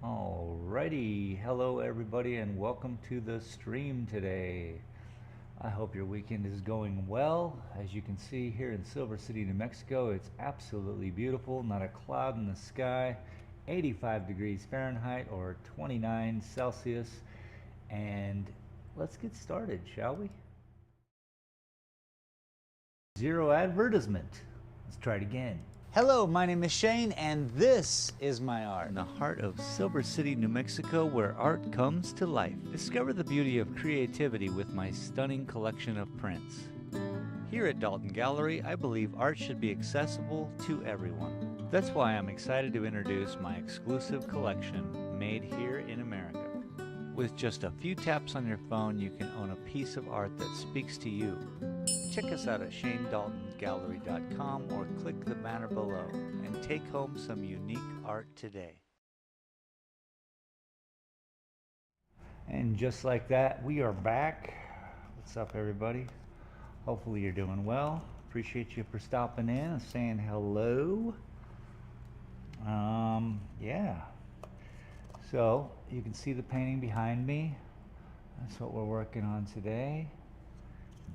Alrighty, hello everybody and welcome to the stream today. I hope your weekend is going well. As you can see here in Silver City, New Mexico, it's absolutely beautiful, not a cloud in the sky, 85 degrees Fahrenheit or 29 Celsius. And let's get started, shall we? Zero advertisement. Let's try it again. Hello, my name is Shane, and this is my art. In the heart of Silver City, New Mexico, where art comes to life. Discover the beauty of creativity with my stunning collection of prints. Here at Dalton Gallery, I believe art should be accessible to everyone. That's why I'm excited to introduce my exclusive collection, made here in America. With just a few taps on your phone, you can own a piece of art that speaks to you. Check us out at shanedaltongallery.com or click the banner below and take home some unique art today. And just like that, we are back. What's up, everybody? Hopefully you're doing well. Appreciate you for stopping in and saying hello. Yeah. So you can see the painting behind me. That's what we're working on today.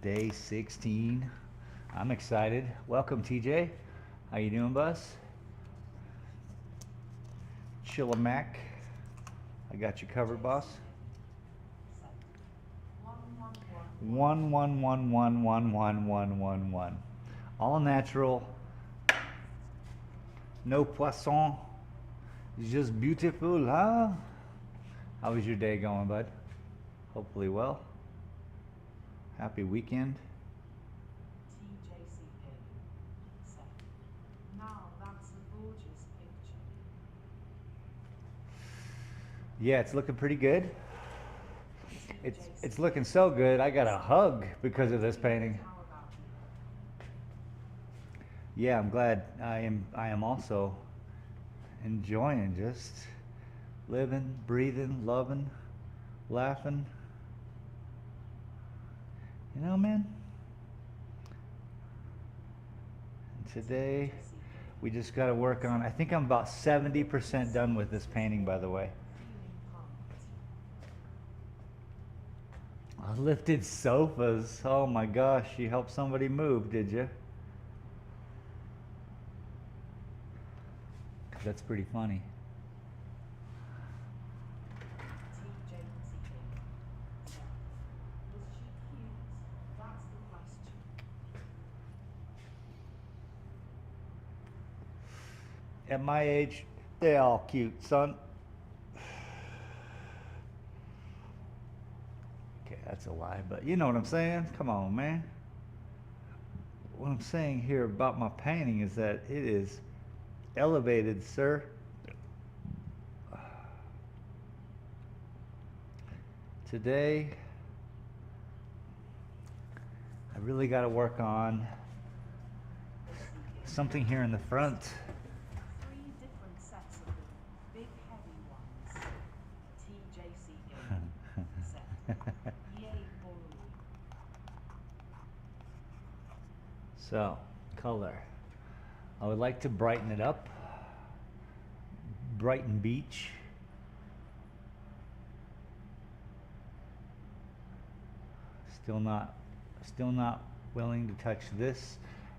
Day 16. I'm excited. Welcome, TJ. How you doing, Bus? Chillamac. I got you covered, boss. 111111111. All natural. No poisson. It's just beautiful, huh? How was your day going, bud? Hopefully well. Happy weekend. TJCP. So, now that's a gorgeous picture. Yeah, it's looking pretty good. It's looking so good. I got a hug because of this painting. How about you? Yeah, I'm glad. I am also enjoying just living, breathing, loving, laughing. You know, man. And today we just got to work on. I think I'm about 70% done with this painting, by the way. I lifted sofas. Oh my gosh, you helped somebody move, did you? That's pretty funny. TJCP. So, was she cute? That's the question. At my age, they all cute, son. Okay, that's a lie, but you know what I'm saying? Come on, man. What I'm saying here about my painting is that it is elevated, sir. Today, I really got to work on something here in the front. 3 different sets of them. Big, heavy ones. TJCP. set. Yay, boy. So, color. I would like to brighten it up. Brighton Beach. Still not willing to touch this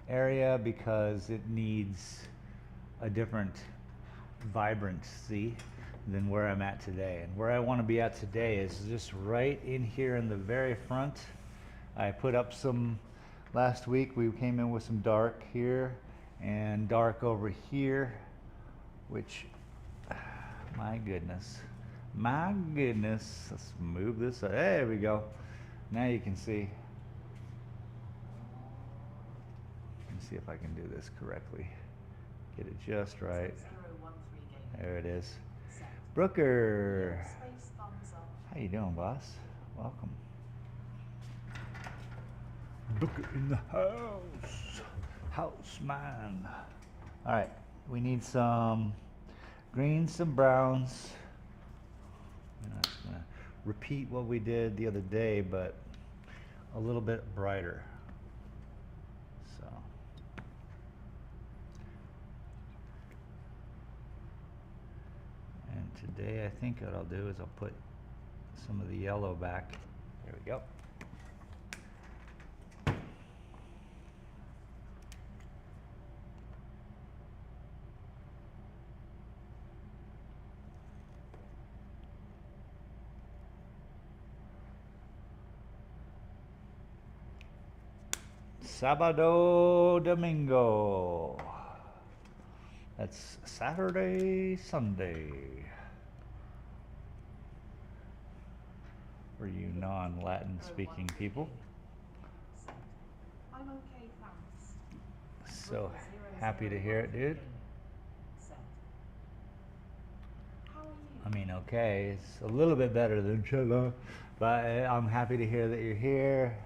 area because it needs a different vibrancy than where I'm at today. And where I want to be at today is just right in here in the very front. I put up some, last week we came in with some dark here and dark over here, which, my goodness, let's move this up. There we go. Now you can see. Let me see if I can do this correctly. Get it just right. 013 There it is. Set. Brooker. Space thumbs up. How you doing, boss? Welcome. Brooker in the house. House man. All right, we need some greens, some browns. I'm not just gonna repeat what we did the other day, but a little bit brighter. So. And today I think what I'll do is I'll put some of the yellow back. There we go. Sábado Domingo. That's Saturday, Sunday. For you non-Latin speaking people. I'm okay, thanks. So happy to hear it, dude. How are you? I mean, okay, it's a little bit better than Chilla, but I'm happy to hear that you're here,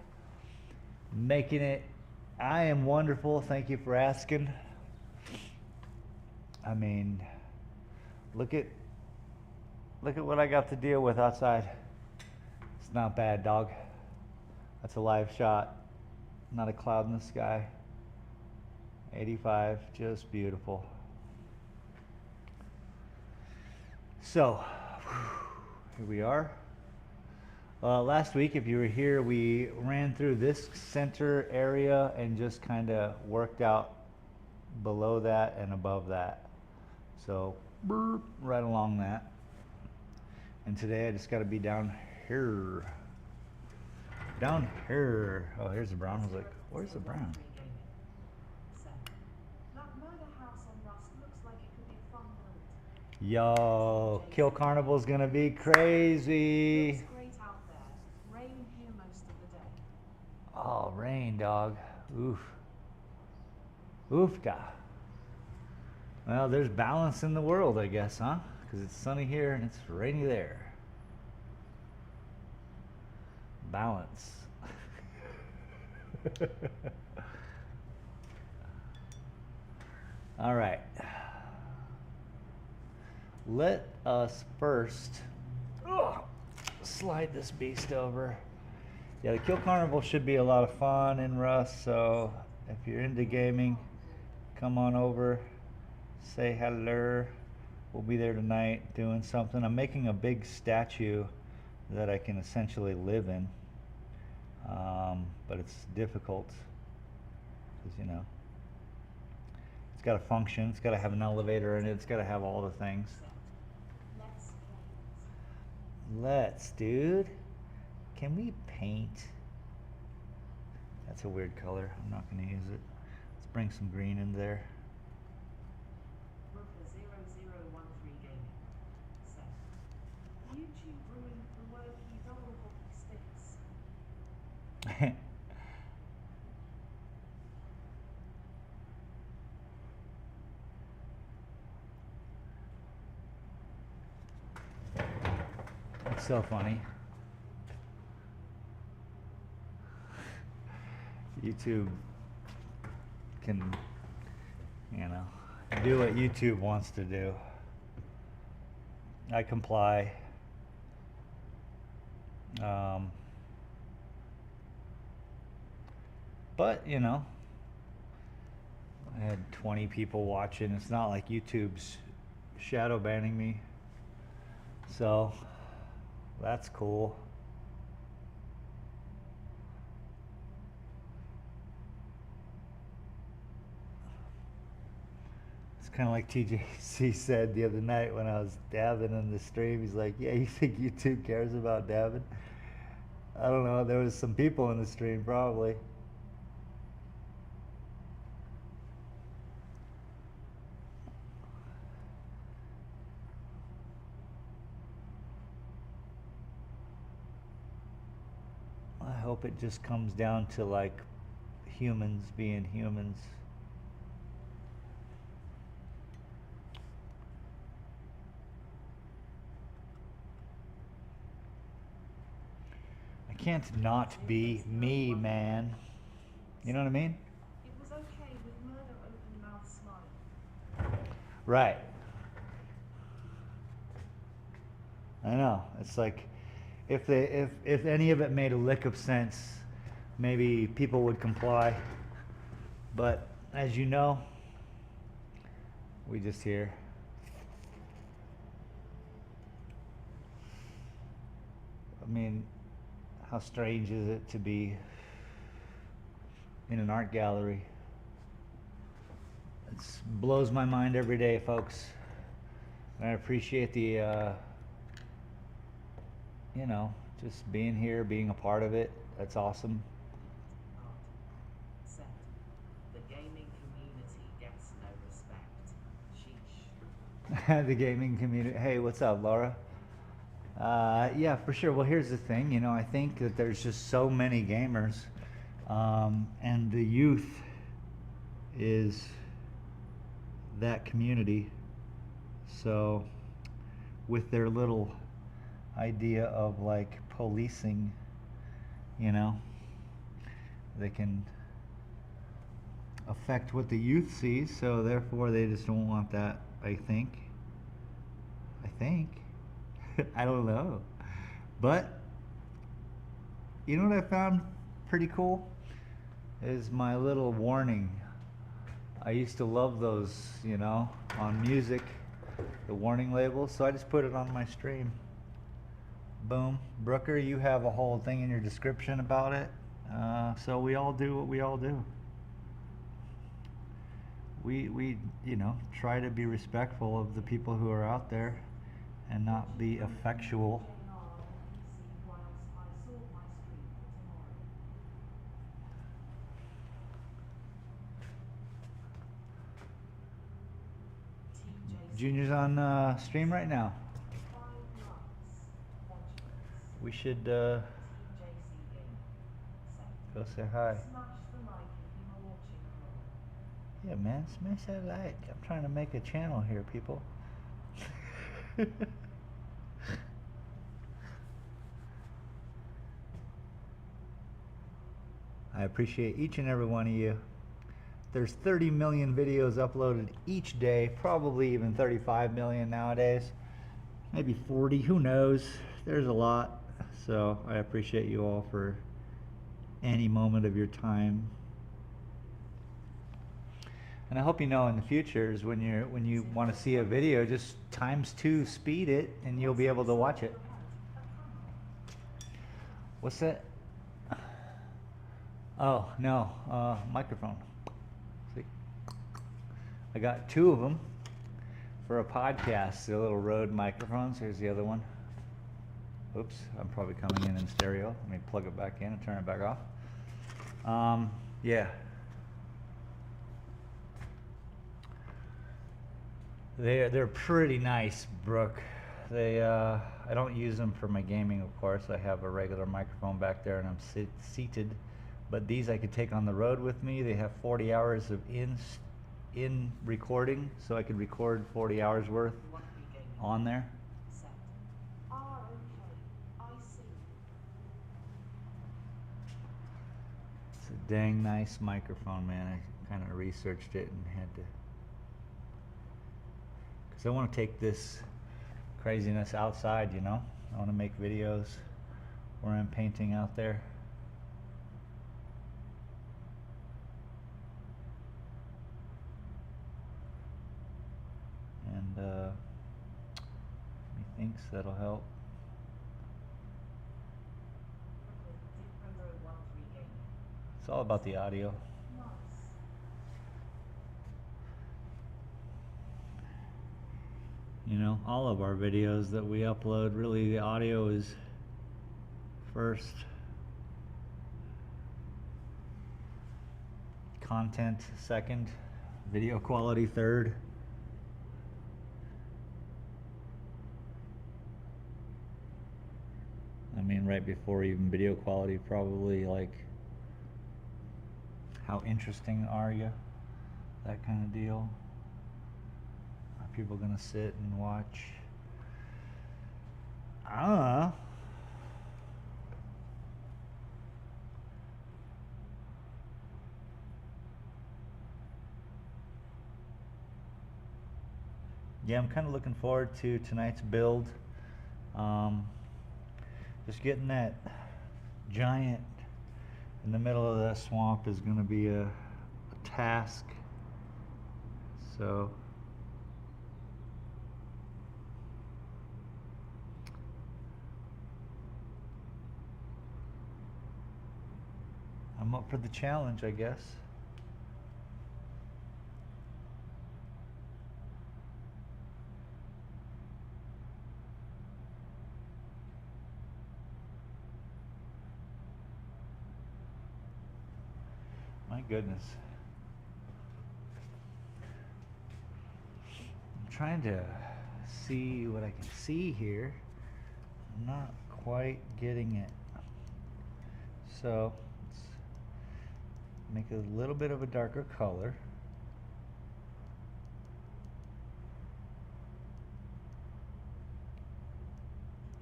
making it. I am wonderful. Thank you for asking. I mean, look at what I got to deal with outside. It's not bad, dog. That's a live shot. Not a cloud in the sky. 85, just beautiful. So, here we are. Last week, if you were here, we ran through this center area and just kind of worked out below that and above that. So, right along that. And today I just got to be down here. Down here. Oh, here's the brown. I was like, where's the brown? That murder house on Rust looks like it could be a fun build. Yo, Kill Carnival's gonna be crazy. Looks great out there. Rain here most of the day. Oh, rain, dog. Oof. Oofta. Well, there's balance in the world, I guess, huh? Because it's sunny here and it's rainy there. Balance. All right. Let us first slide this beast over. Yeah, the Kill Carnival should be a lot of fun in Rust, so if you're into gaming, come on over, say hello. We'll be there tonight doing something. I'm making a big statue that I can essentially live in, but it's difficult because, you know, it's got to function, it's got to have an elevator in it, it's got to have all the things. Let's, dude. Can we paint? That's a weird color. I'm not going to use it. Let's bring some green in there. Roofer 0013 gaming. Set. YouTube ruined the worky double hockey sticks. It's so funny. YouTube can, you know, do what YouTube wants to do. I comply. But, you know, I had 20 people watching. It's not like YouTube's shadow banning me. So, that's cool. It's kind of like TJC said the other night when I was dabbing in the stream. He's like, yeah, you think YouTube cares about dabbing? I don't know. There was some people in the stream probably. I hope it just comes down to like humans being humans. I can't not be me, man. You know what I mean? It was okay with murder open mouth smile. Right. I know. It's like if any of it made a lick of sense, maybe people would comply. But as you know, we just here. I mean, how strange is it to be in an art gallery? It blows my mind every day, folks. And I appreciate the, you know, just being here, being a part of it. That's awesome. Art. Set. The gaming community gets no respect. Sheesh. The gaming community. Hey, what's up, Laura? Yeah, for sure. Well, here's the thing. You know, I think that there's just so many gamers, and the youth is that community. So, with their little idea of like policing, you know, they can affect what the youth sees. So therefore, they just don't want that. I think. I don't know. But you know what I found pretty cool is my little warning. I used to love those, you know, on music, the warning labels, so I just put it on my stream. Boom. Brooker, you have a whole thing in your description about it. So we all do what we all do. We you know, try to be respectful of the people who are out there and not be effectual. Junior's on stream right now. We should go say hi. Yeah, man, smash that like. I'm trying to make a channel here, people. I appreciate each and every one of you. There's 30 million videos uploaded each day, probably even 35 million nowadays. Maybe 40, who knows? There's a lot. So I appreciate you all for any moment of your time. And I hope you know in the future is when you want to see a video, just ×2 speed it and you'll be able to watch it. What's that? Oh, no, microphone. See? I got 2 of them for a podcast, the little Rode microphones. Here's the other one. Oops, I'm probably coming in stereo. Let me plug it back in and turn it back off. Yeah. They're pretty nice, Brooke. They I don't use them for my gaming, of course. I have a regular microphone back there, and I'm seated. But these I could take on the road with me. They have 40 hours of in recording, so I could record 40 hours worth on there. It's a dang nice microphone, man. I kind of researched it and had to. I want to take this craziness outside, you know. I want to make videos where I'm painting out there. And methinks that'll help. It's all about the audio. You know, all of our videos that we upload, really the audio is first, content second, video quality third. I mean, right before even video quality, probably like, how interesting are you? That kind of deal. People gonna sit and watch? I don't know. Yeah, I'm kind of looking forward to tonight's build. Just getting that giant in the middle of that swamp is gonna be a task. So I'm up for the challenge, I guess. My goodness. I'm trying to see what I can see here. I'm not quite getting it. So let's make it a little bit of a darker color.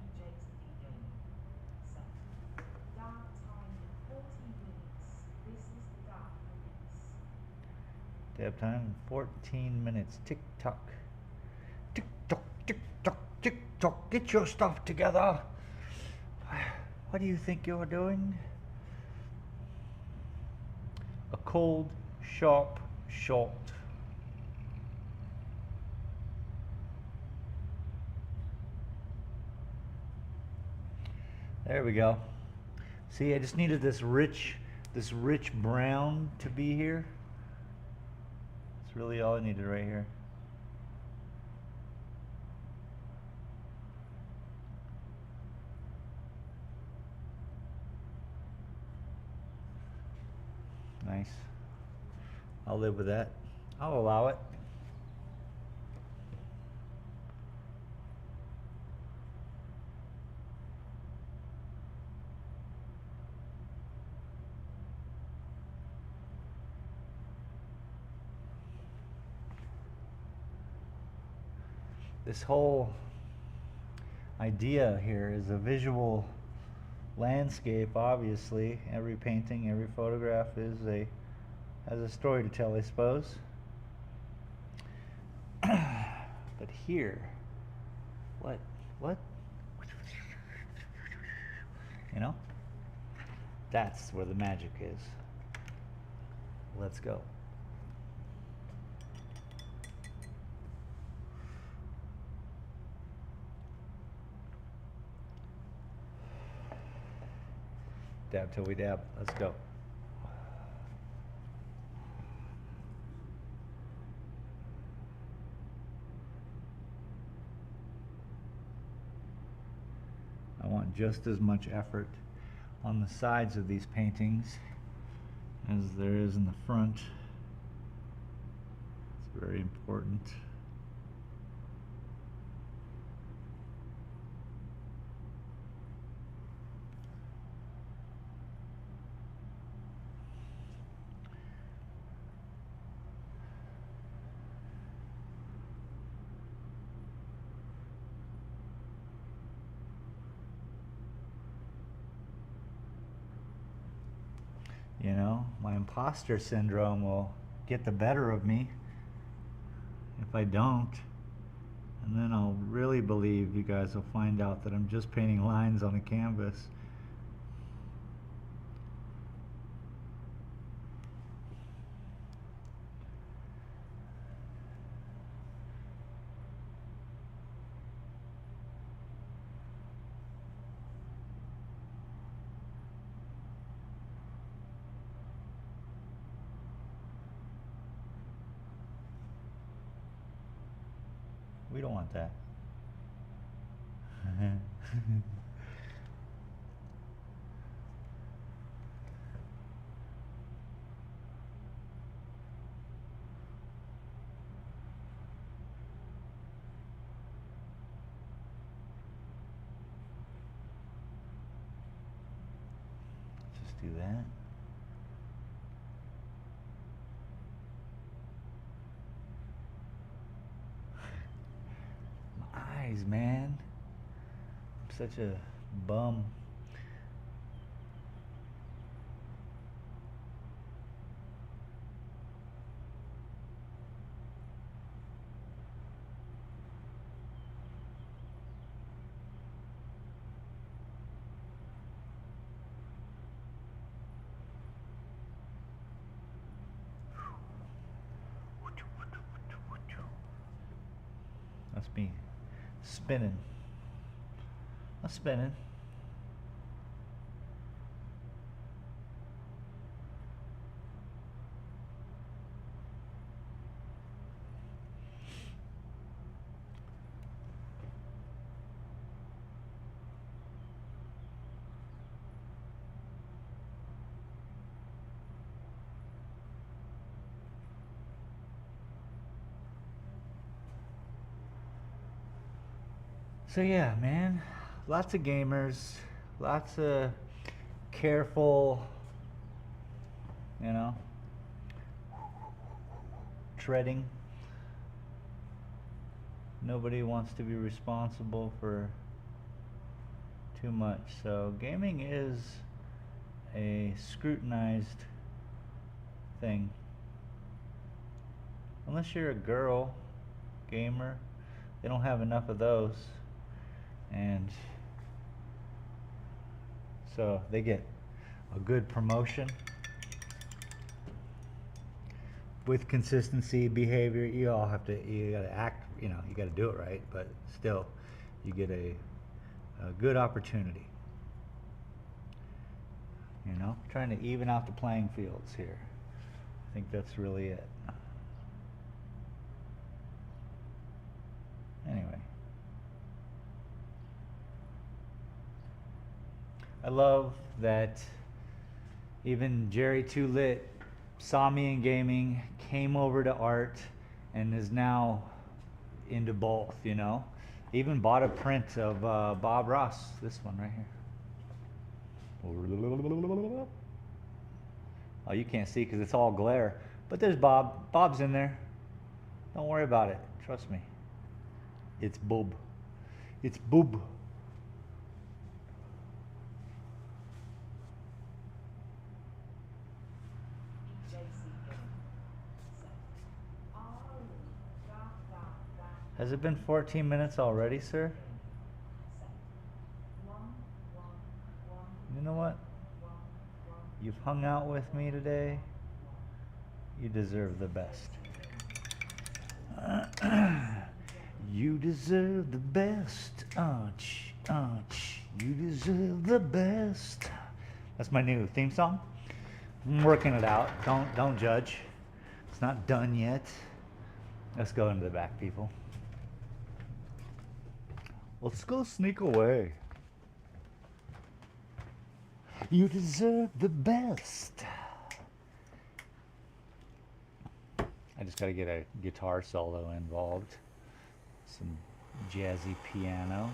EPICH game. Set. Dark time 14 minutes. This is the dark minutes. Dab time 14 minutes. Tick tock. Tick tock, tick tock, tick tock. Get your stuff together. What do you think you're doing? A cold, sharp shot. There we go. See, I just needed this rich brown to be here. That's really all I needed right here. Nice. I'll live with that. I'll allow it. This whole idea here is a visual landscape. Obviously, every painting, every photograph has a story to tell, I suppose. But here, what? You know, that's where the magic is. Let's go. Dab till we dab. Let's go. I want just as much effort on the sides of these paintings as there is in the front. It's very important. You know, my imposter syndrome will get the better of me if I don't. And then I'll really believe you guys will find out that I'm just painting lines on a canvas. We don't want that. Just do that. Eyes, man. I'm such a bum. That's me spinning. I'm spinning. So yeah, man, lots of gamers, lots of careful, you know, treading. Nobody wants to be responsible for too much. So gaming is a scrutinized thing. Unless you're a girl gamer, they don't have enough of those. And so they get a good promotion with consistency, behavior. You gotta act, you gotta do it right, but still you get a good opportunity. Trying to even out the playing fields here. I think that's really it. Anyway, I love that even Jerry Too Lit saw me in gaming, came over to art, and is now into both, Even bought a print of Bob Ross, this one right here. Oh, you can't see because it's all glare, but there's Bob. Bob's in there. Don't worry about it. Trust me. It's Boob. It's Boob. Has it been 14 minutes already, sir? You know what? You've hung out with me today. You deserve the best. You deserve the best. You deserve the best. That's my new theme song. I'm working it out. Don't judge. It's not done yet. Let's go into the back, people. Let's go sneak away. You deserve the best. I just gotta get a guitar solo involved. Some jazzy piano.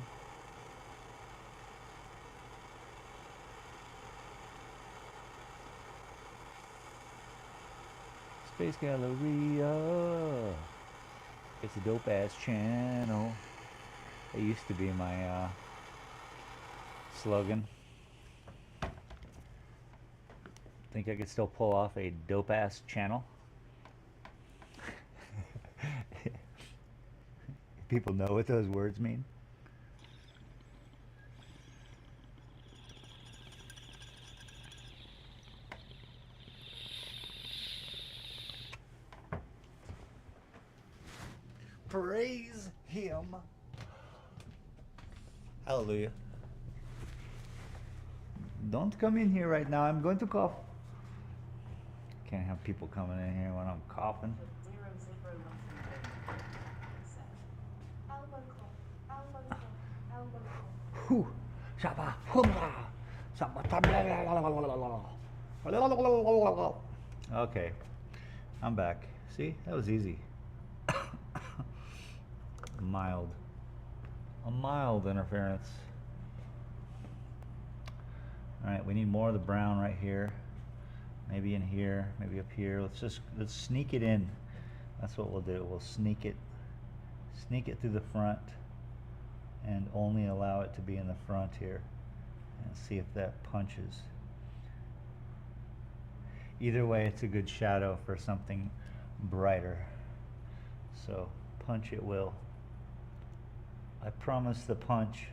Space Galleria. It's a dope ass channel. It used to be my slogan. Think I could still pull off a dope ass channel? People know what those words mean. Praise him. Hallelujah. Don't come in here right now. I'm going to cough. Can't have people coming in here when I'm coughing. Okay, I'm back. See, that was easy. A mild interference. All right, we need more of the brown right here. Maybe in here, maybe up here. Let's sneak it in. That's what we'll do. We'll sneak it through the front, and only allow it to be in the front here, and see if that punches. Either way, it's a good shadow for something brighter. So punch it will. I promise the punch.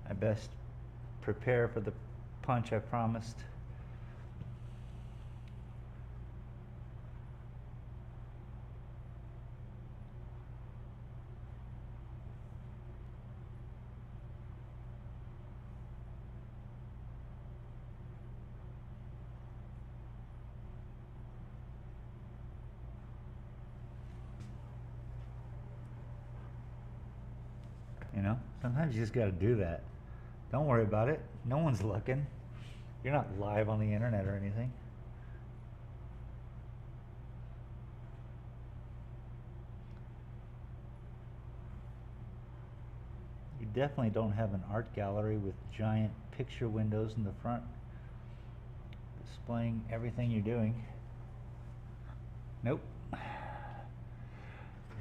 I best prepare for the punch I promised. You know, sometimes you just got to do that. Don't worry about it. No one's looking. You're not live on the internet or anything. You definitely don't have an art gallery with giant picture windows in the front displaying everything you're doing. Nope.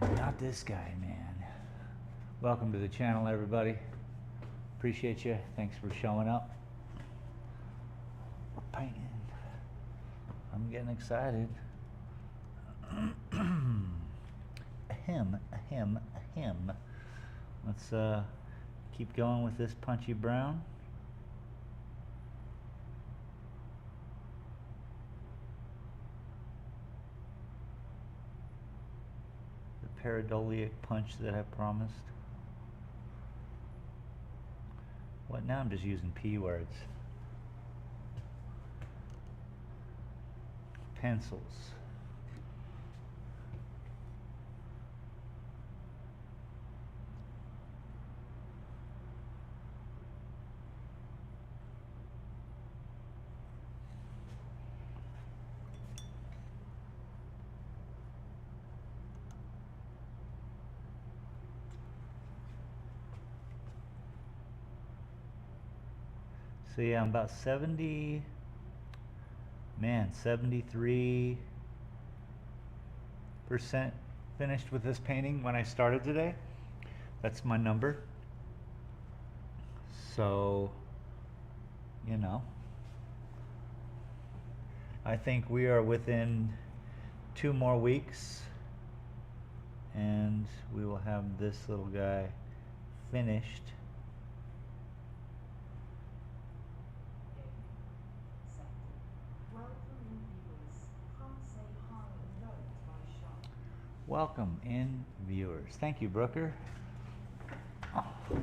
Not this guy, man. Welcome to the channel, everybody. Appreciate you. Thanks for showing up. We're painting. I'm getting excited. Ahem, ahem, ahem. Let's keep going with this punchy brown. The pareidolia punch that I promised. What now? I'm just using P words. Pencils. So yeah, I'm about 73% finished with this painting when I started today. That's my number. So, you know, I think we are within 2 more weeks and we will have this little guy finished. Welcome in viewers. Thank you, Brooker.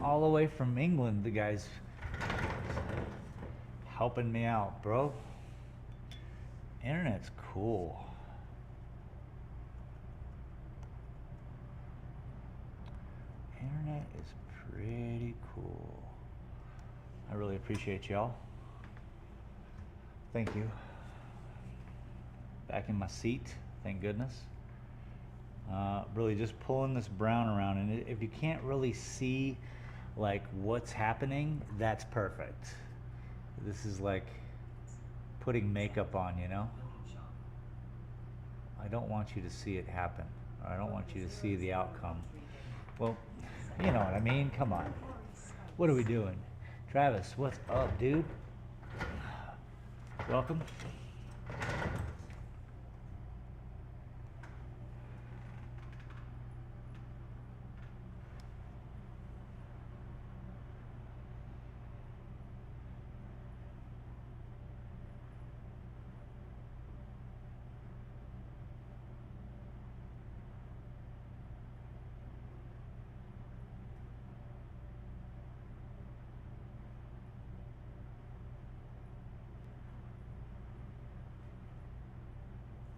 All the way from England, the guy's helping me out, bro. Internet's cool. Internet is pretty cool. I really appreciate y'all. Thank you. Back in my seat, thank goodness. Really just pulling this brown around, and if you can't really see like what's happening, that's perfect. This is like putting makeup on, you know? I don't want you to see it happen. Or I don't want you to see the outcome. Well, you know what I mean? Come on. What are we doing? Travis, what's up, dude? Welcome.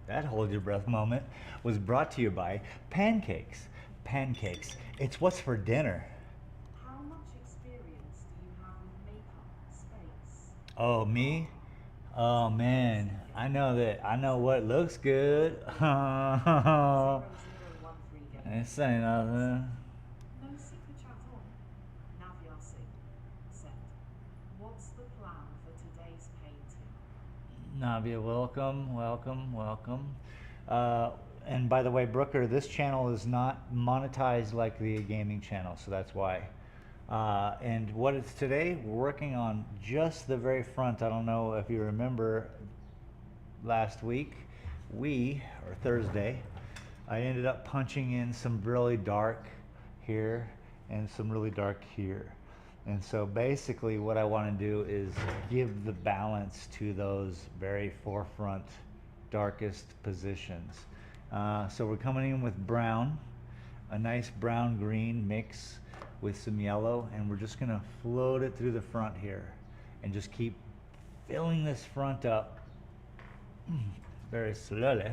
That hold your breath moment was brought to you by pancakes. Pancakes. It's what's for dinner. How much experience do you have with makeup space? Oh, me? Oh man, I know what looks good. 0013 This ain't nothing. No secret chat on. Navya Singh said, what's the plan for today's painting? Navia, welcome, welcome, welcome. And by the way, Brooker, this channel is not monetized like the gaming channel, so that's why. And what it's today, we're working on just the very front. I don't know if you remember last week, or Thursday, I ended up punching in some really dark here and some really dark here. And so basically what I want to do is give the balance to those very forefront, darkest positions. So we're coming in with brown, a nice brown-green mix with some yellow, and we're just going to float it through the front here and just keep filling this front up very slowly.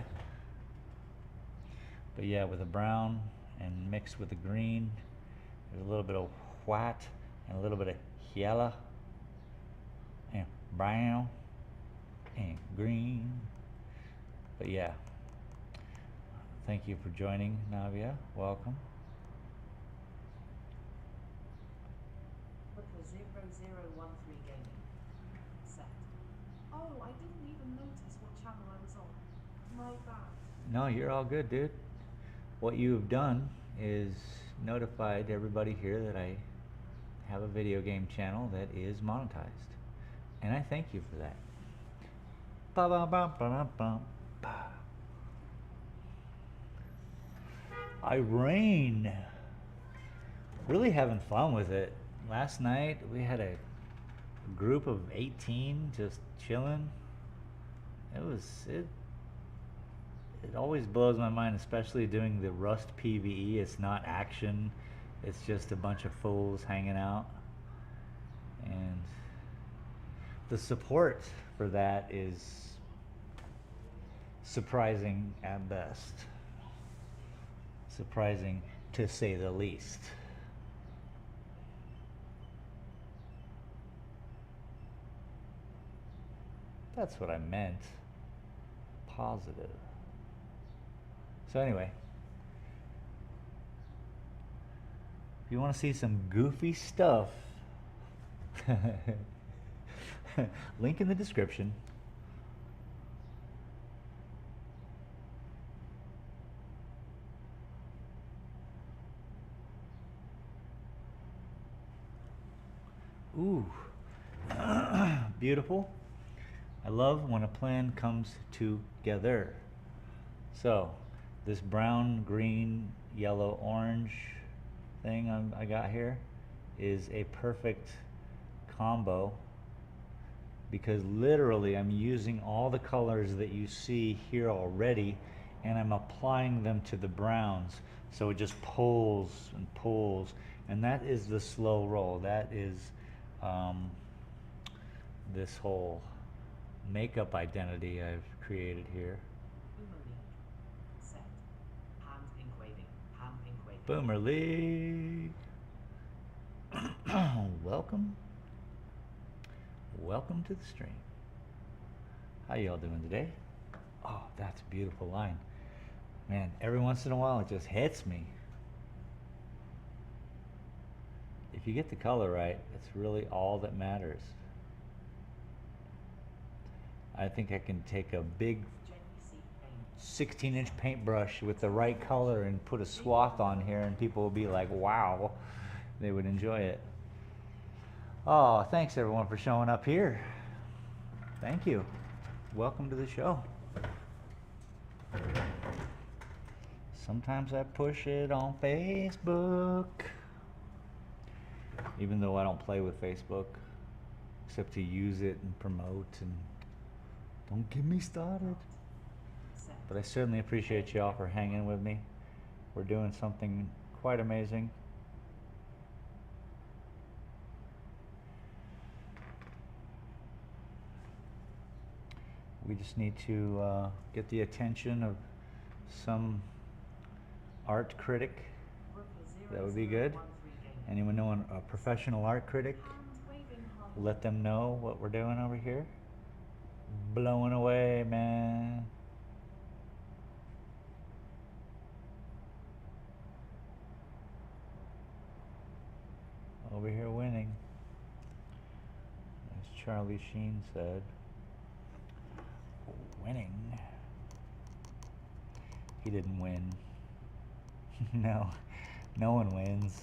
But yeah, with the brown and mixed with the green, there's a little bit of white and a little bit of yellow and brown and green. But yeah, thank you for joining, Navia. Welcome. Look for 0013 gaming. Set. Oh, I didn't even notice what channel I was on. My bad. No, you're all good, dude. What you have done is notified everybody here that I have a video game channel that is monetized. And I thank you for that. Ba ba ba ba ba ba. Irene. Really having fun with it. Last night we had a group of 18 just chilling. It always blows my mind, especially doing the Rust PvE. It's not action. It's just a bunch of fools hanging out. And the support for that is surprising at best. Surprising to say the least. That's what I meant. Positive. So anyway, if you want to see some goofy stuff, link in the description. Ooh, beautiful. I love when a plan comes together. So, this brown, green, yellow, orange thing I got here is a perfect combo because literally I'm using all the colors that you see here already and I'm applying them to the browns. So it just pulls and pulls, and that is the slow roll. That is this whole makeup identity I've created here. Boomer League. Welcome to the stream. How y'all doing today? Oh, that's a beautiful line. Man, every once in a while it just hits me. If you get the color right, it's really all that matters. I think I can take a big 16-inch paintbrush with the right color and put a swath on here and people will be like, wow, they would enjoy it. Oh, thanks everyone for showing up here. Thank you. Welcome to the show. Sometimes I push it on Facebook, even though I don't play with Facebook, except to use it and promote, and don't get me started. But I certainly appreciate y'all for hanging with me. We're doing something quite amazing. We just need to get the attention of some art critic. That would be good. Anyone know a professional art critic? Let them know what we're doing over here. Blowing away, man. Over here winning, as Charlie Sheen said. Winning. He didn't win. No, no one wins.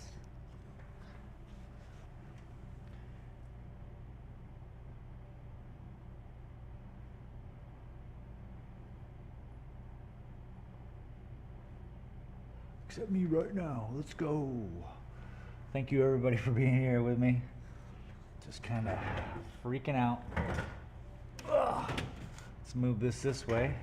Except me right now. Let's go. Thank you everybody for being here with me. Just kind of freaking out. Ugh. Let's move this way.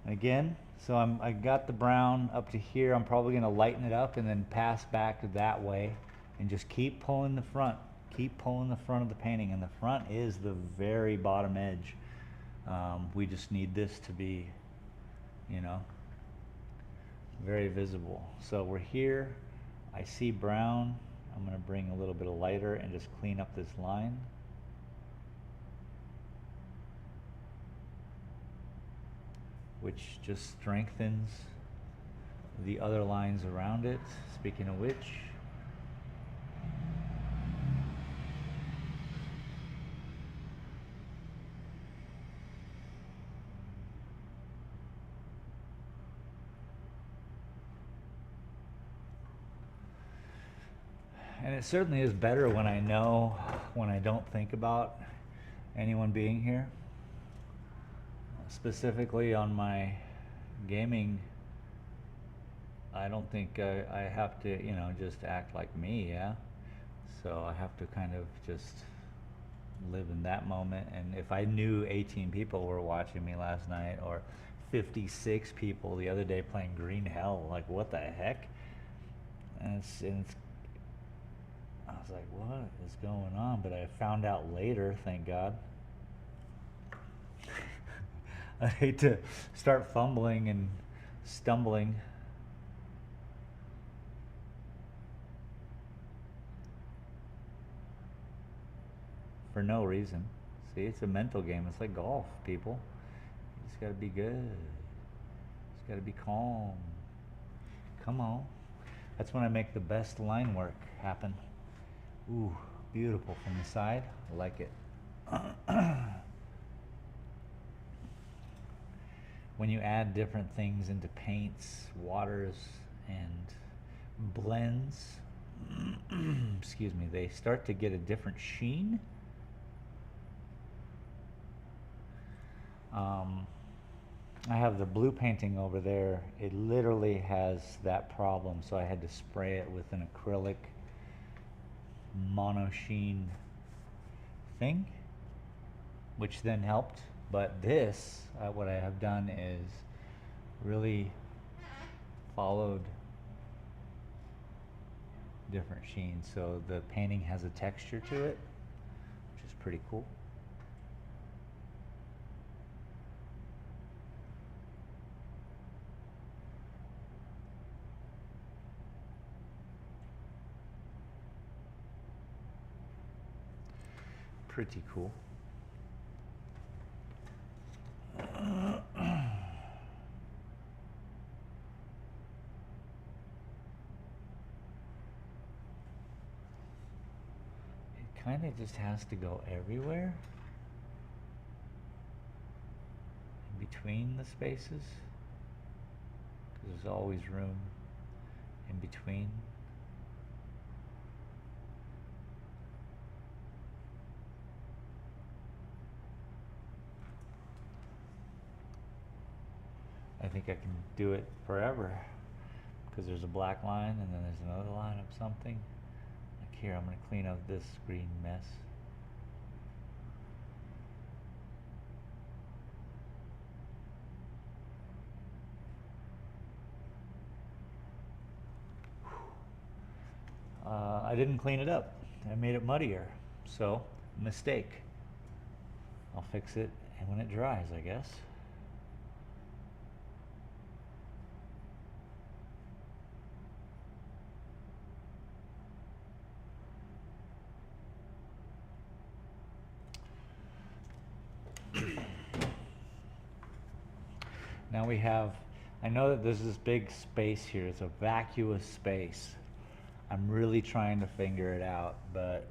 And again, so I got the brown up to here. I'm probably gonna lighten it up and then pass back that way and just keep pulling the front. Keep pulling the front of the painting, and the front is the very bottom edge. We just need this to be, you know, very visible. So we're here. I see brown. I'm going to bring a little bit of lighter and just clean up this line. Which just strengthens the other lines around it. Speaking of which, and it certainly is better when I know, when I don't think about anyone being here. Specifically on my gaming, I don't think I have to, you know, just act like me, yeah? So I have to kind of just live in that moment. And if I knew 18 people were watching me last night, or 56 people the other day playing Green Hell, like what the heck? And it's I was like, what is going on? But I found out later, thank God. I hate to start fumbling and stumbling. For no reason. See, it's a mental game. It's like golf, people. You just gotta be good. Just gotta be calm. Come on. That's when I make the best line work happen. Ooh, beautiful from the side. I like it. When you add different things into paints, waters, and blends, excuse me, they start to get a different sheen. I have the blue painting over there. It literally has that problem, so I had to spray it with an acrylic mono sheen thing, which then helped. But this, what I have done is really followed different sheens, so the painting has a texture to it, which is pretty cool. Pretty cool. It kind of just has to go everywhere in between the spaces, because there's always room in between. I think I can do it forever, because there's a black line and then there's another line of something. Like here, I'm going to clean up this green mess. I didn't clean it up. I made it muddier. So, mistake. I'll fix it and when it dries, I guess. Now we have, I know that there's this big space here. It's a vacuous space. I'm really trying to figure it out, but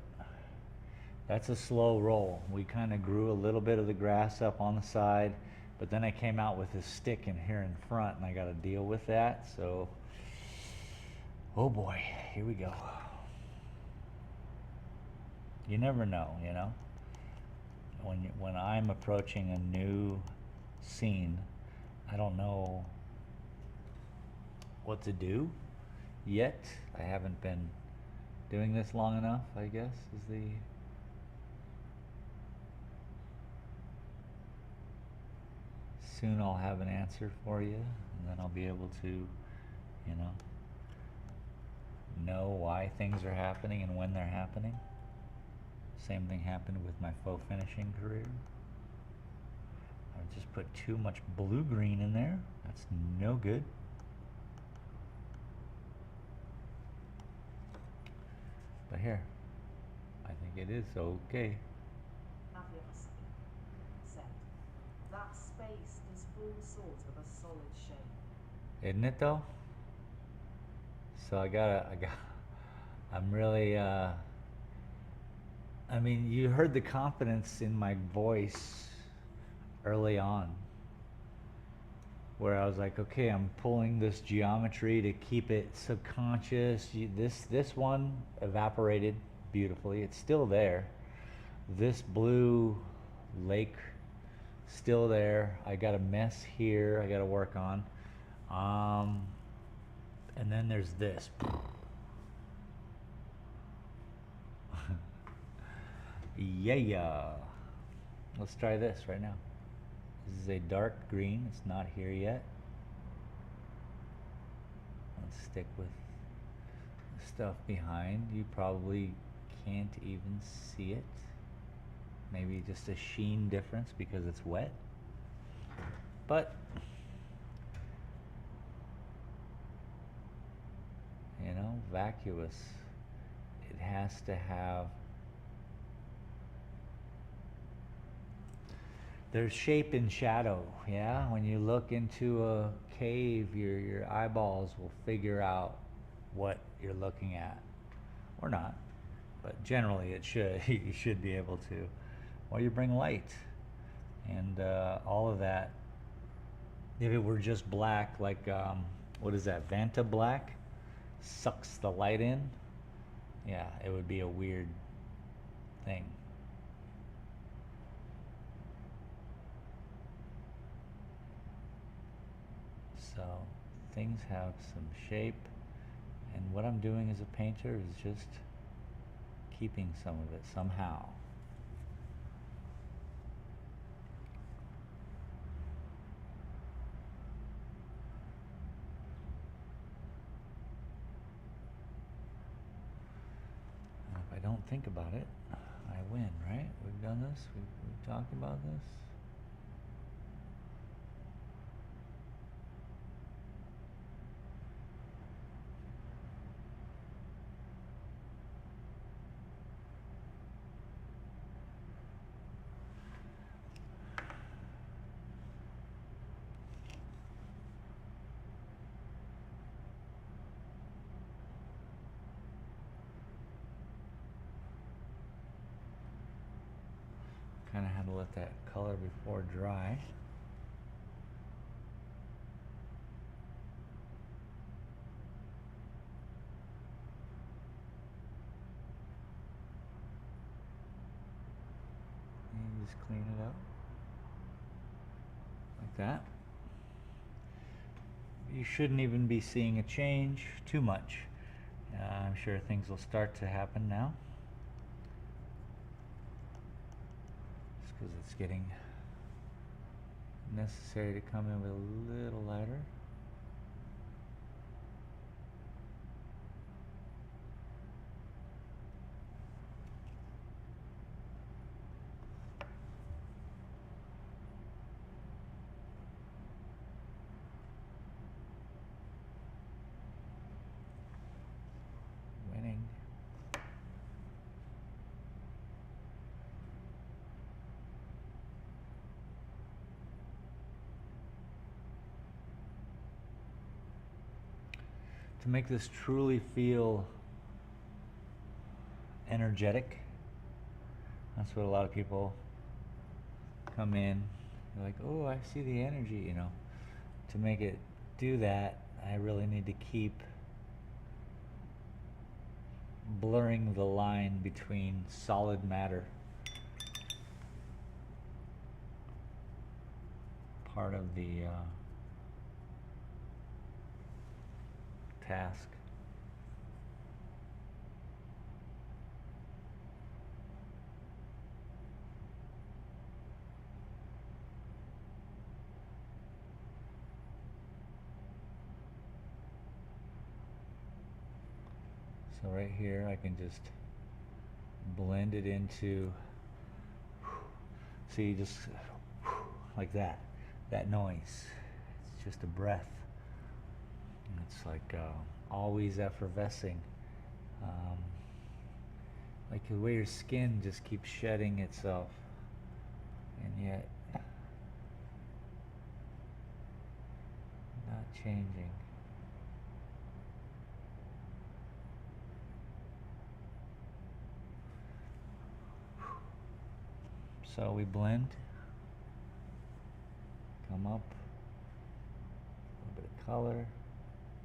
that's a slow roll. We kind of grew a little bit of the grass up on the side, but then I came out with this stick in here in front, and I got to deal with that. So, oh boy, here we go. You never know, you know? When I'm approaching a new scene, I don't know what to do yet. I haven't been doing this long enough, I guess, is the... Soon I'll have an answer for you, and then I'll be able to, you know why things are happening and when they're happening. Same thing happened with my faux finishing career. I just put too much blue-green in there. That's no good. But here, I think it is okay. Have you ever said that space is all sort of a solid shape? Isn't it though? So I'm really, I mean, you heard the confidence in my voice early on, where I was like, okay, I'm pulling this geometry to keep it subconscious. This one evaporated beautifully. It's still there. This blue lake, still there. I got a mess here I got to work on. And then there's this. Yeah. Let's try this right now. This is a dark green. It's not here yet. Let's stick with the stuff behind. You probably can't even see it. Maybe just a sheen difference because it's wet. But you know, vacuous. It has to have, there's shape in shadow, yeah? When you look into a cave, your eyeballs will figure out what you're looking at. Or not, but generally it should. You should be able to. Or you bring light. And all of that, if it were just black, like, what is that, Vanta black? Sucks the light in, yeah, it would be a weird thing. So things have some shape, and what I'm doing as a painter is just keeping some of it somehow. If I don't think about it, I win, right? We've done this, we've talked about this. Kind of had to let that color before dry. And just clean it up like that. You shouldn't even be seeing a change too much. I'm sure things will start to happen now. Just because it's getting necessary to come in with a little lighter. Winning. To make this truly feel energetic, that's what a lot of people come in, they're like, oh, I see the energy, you know. To make it do that, I really need to keep blurring the line between solid matter, part of the task. So right here I can just blend it into, see, just like that, that noise. It's just a breath. And it's like always effervescing. Like the way your skin just keeps shedding itself, and yet not changing. So we blend, come up, a little bit of color,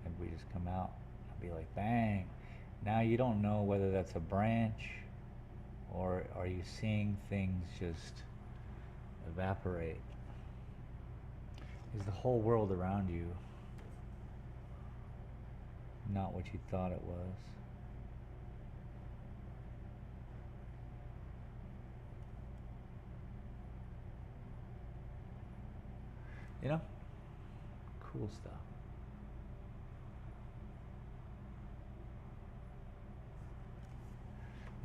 and we just come out and be like, bang. Now you don't know whether that's a branch or are you seeing things just evaporate? Is the whole world around you not what you thought it was? You know? Cool stuff.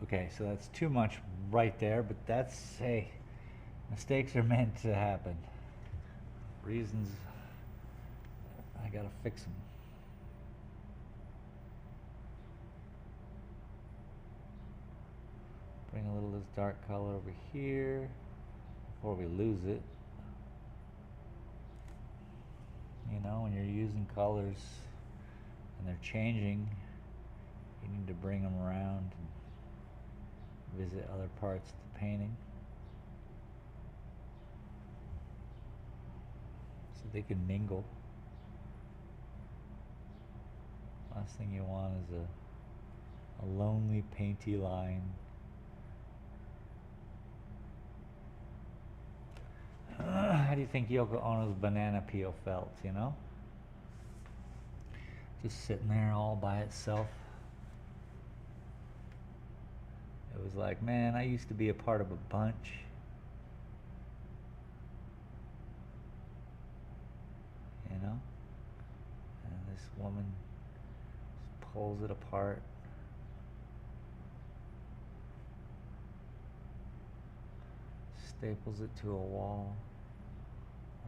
Okay, so that's too much right there, but that's, hey, mistakes are meant to happen. Reasons, I gotta fix them. Bring a little of this dark color over here before we lose it. You know, when you're using colors and they're changing, you need to bring them around and visit other parts of the painting so they can mingle. Last thing you want is a lonely, painty line. How do you think Yoko Ono's banana peel felt, you know? Just sitting there all by itself. It was like, man, I used to be a part of a bunch. You know? And this woman just pulls it apart. Staples it to a wall.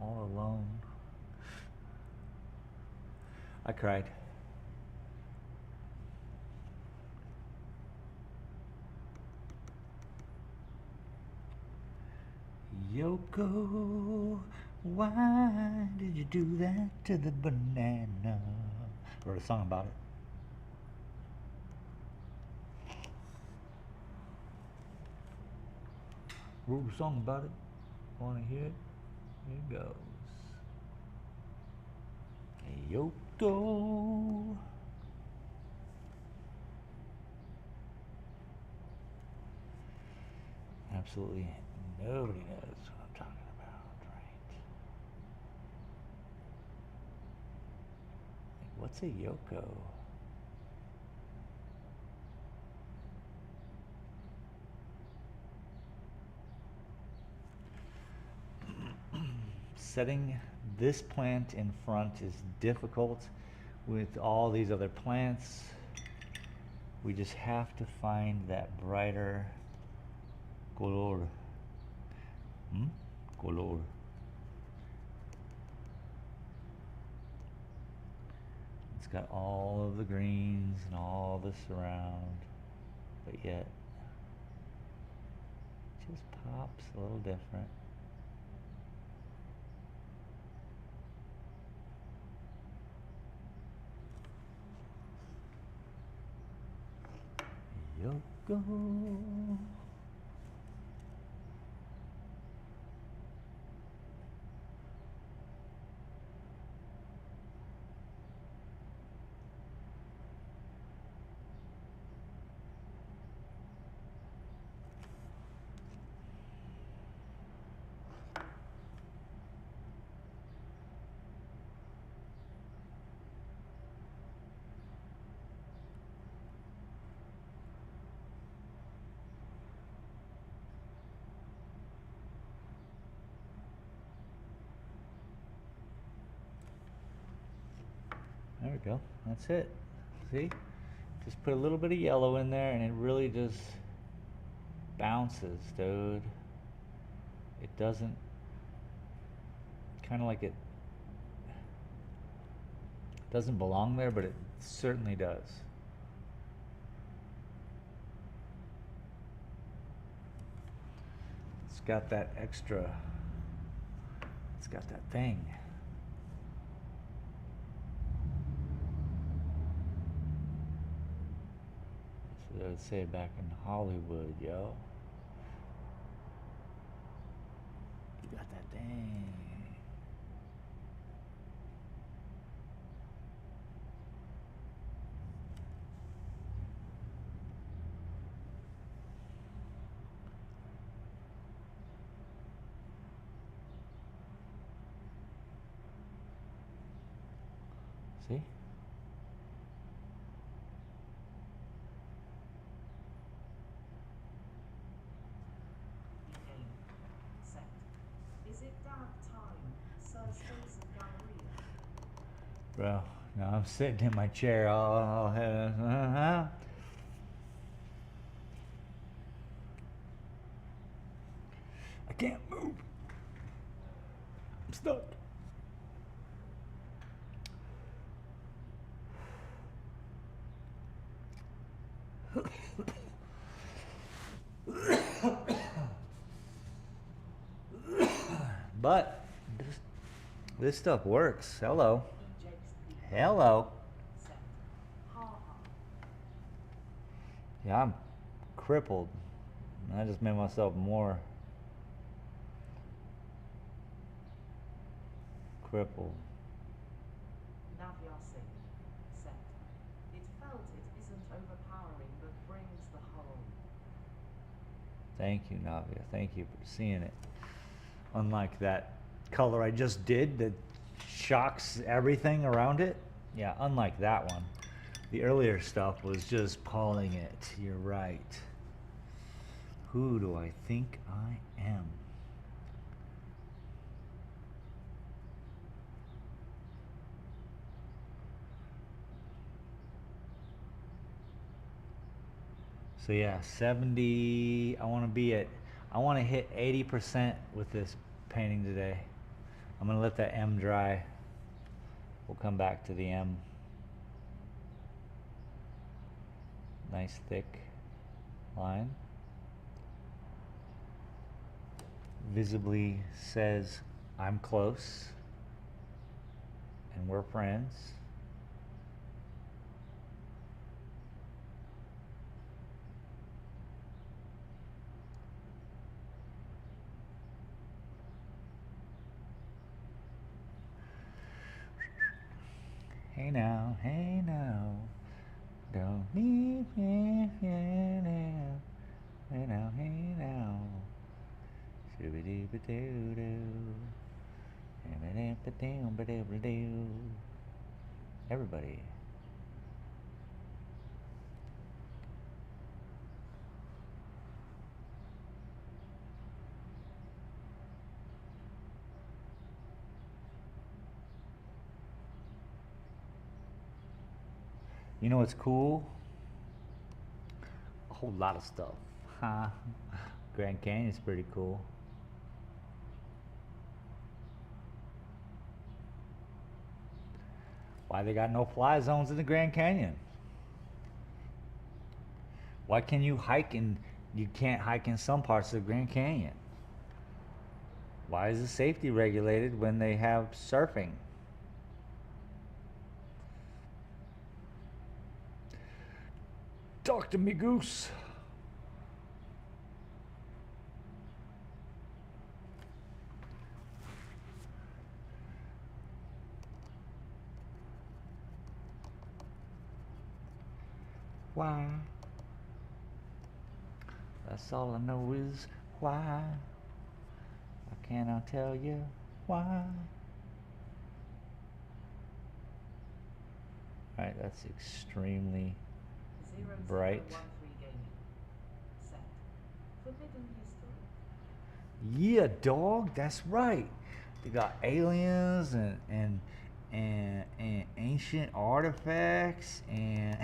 All alone. I cried. Yoko, why did you do that to the banana? I wrote a song about it. Wrote a song about it. Want to hear it? Here it goes. Yoko. Absolutely nobody knows what I'm talking about, right? Like, what's a Yoko? Setting this plant in front is difficult with all these other plants. We just have to find that brighter color. Color. It's got all of the greens and all this around, but yet it just pops a little different. Yoko. There we go. That's it. See? Just put a little bit of yellow in there and it really just bounces, dude. It doesn't, kind of like it doesn't belong there, but it certainly does. It's got that extra, it's got that thing. That's what I would say back in Hollywood, yo. You got that thing. See? Game. Set. Is it dark time? Sir Space of Galleria. Bro, now I'm sitting in my chair all I can't move. I'm stuck. But this stuff works. Hello. Ejects the Hello. set. Ha ha. Yeah, I'm crippled. I just made myself more crippled. Naviasi. Set. It felt it isn't overpowering but brings the whole. Thank you, Navia. Thank you for seeing it. Unlike that color I just did that shocks everything around it. Yeah, unlike that one. The earlier stuff was just pulling it. You're right. Who do I think I am? So yeah, 70, I want to hit 80% with this painting today. I'm going to let that M dry. We'll come back to the M. Nice thick line. Visibly says, I'm close and we're friends. Hey now, don't leave me here now. Hey now, hey now. Shoo-ba-doo-ba-doo-doo. Ba-doo-ba-doo-ba-doo-ba-doo. Everybody. You know what's cool? A whole lot of stuff. Huh? Grand Canyon's pretty cool. Why they got no fly zones in the Grand Canyon? Why can you hike and you can't hike in some parts of the Grand Canyon? Why is it safety regulated when they have surfing? Talk to me, goose. Why? That's all I know is why. Why can't I tell you why? Alright, that's extremely 0013 bright. gaming. Set. Forbidden history. Yeah, dog, that's right. They got aliens and ancient artifacts and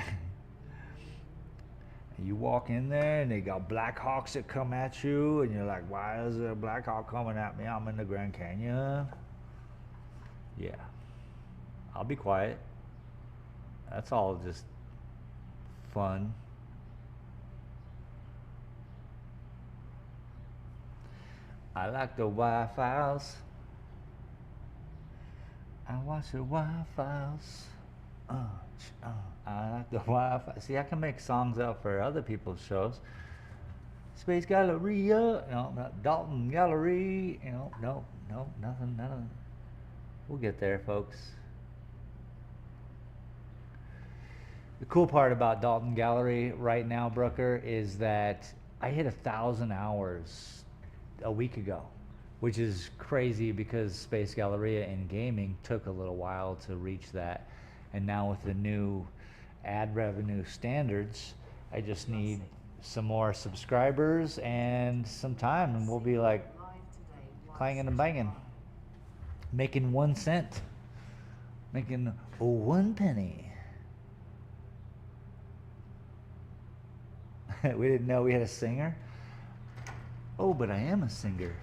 and you walk in there and they got Black Hawks that come at you and you're like, why is there a Black Hawk coming at me? I'm in the Grand Canyon. Yeah. I'll be quiet. That's all just fun. I like the Wi-Fi's. I watch the Wi-Fi's. I like the Wi-Fi. See, I can make songs up for other people's shows. Space Galleria, Dalton Gallery, no, nothing. We'll get there, folks. The cool part about Dalton Gallery right now, Brooker, is that I hit 1,000 hours a week ago, which is crazy because Space Galleria in gaming took a little while to reach that. And now with the new ad revenue standards, I just need some more subscribers and some time, and we'll be like clanging and banging, making 1 cent, making 1 penny. We didn't know we had a singer. Oh, but I am a singer.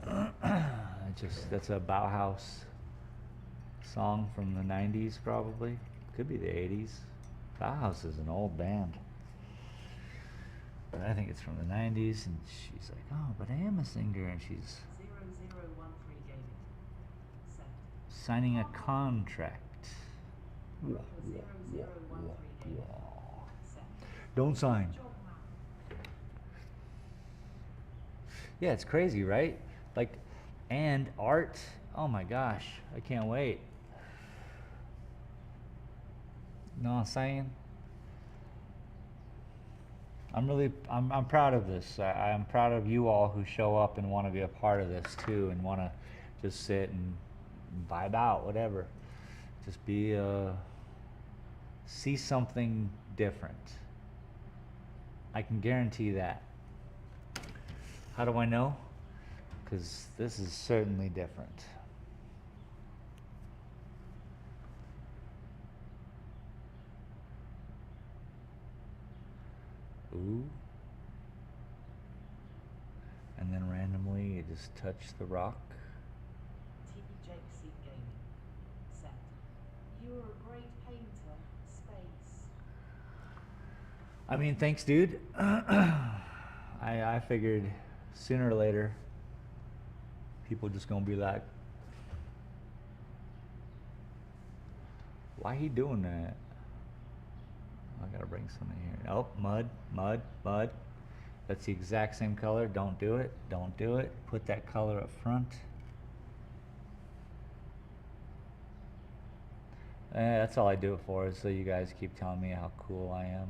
That's a Bauhaus song from the 90s, probably. Could be the 80s. Bauhaus is an old band. But I think it's from the 90s, and she's like, oh, but I am a singer, and she's 0013 gaming. Set. signing a contract. 0013 gaming. Set. Don't sign. Job now. Yeah, it's crazy, right? Like, and art, oh my gosh, I can't wait. Know what I'm saying? I'm proud of this. I'm proud of you all who show up and want to be a part of this too, and want to just sit and vibe out, whatever. Just see something different. I can guarantee that. How do I know? Because this is certainly different. Ooh. And then randomly you just touch the rock. TJC gaming. Set. You are a great painter. Space. I mean, thanks, dude. I figured sooner or later people just gonna be like, why he doing that? I gotta bring some in here. Oh, mud. That's the exact same color. Don't do it. Don't do it. Put that color up front. That's all I do it for, is so you guys keep telling me how cool I am.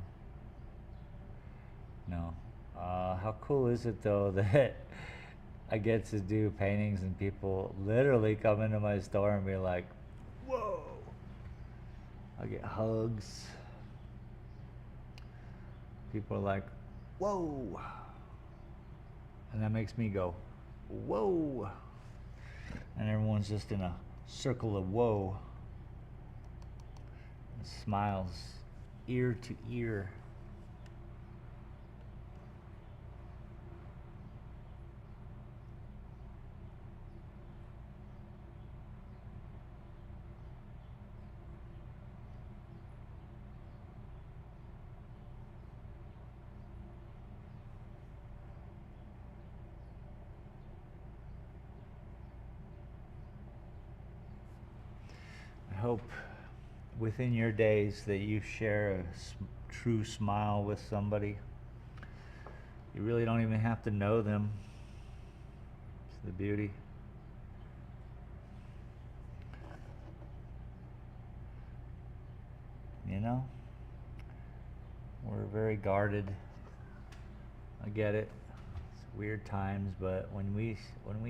No. How cool is it though that I get to do paintings and people literally come into my store and be like, whoa. I get hugs. People are like, whoa. And that makes me go, whoa. And everyone's just in a circle of whoa. And smiles ear to ear. I hope within your days that you share a true smile with somebody. You really don't even have to know them. It's the beauty. You know? We're very guarded. I get it. It's weird times, but when we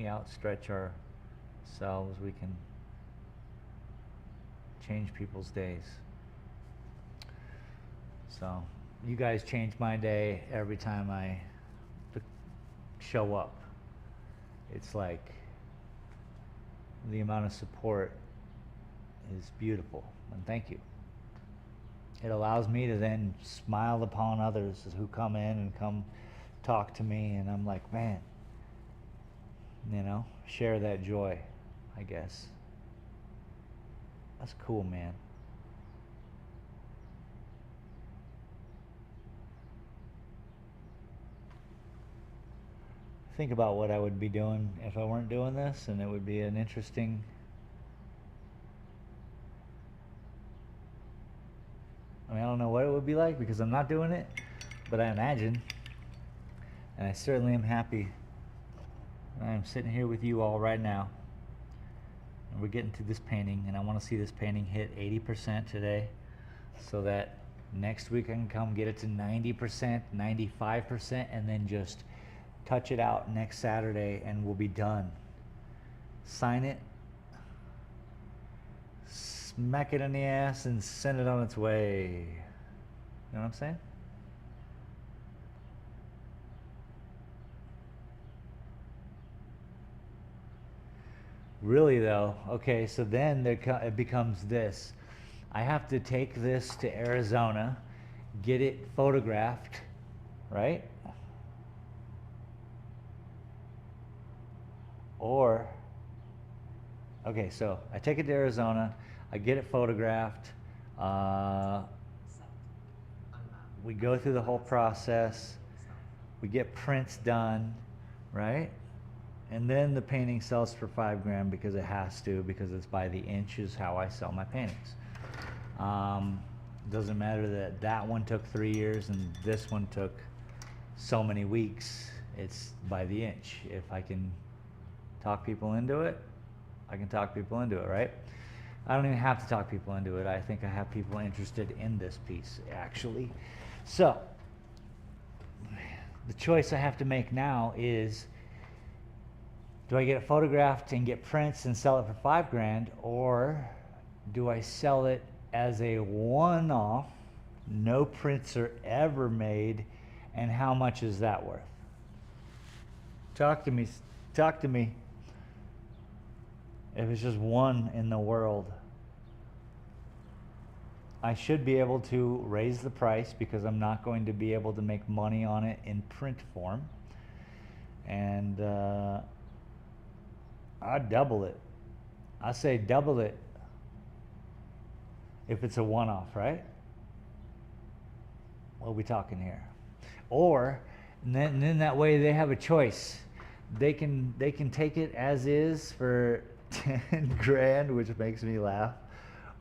outstretch ourselves, we can change people's days. So you guys change my day every time I show up. It's like the amount of support is beautiful, and thank you. It allows me to then smile upon others who come in and come talk to me, and I'm like, man, share that joy, I guess. That's cool, man. think about what I would be doing if I weren't doing this, and it would be an interesting. I mean, I don't know what it would be like because I'm not doing it, but I imagine, and I certainly am happy. I'm sitting here with you all right now, and we're getting to this painting, and I want to see this painting hit 80% today, so that next week I can come get it to 90%, 95%, and then just touch it out next Saturday, and we'll be done. Sign it, smack it in the ass, and send it on its way. You know what I'm saying? Really though, okay, so then it becomes this. I have to take this to Arizona, get it photographed, right? Or, okay, so I take it to Arizona, I get it photographed, we go through the whole process, we get prints done, right? And then the painting sells for $5,000 because it has to, because it's by the inch is how I sell my paintings. Doesn't matter that that one took 3 years and this one took so many weeks. It's by the inch. If I can talk people into it, I can talk people into it, right? I don't even have to talk people into it. I think I have people interested in this piece, actually. So, the choice I have to make now is, do I get it photographed and get prints and sell it for $5,000, or do I sell it as a one-off, no prints are ever made, and how much is that worth? Talk to me. Talk to me. If it's just one in the world, I should be able to raise the price because I'm not going to be able to make money on it in print form. And I'd double it. I say double it if it's a one-off, right? What are we talking here? Or, and then that way they have a choice. They can take it as is for $10,000, which makes me laugh.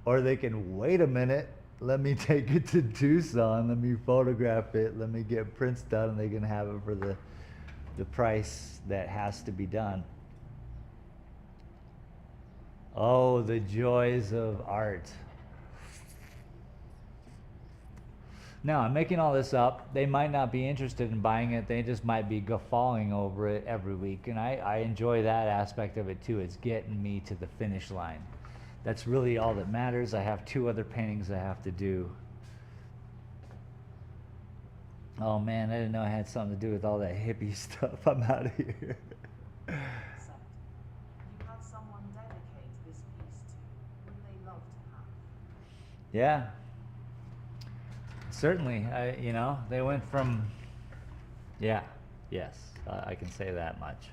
Or they can wait a minute, let me take it to Tucson, let me photograph it, let me get prints done, and they can have it for the price that has to be done. Oh, the joys of art. Now, I'm making all this up. They might not be interested in buying it. They just might be guffawing over it every week. And I enjoy that aspect of it too. It's getting me to the finish line. That's really all that matters. I have 2 other paintings I have to do. Oh man, I didn't know I had something to do with all that hippie stuff. I'm out of here. You had someone dedicate this piece to, wouldn't they love to have? Yeah. Certainly, they went from, yeah, yes, I can say that much.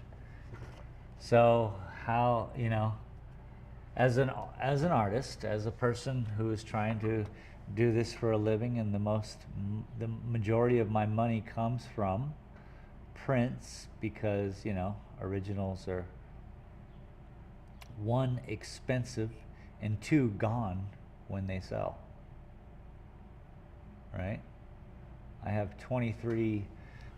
So how, as an artist, as a person who is trying to do this for a living, and the majority of my money comes from prints because, originals are 1, expensive, and 2, gone when they sell. Right? I have 23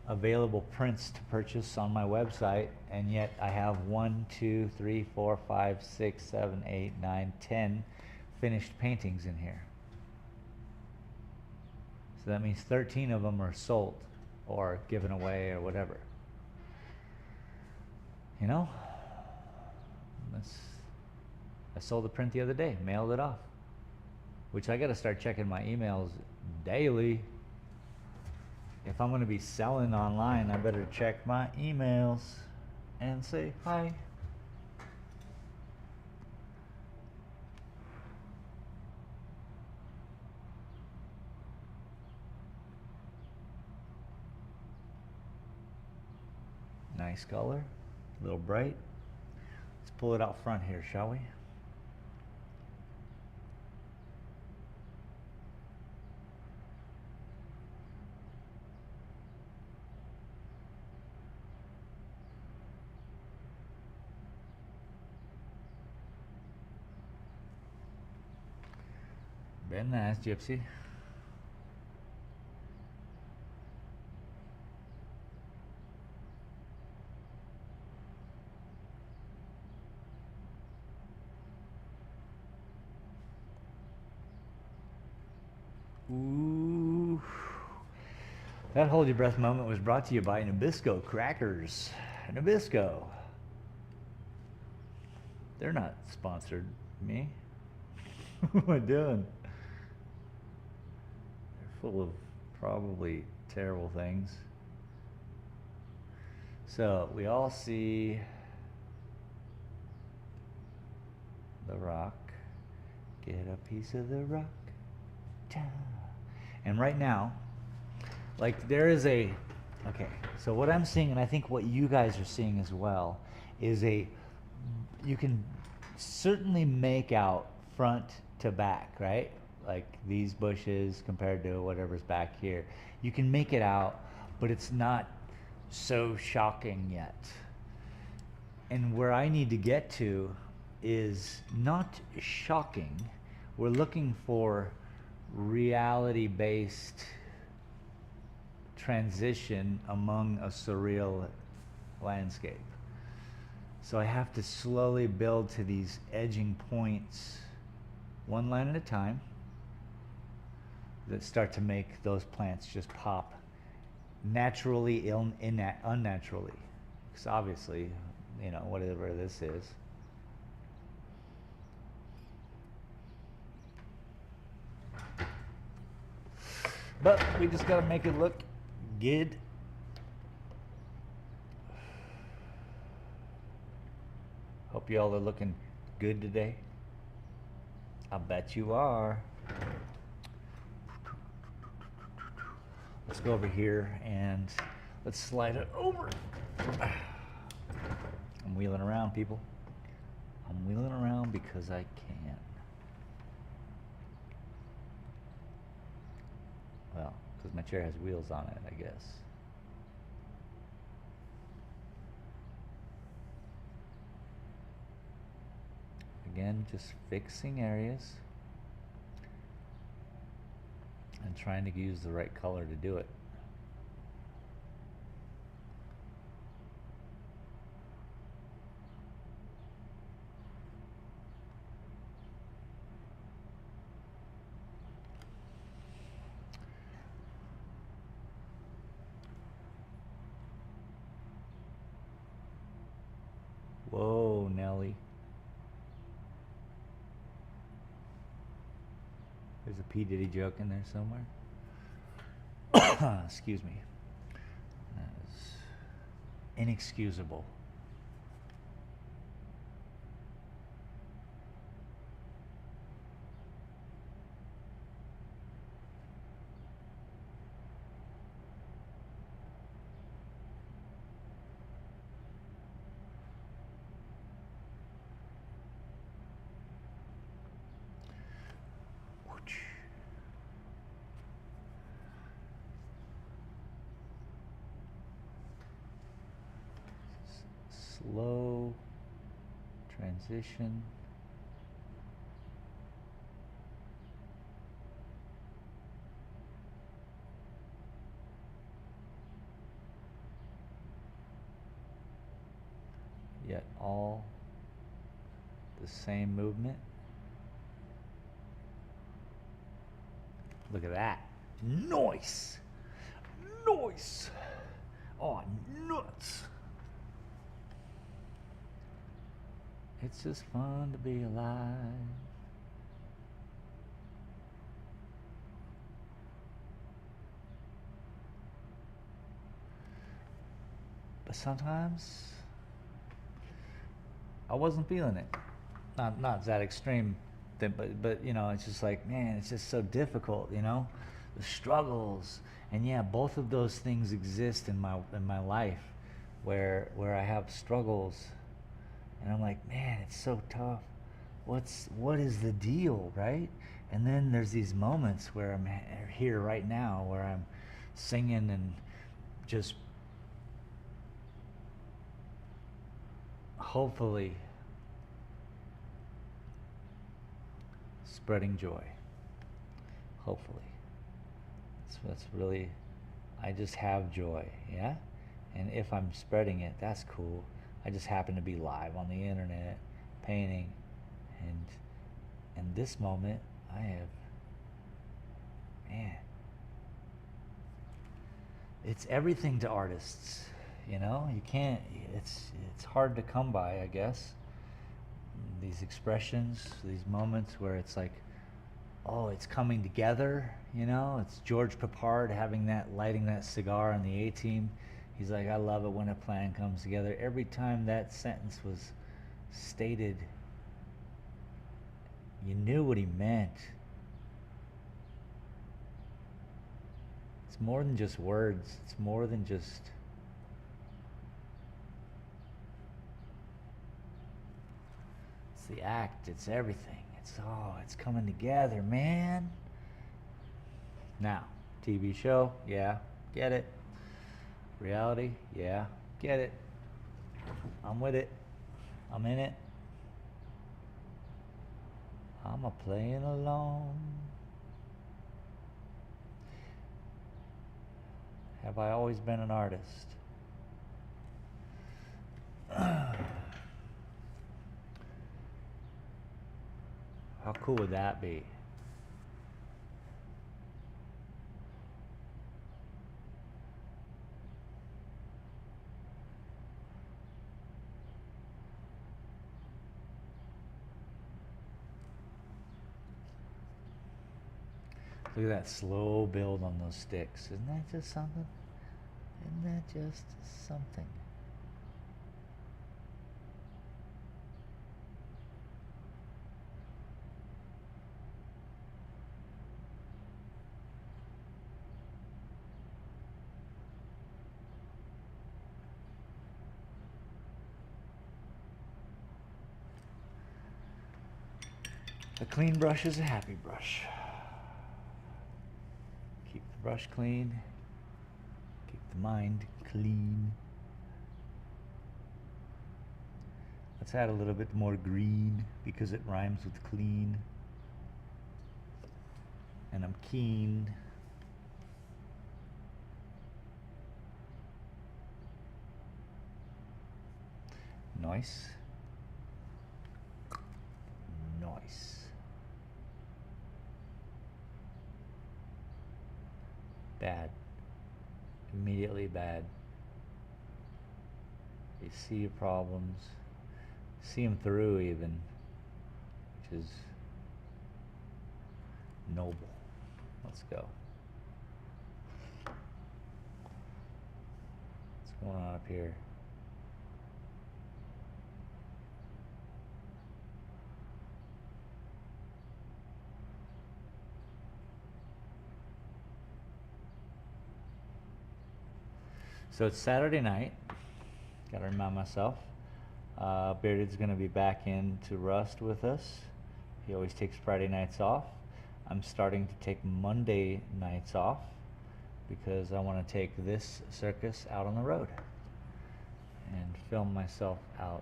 available prints to purchase on my website, and yet I have 1, 2, 3, 4, 5, 6, 7, 8, 9, 10 finished paintings in here. So that means 13 of them are sold or given away or whatever. I sold a print the other day, mailed it off, which I got to start checking my emails daily. If I'm going to be selling online, I better check my emails and say hi. Nice color, a little bright. Let's pull it out front here, shall we? Very nice, Gypsy. Ooh. That hold your breath moment was brought to you by Nabisco crackers. Nabisco. They're not sponsored me. What am I doing? They're full of probably terrible things. So we all see the rock. Get a piece of the rock. And right now, like there is a, okay, so what I'm seeing, and I think what you guys are seeing as well, is you can certainly make out front to back, right? Like these bushes compared to whatever's back here. You can make it out, but it's not so shocking yet. And where I need to get to is not shocking. We're looking for reality-based transition among a surreal landscape. So I have to slowly build to these edging points, one line at a time, that start to make those plants just pop naturally, unnaturally. Because obviously, you know, whatever this is. But we just gotta make it look good. Hope y'all are looking good today. I bet you are. Let's go over here and let's slide it over. I'm wheeling around, people. I'm wheeling around because I can. Well, because my chair has wheels on it, I guess. Again, just fixing areas and trying to use the right color to do it. Whoa, Nelly. There's a P. Diddy joke in there somewhere. Excuse me. That is inexcusable. Slow transition. Yet all the same movement. Look at that. Nice. Nice. Oh, nuts. It's just fun to be alive. But sometimes I wasn't feeling it. Not that extreme thing, but you know, it's just like, man, it's just so difficult, you know? The struggles. And yeah, both of those things exist in my life where I have struggles. And I'm like, man, it's so tough. What is the deal, right? And then there's these moments where I'm here right now, where I'm singing and just hopefully spreading joy. hopefully. That's really, I just have joy, yeah? And if I'm spreading it, that's cool. I just happen to be live on the internet, painting, and in this moment, I have, man, it's everything to artists, you know? You can't, it's hard to come by, I guess. These expressions, these moments where it's like, oh, it's coming together, you know? It's George Papard lighting that cigar on the A-Team. He's like, I love it when a plan comes together. Every time that sentence was stated, you knew what he meant. It's more than just words. It's more than just... It's the act. It's everything. It's coming together, man. Now, TV show, yeah, get it. Reality, yeah, get it. I'm with it. I'm in it. I'm a playing along. Have I always been an artist? How cool would that be? Look at that slow build on those sticks. Isn't that just something? Isn't that just something? A clean brush is a happy brush. Keep the brush clean. Keep the mind clean. Let's add a little bit more green because it rhymes with clean. And I'm keen. Nice. Nice. Bad. Immediately bad. You see your problems. See them through even. Which is noble. Let's go. What's going on up here? So it's Saturday night. Gotta remind myself. Bearded's gonna be back into Rust with us. He always takes Friday nights off. I'm starting to take Monday nights off because I want to take this circus out on the road and film myself out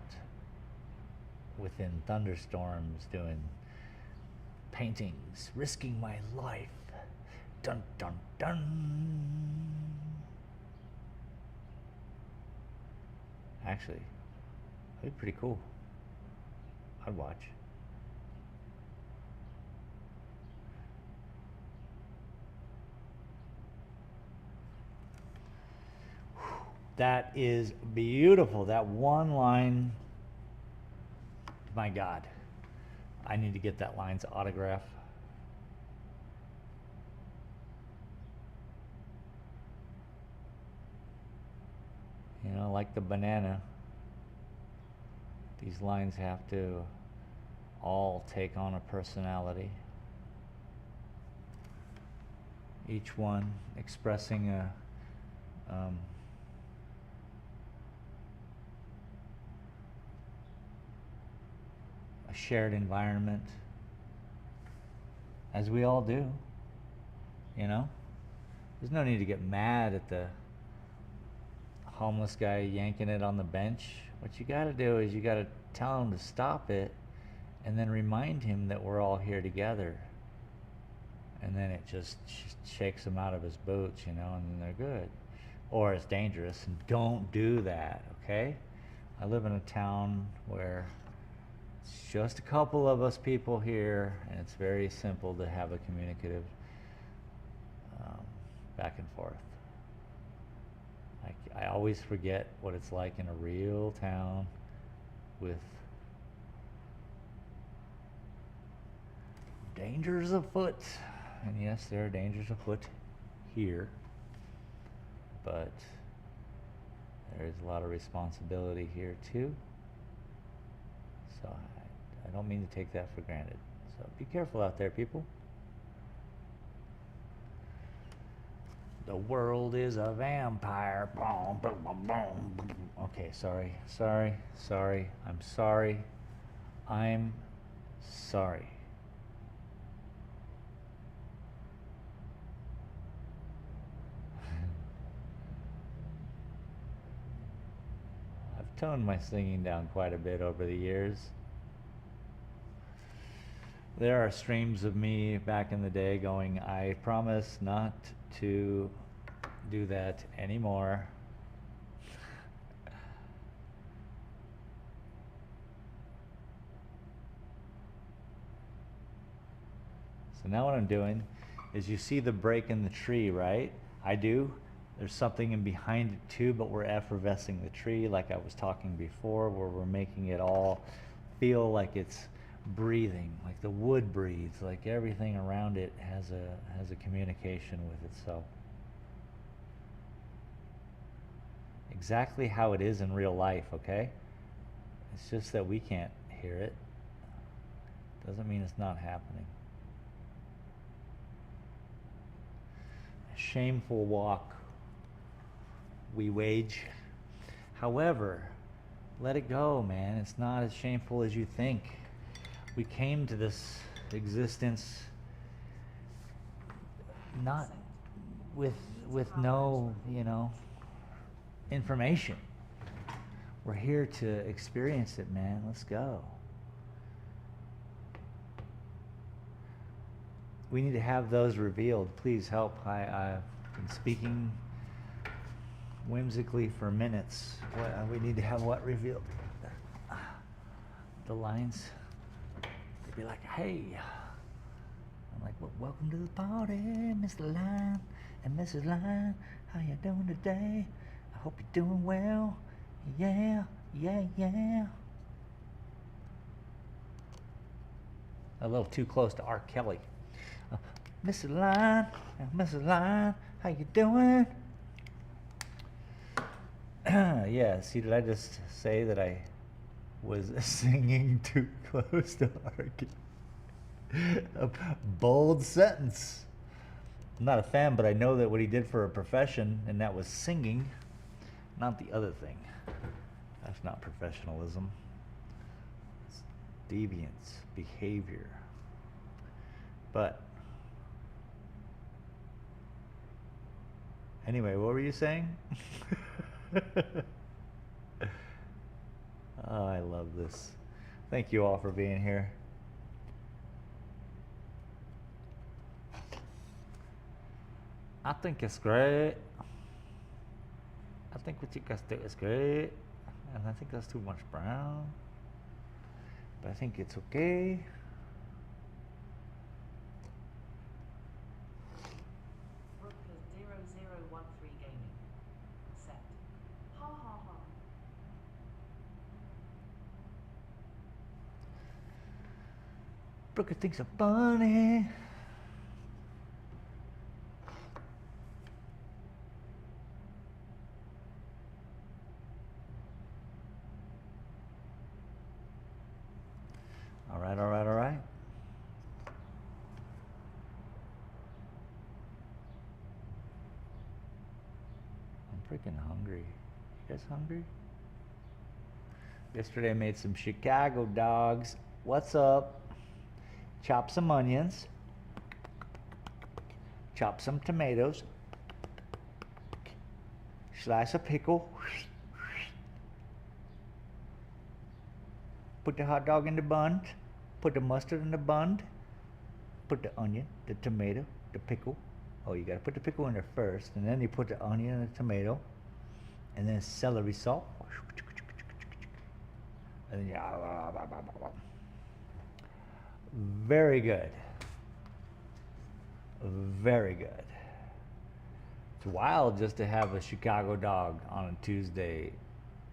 within thunderstorms doing paintings, risking my life. Dun dun dun. Actually, that'd be pretty cool. I'd watch. That is beautiful. That one line, my God. I need to get that line's autograph. You know, like the banana, these lines have to all take on a personality. Each one expressing a shared environment, as we all do, you know? There's no need to get mad at the homeless guy yanking it on the bench. What you gotta do is you gotta tell him to stop it and then remind him that we're all here together and then it just shakes him out of his boots, you know, and then they're good. Or it's dangerous, and don't do that, okay? I live in a town where it's just a couple of us people here, and it's very simple to have a communicative back and forth. I always forget what it's like in a real town with dangers afoot. And yes, there are dangers afoot here, but there is a lot of responsibility here too. So I don't mean to take that for granted. So be careful out there, people. The world is a vampire. Boom, boom, boom, boom. Okay, sorry. I'm sorry. I've toned my singing down quite a bit over the years. There are streams of me back in the day going, I promise not to do that anymore. So now what I'm doing is, you see the break in the tree, right? I do. There's something in behind it too, but we're effervescing the tree like I was talking before, where we're making it all feel like it's breathing, like the wood breathes, like everything around it has a communication with itself. Exactly how it is in real life, okay? It's just that we can't hear it. Doesn't mean it's not happening. A shameful walk we wage. However, let it go, man. It's not as shameful as you think. We came to this existence not with no, you know, information. We're here to experience it, man. Let's go. We need to have those revealed. Please help. I've been speaking whimsically for minutes. We need to have what revealed? The lines. They'd be like, hey. I'm like, well, welcome to the party, Mr. Line and Mrs. Line. How you doing today? I hope you're doing well. Yeah. A little too close to R. Kelly. Mr. Line and Mrs. Line, how you doing? Yeah, see, did I just say that I was singing too close to R. Kelly? A bold sentence. I'm not a fan, but I know that what he did for a profession, and that was singing, not the other thing. That's not professionalism. It's deviance, behavior. But anyway, what were you saying? Oh, I love this. Thank you all for being here. I think it's great. I think what you guys do is great. And I think that's too much brown. But I think it's okay. Brooke has 0013 gaming. Set. Ha ha ha. Brooker thinks I'm funny. All right. I'm freaking hungry. You guys hungry? Yesterday I made some Chicago dogs. What's up? Chop some onions. Chop some tomatoes. Slice a pickle. Put the hot dog in the bun. Put the mustard in the bun. put the onion, the tomato, the pickle. Oh, you gotta put the pickle in there first, and then you put the onion and the tomato, and then celery salt. And then very good. Very good. It's wild just to have a Chicago dog on a Tuesday.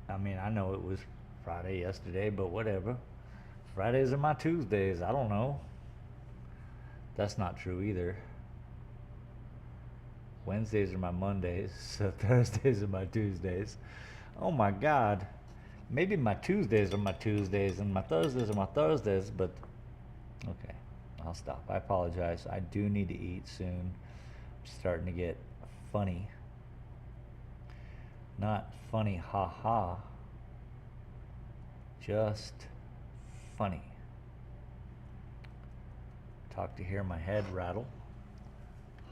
I mean, I know it was Friday yesterday, but whatever. Fridays are my Tuesdays. I don't know. That's not true either. Wednesdays are my Mondays, so Thursdays are my Tuesdays. Oh my God. Maybe my Tuesdays are my Tuesdays and my Thursdays are my Thursdays, but okay, I'll stop. I apologize. I do need to eat soon. I'm starting to get funny. Not funny, ha ha. Just funny. Talk to hear my head rattle.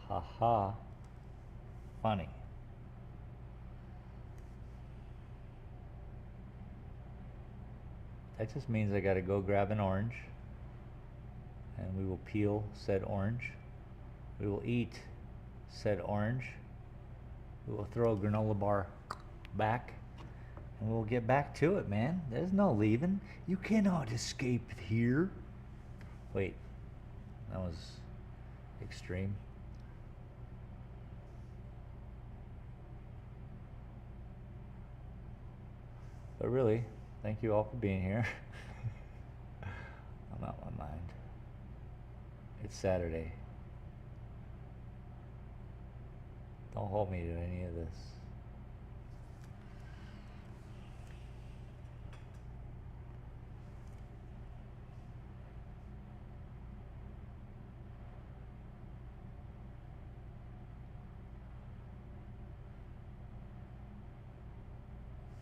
Ha ha. Funny. That just means I gotta go grab an orange, and we will peel said orange. We will eat said orange. We will throw a granola bar back, and we'll get back to it, man. There's no leaving. You cannot escape here. Wait, that was extreme. But really, thank you all for being here. I'm out my mind. It's Saturday. Don't hold me to any of this.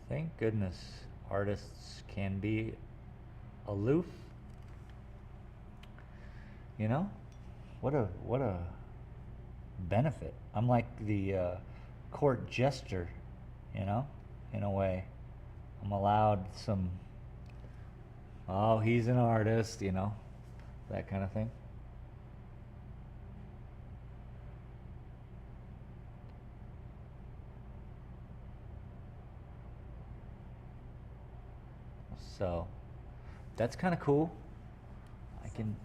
Thank goodness artists can be aloof. You know, what a benefit. I'm like the court jester, you know, in a way. I'm allowed some, oh, he's an artist, you know, that kind of thing. So that's kind of cool.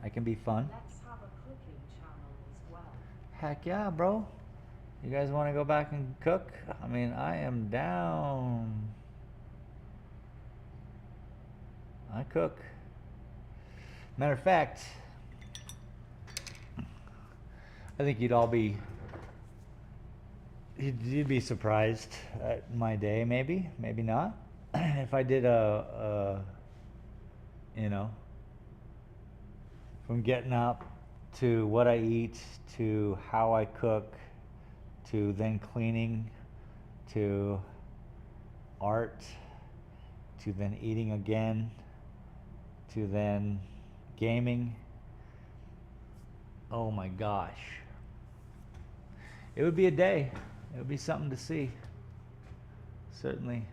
I can be fun. Let's have a cooking channel as well. Heck yeah, bro. You guys want to go back and cook? I mean, I am down. I cook. Matter of fact, I think you'd all be, you'd be surprised at my day, maybe not. If I did you know, from getting up to what I eat to how I cook to then cleaning to art to then eating again to then gaming. Oh my gosh. It would be a day. It would be something to see. Certainly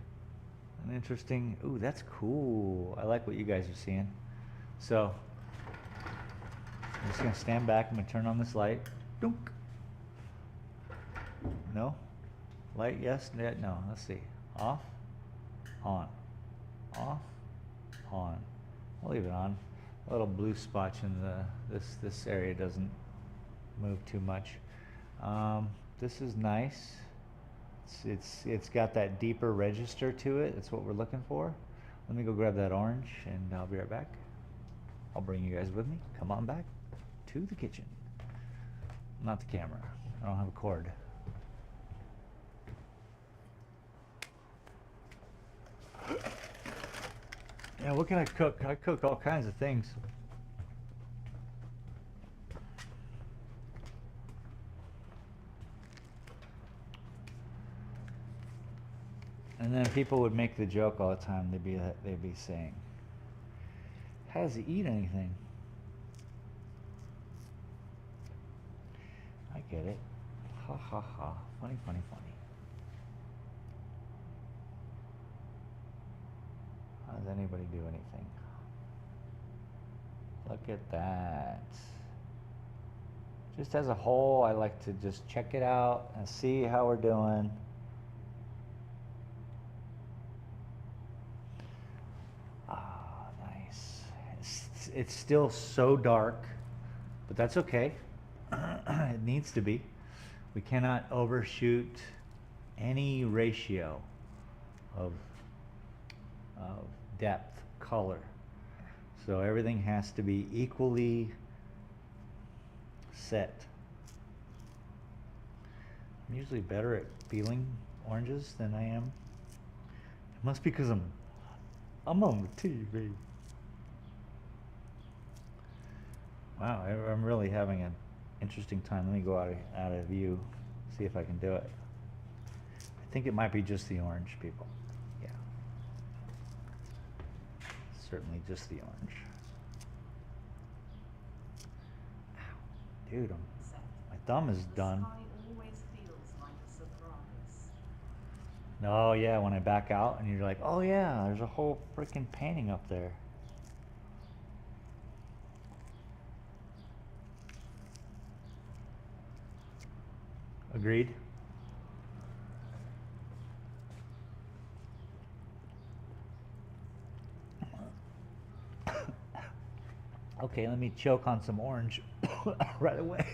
an interesting, ooh, that's cool. I like what you guys are seeing. So I'm just gonna stand back. I'm gonna turn on this light. Dunk. No? Light, yes, no, let's see. Off, on, off, on. I'll leave it on. A little blue spotch in this area doesn't move too much. This is nice. It's got that deeper register to it. That's what we're looking for. Let me go grab that orange and I'll be right back. I'll bring you guys with me. Come on back to the kitchen. Not the camera. I don't have a cord. Yeah, what can I cook? I cook all kinds of things. And then people would make the joke all the time. They'd be saying, "How does he eat anything?" I get it. Ha ha ha. Funny, funny, funny. How does anybody do anything? Look at that. Just as a whole, I like to just check it out and see how we're doing. Ah, nice. It's still so dark, but that's okay. It needs to be. We cannot overshoot any ratio of depth, color. So everything has to be equally set. I'm usually better at peeling oranges than I am. It must be because I'm on the TV. Wow, I'm really having an interesting time. Let me go out of view, see if I can do it. I think it might be just the orange, people. Yeah. Certainly just the orange. Ow. Dude, my thumb is done. Oh yeah, when I back out and you're like, oh yeah, there's a whole freaking painting up there. Agreed? Okay, let me choke on some orange right away.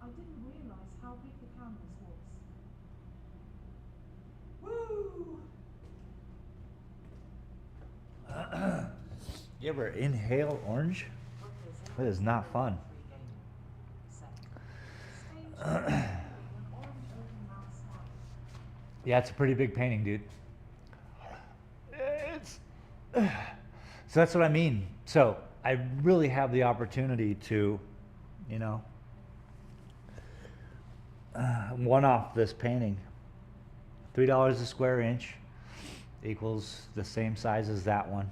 I didn't realise how big the canvas was. Woo! You ever inhale orange? It is not fun. Yeah, it's a pretty big painting, dude. So that's what I mean. So I really have the opportunity to, you know, one-off this painting. $3 a square inch equals the same size as that one.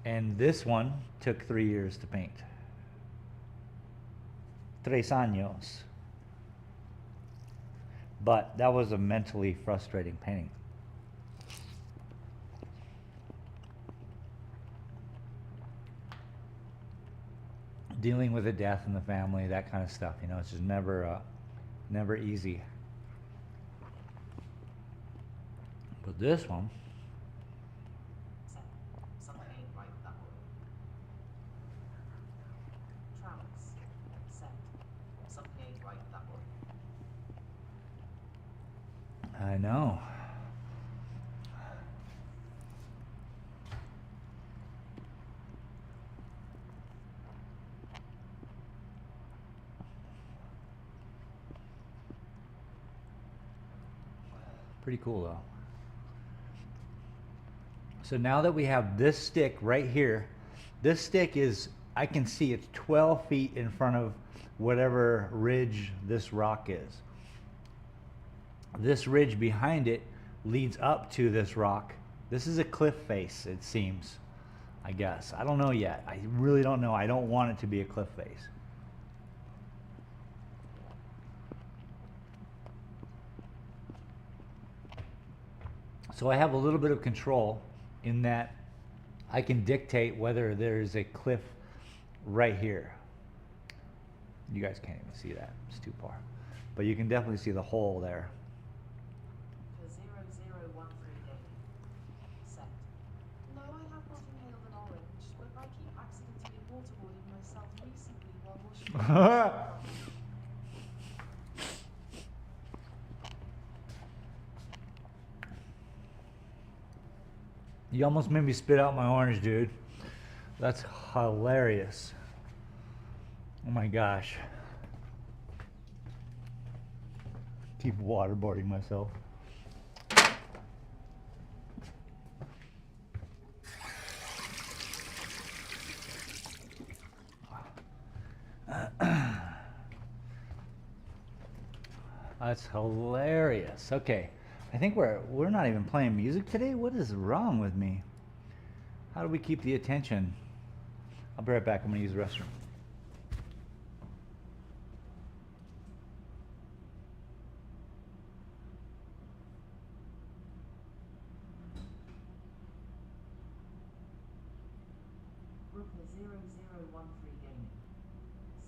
And this one took 3 years to paint. 3 años. But that was a mentally frustrating painting. Dealing with a death in the family, that kind of stuff, you know, it's just never easy. But this one, Something ain't right with that one. Travis said, something ain't right with that one. I know. Pretty cool though. So now that we have this stick right here, this stick is, I can see it's 12 feet in front of whatever ridge this rock is. This ridge behind it leads up to this rock. This is a cliff face, it seems, I guess. I don't know yet. I really don't know. I don't want it to be a cliff face. So I have a little bit of control in that I can dictate whether there's a cliff right here. You guys can't even see that, it's too far. But you can definitely see the hole there. For 0013 gaming. Set. No, I have not inhaled an orange, but I keep accidentally waterboarding myself recently while washing. You almost made me spit out my orange, dude. That's hilarious. Oh my gosh. Keep waterboarding myself. That's hilarious. Okay, I think we're not even playing music today. What is wrong with me? How do we keep the attention? I'll be right back. I'm gonna use the restroom. Brooker 0013 gaming.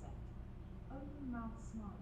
Set. Open mouth smile.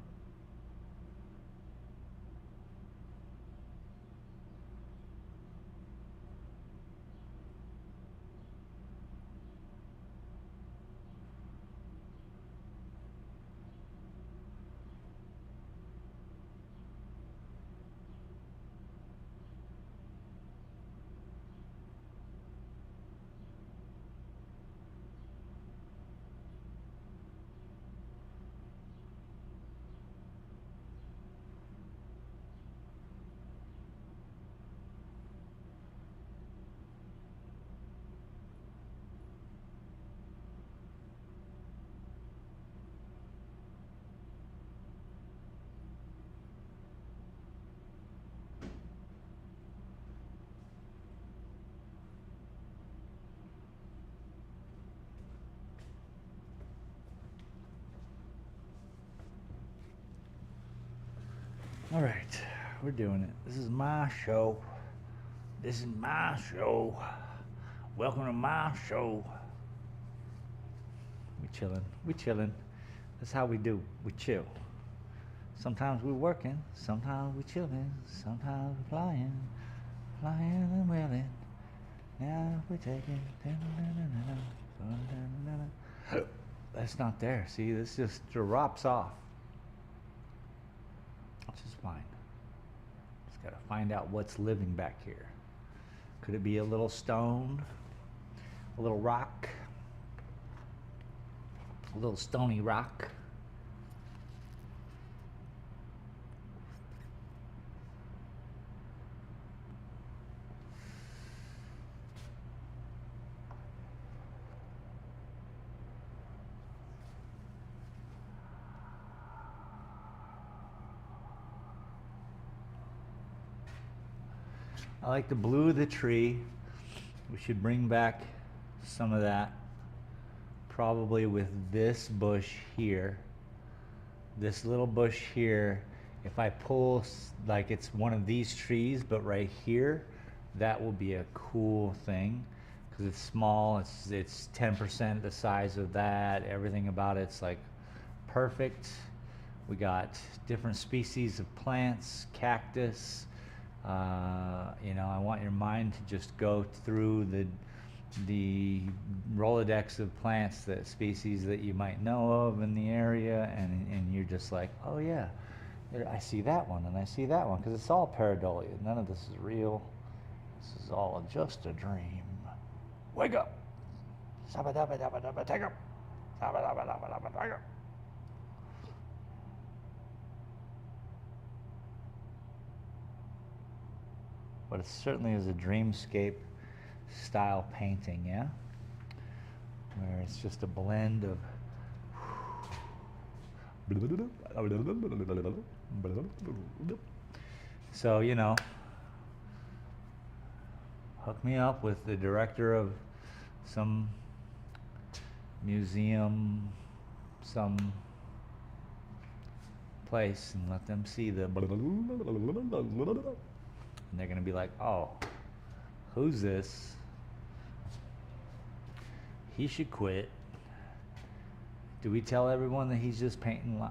All right, we're doing it. This is my show. This is my show. Welcome to my show. We chilling. We chilling. That's how we do. We chill. Sometimes we're working. Sometimes we chilling. Sometimes we're flying, flying and wailing. Now we're taking. That's not there. See, this just drops off. Which is fine. Just gotta find out what's living back here. Could it be a little stone? A little rock? A little stony rock? I like the blue of the tree. We should bring back some of that. Probably with this bush here. This little bush here. If I pull like it's one of these trees, but right here, that will be a cool thing. Because it's small, it's 10% the size of that. Everything about it's like perfect. We got different species of plants, cactus. You know, I want your mind to just go through the Rolodex of plants, that species that you might know of in the area, and you're just like, oh yeah, I see that one and I see that one, because it's all pareidolia. None of this is real. This is all just a dream. Wake up! Sabba-dabba-dabba-dabba, take up! Sabba-dabba-dabba-dabba, take up! But it certainly is a dreamscape style painting, yeah? Where it's just a blend of so, you know, hook me up with the director of some museum, some place, and let them see the and they're gonna be like, oh, who's this? He should quit. Do we tell everyone that he's just painting?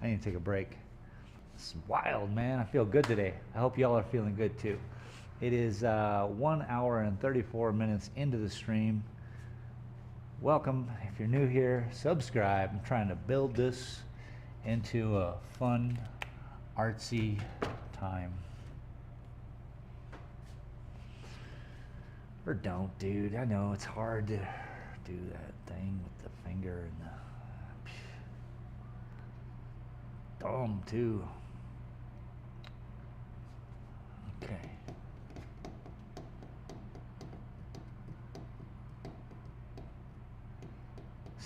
I need to take a break. It's wild, man. I feel good today. I hope y'all are feeling good too. It is 1 hour and 34 minutes into the stream. Welcome. If you're new here, subscribe. I'm trying to build this into a fun, artsy time. Or don't, dude. I know it's hard to do that thing with the finger and the thumb too. Okay.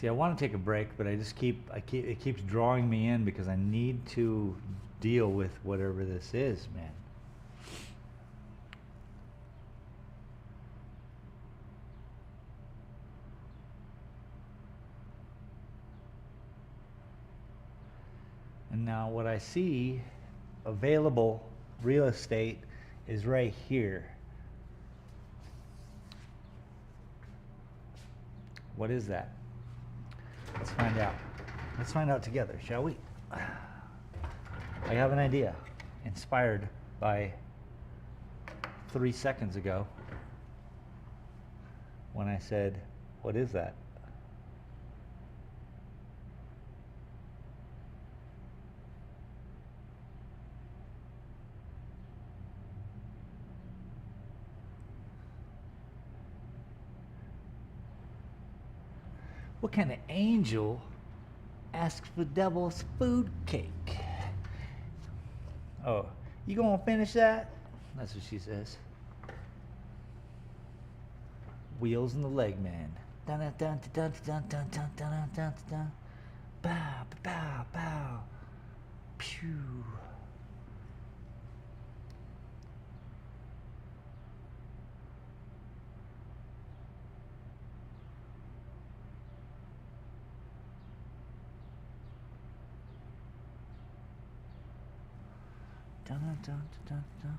See, I want to take a break, but it keeps drawing me in because I need to deal with whatever this is, man. And now what I see available real estate is right here. What is that? Let's find out. Let's find out together, shall we? I have an idea, inspired by 3 seconds ago when I said, what is that? What kind of angel asks for devil's food cake? Oh, you gonna finish that? That's what she says. Wheels in the leg man. Dun dun dun dun dun dun dun dun dun dun. Bow bow bow. Pew. Dun dun dun dun dun.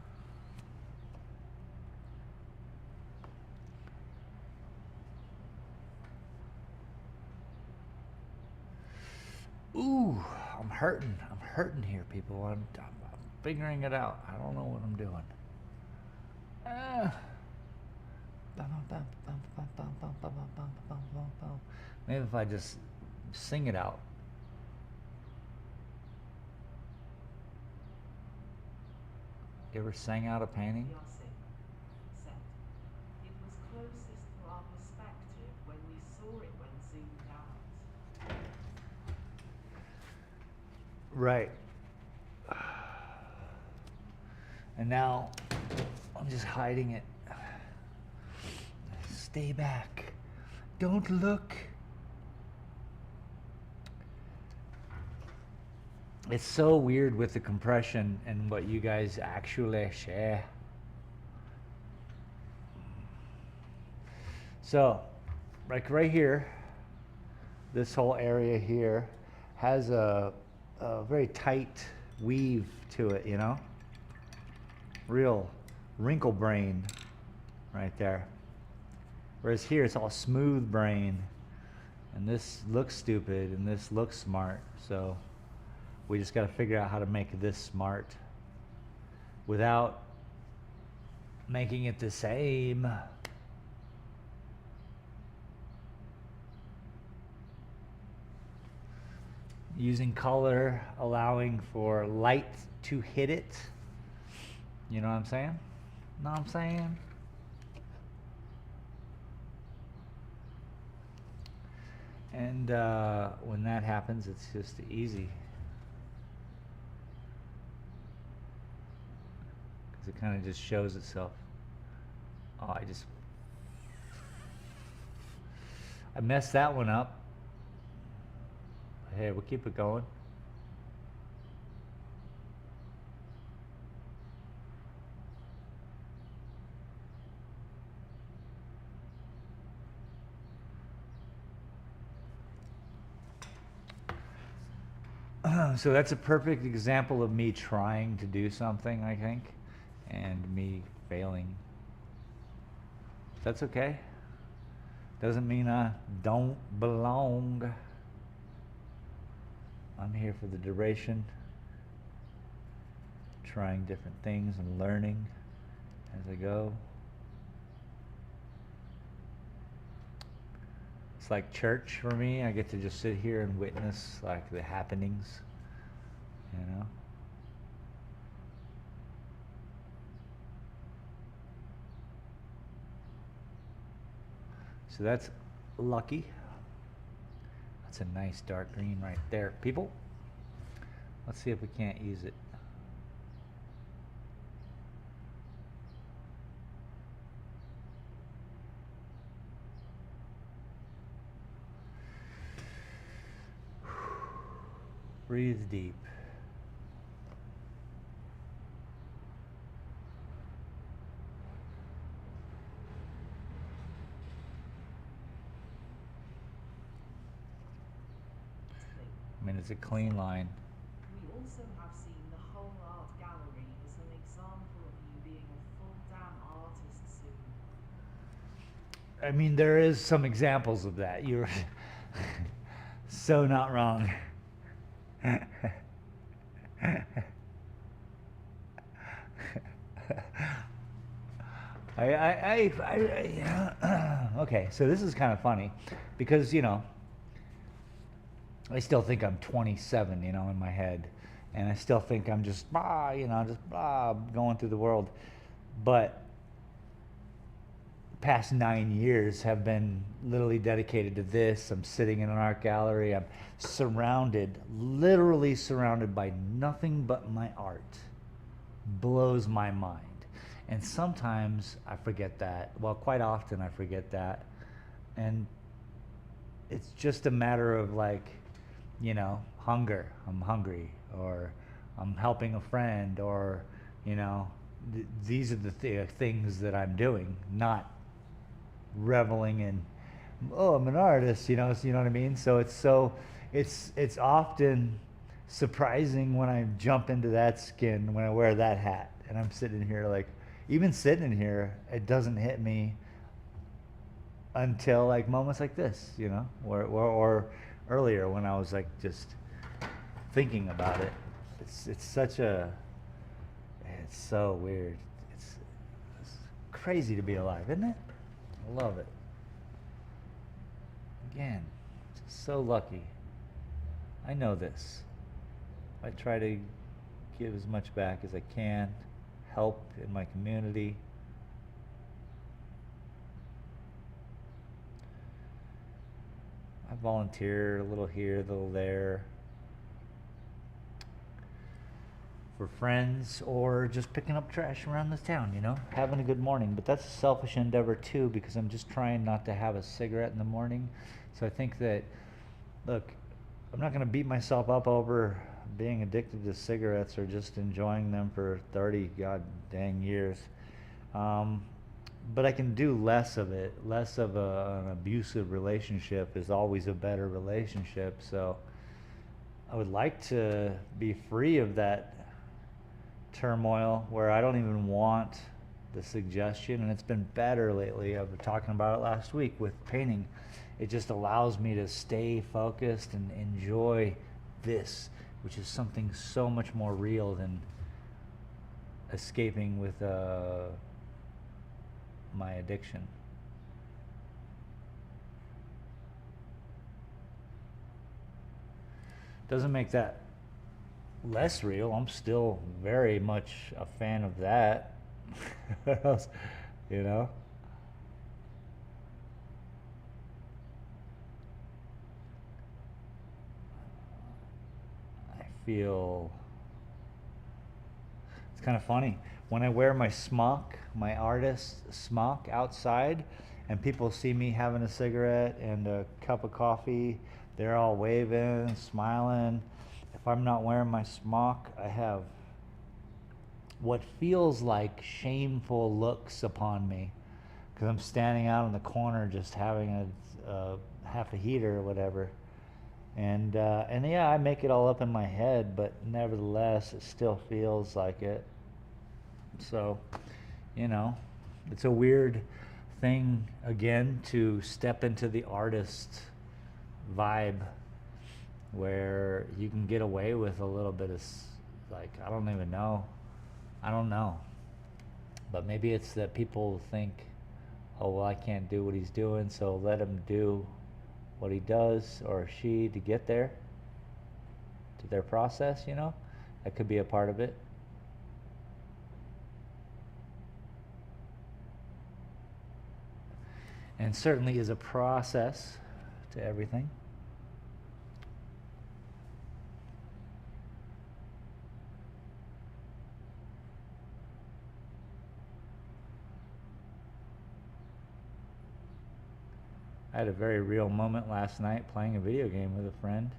Ooh, I'm hurting. I'm hurting here, people. I'm figuring it out. I don't know what I'm doing. Maybe if I just sing it out. You ever sang out a painting? Said it was closest to our perspective when we saw it when zoomed out. Right. And now I'm just hiding it. Stay back. Don't look. It's so weird with the compression and what you guys actually share. So, like right here, this whole area here has a very tight weave to it, you know? Real wrinkle brain right there. Whereas here it's all smooth brain, and this looks stupid and this looks smart. So we just got to figure out how to make this smart without making it the same. Using color, allowing for light to hit it. You know what I'm saying? Know what I'm saying? And when that happens, it's just easy. Because it kind of just shows itself. Oh, I messed that one up. Hey, we'll keep it going. So that's a perfect example of me trying to do something, I think, and me failing. That's okay. Doesn't mean I don't belong. I'm here for the duration, trying different things and learning as I go. It's like church for me. I get to just sit here and witness like the happenings, you know. So that's lucky. That's a nice dark green right there, people. Let's see if we can't use it. Breathe deep. I mean, it's a clean line. We also have seen the whole art gallery as an example of you being a full damn artist soon. I mean, there is some examples of that. You're so not wrong. Okay, so this is kind of funny because, you know, I still think I'm 27, you know, in my head. And I still think I'm just, you know, just going through the world. But the past 9 years have been literally dedicated to this. I'm sitting in an art gallery. I'm surrounded, literally surrounded by nothing but my art. Blows my mind. And sometimes I forget that. Well, quite often I forget that. And it's just a matter of like, you know, hunger. I'm hungry, or I'm helping a friend, or, you know, these are the things that I'm doing, not reveling in, oh, I'm an artist, you know what I mean? So it's often surprising when I jump into that skin, when I wear that hat, and I'm sitting here like, even sitting in here, it doesn't hit me until like moments like this, you know, or earlier when I was like just thinking about it. It's so weird. It's crazy to be alive, isn't it? I love it. Again, just so lucky. I know this. I try to give as much back as I can, help in my community. I volunteer a little here, a little there, for friends, or just picking up trash around this town, you know, having a good morning. But that's a selfish endeavor too, because I'm just trying not to have a cigarette in the morning. So I think that, look, I'm not going to beat myself up over being addicted to cigarettes or just enjoying them for 30 god dang years. But I can do less of it. Less of an abusive relationship is always a better relationship. So I would like to be free of that turmoil where I don't even want the suggestion. And it's been better lately. I've been talking about it last week with painting. It just allows me to stay focused and enjoy this, which is something so much more real than escaping with my addiction. Doesn't make that less real. I'm still very much a fan of that. You know? I feel it's kind of funny when I wear my smock, my artist smock outside, and people see me having a cigarette and a cup of coffee. They're all waving, smiling. If I'm not wearing my smock, I have what feels like shameful looks upon me because I'm standing out in the corner just having a half a heater or whatever. And yeah, I make it all up in my head, but nevertheless, it still feels like it. So, you know, it's a weird thing, again, to step into the artist vibe where you can get away with a little bit of, like, I don't even know. I don't know. But maybe it's that people think, oh, well, I can't do what he's doing, so let him do what he does, or she, to get there, to their process, you know? That could be a part of it. And certainly is a process to everything. I had a very real moment last night playing a video game with a friend.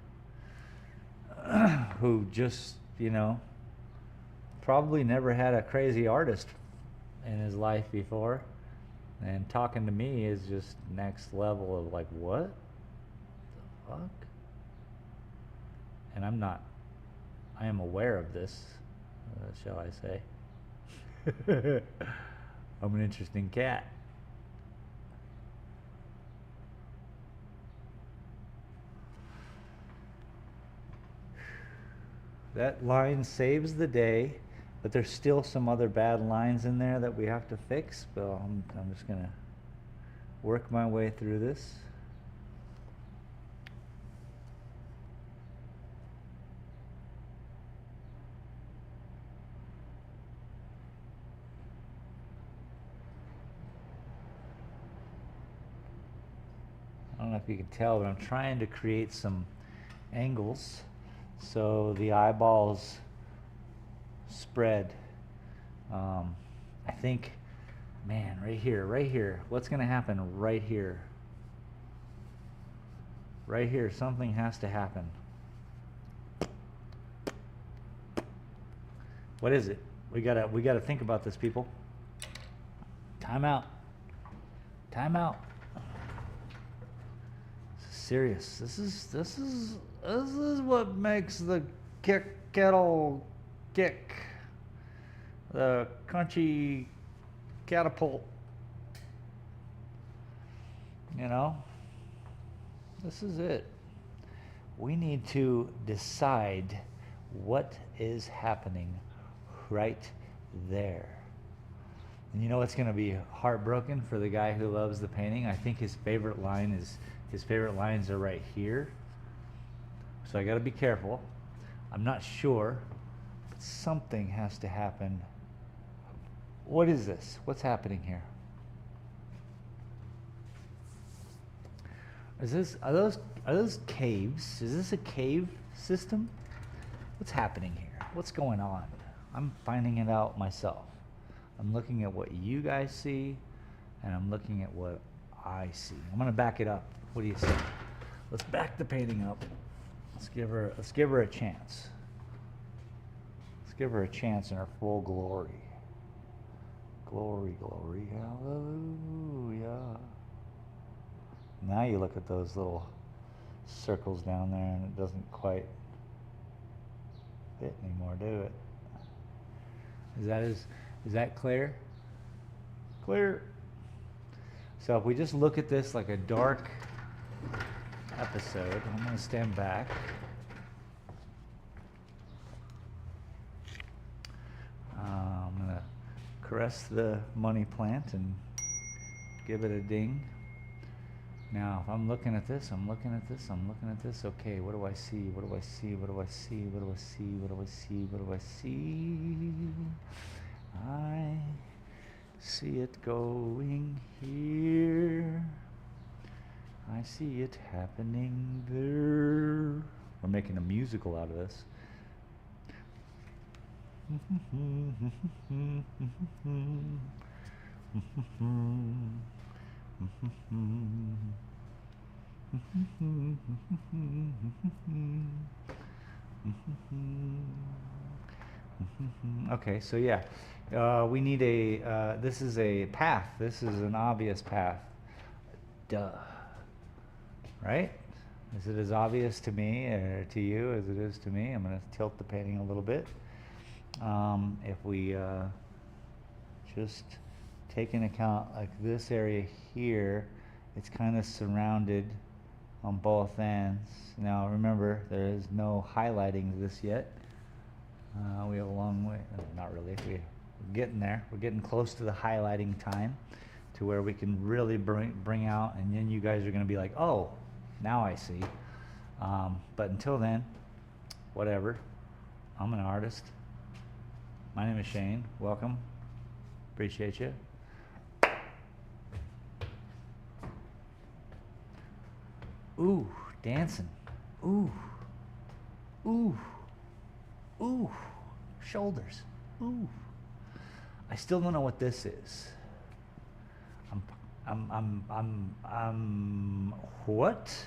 who just, you know, probably never had a crazy artist in his life before, and talking to me is just next level of like, what the fuck? And I am aware of this, shall I say. I'm an interesting cat. That line saves the day, but there's still some other bad lines in there that we have to fix. But I'm just gonna work my way through this. I don't know if you can tell, but I'm trying to create some angles so the eyeballs spread. I think, man, right here, what's gonna happen right here? Right here, something has to happen. What is it? We gotta think about this, people. Time out. Time out. This is serious. This is what makes the kettle kick. The crunchy catapult. You know? This is it. We need to decide what is happening right there. And you know what's going to be heartbroken for the guy who loves the painting? I think his favorite lines are right here. So I got to be careful. I'm not sure, but something has to happen. What is this? What's happening here? Are those caves? Is this a cave system? What's happening here? What's going on? I'm finding it out myself. I'm looking at what you guys see, and I'm looking at what I see. I'm gonna back it up. What do you say? Let's back the painting up. Let's give her a chance. Let's give her a chance in her full glory. Glory, glory, hallelujah. Now you look at those little circles down there and it doesn't quite fit anymore, do it? Is that clear? Clear. So if we just look at this like a dark episode, I'm going to stand back. I'm going to caress the money plant and give it a ding. Now, if I'm looking at this, I'm looking at this, I'm looking at this. Okay, what do I see? What do I see? What do I see? What do I see? What do I see? What do I see? I see it going here. I see it happening there. We're making a musical out of this. Okay, so yeah, we need this is a path. This is an obvious path. Duh. Right? Is it as obvious to me or to you as it is to me? I'm going to tilt the painting a little bit. If we just take into account like this area here, it's kind of surrounded on both ends. Now remember, there is no highlighting to this yet. We have a long way, not really, we're getting there. We're getting close to the highlighting time to where we can really bring out, and then you guys are going to be like, oh, now I see. But until then, whatever. I'm an artist. My name is Shane. Welcome. Appreciate you. Ooh, dancing. Ooh. Ooh. Ooh. Shoulders. Ooh. I still don't know what this is. What?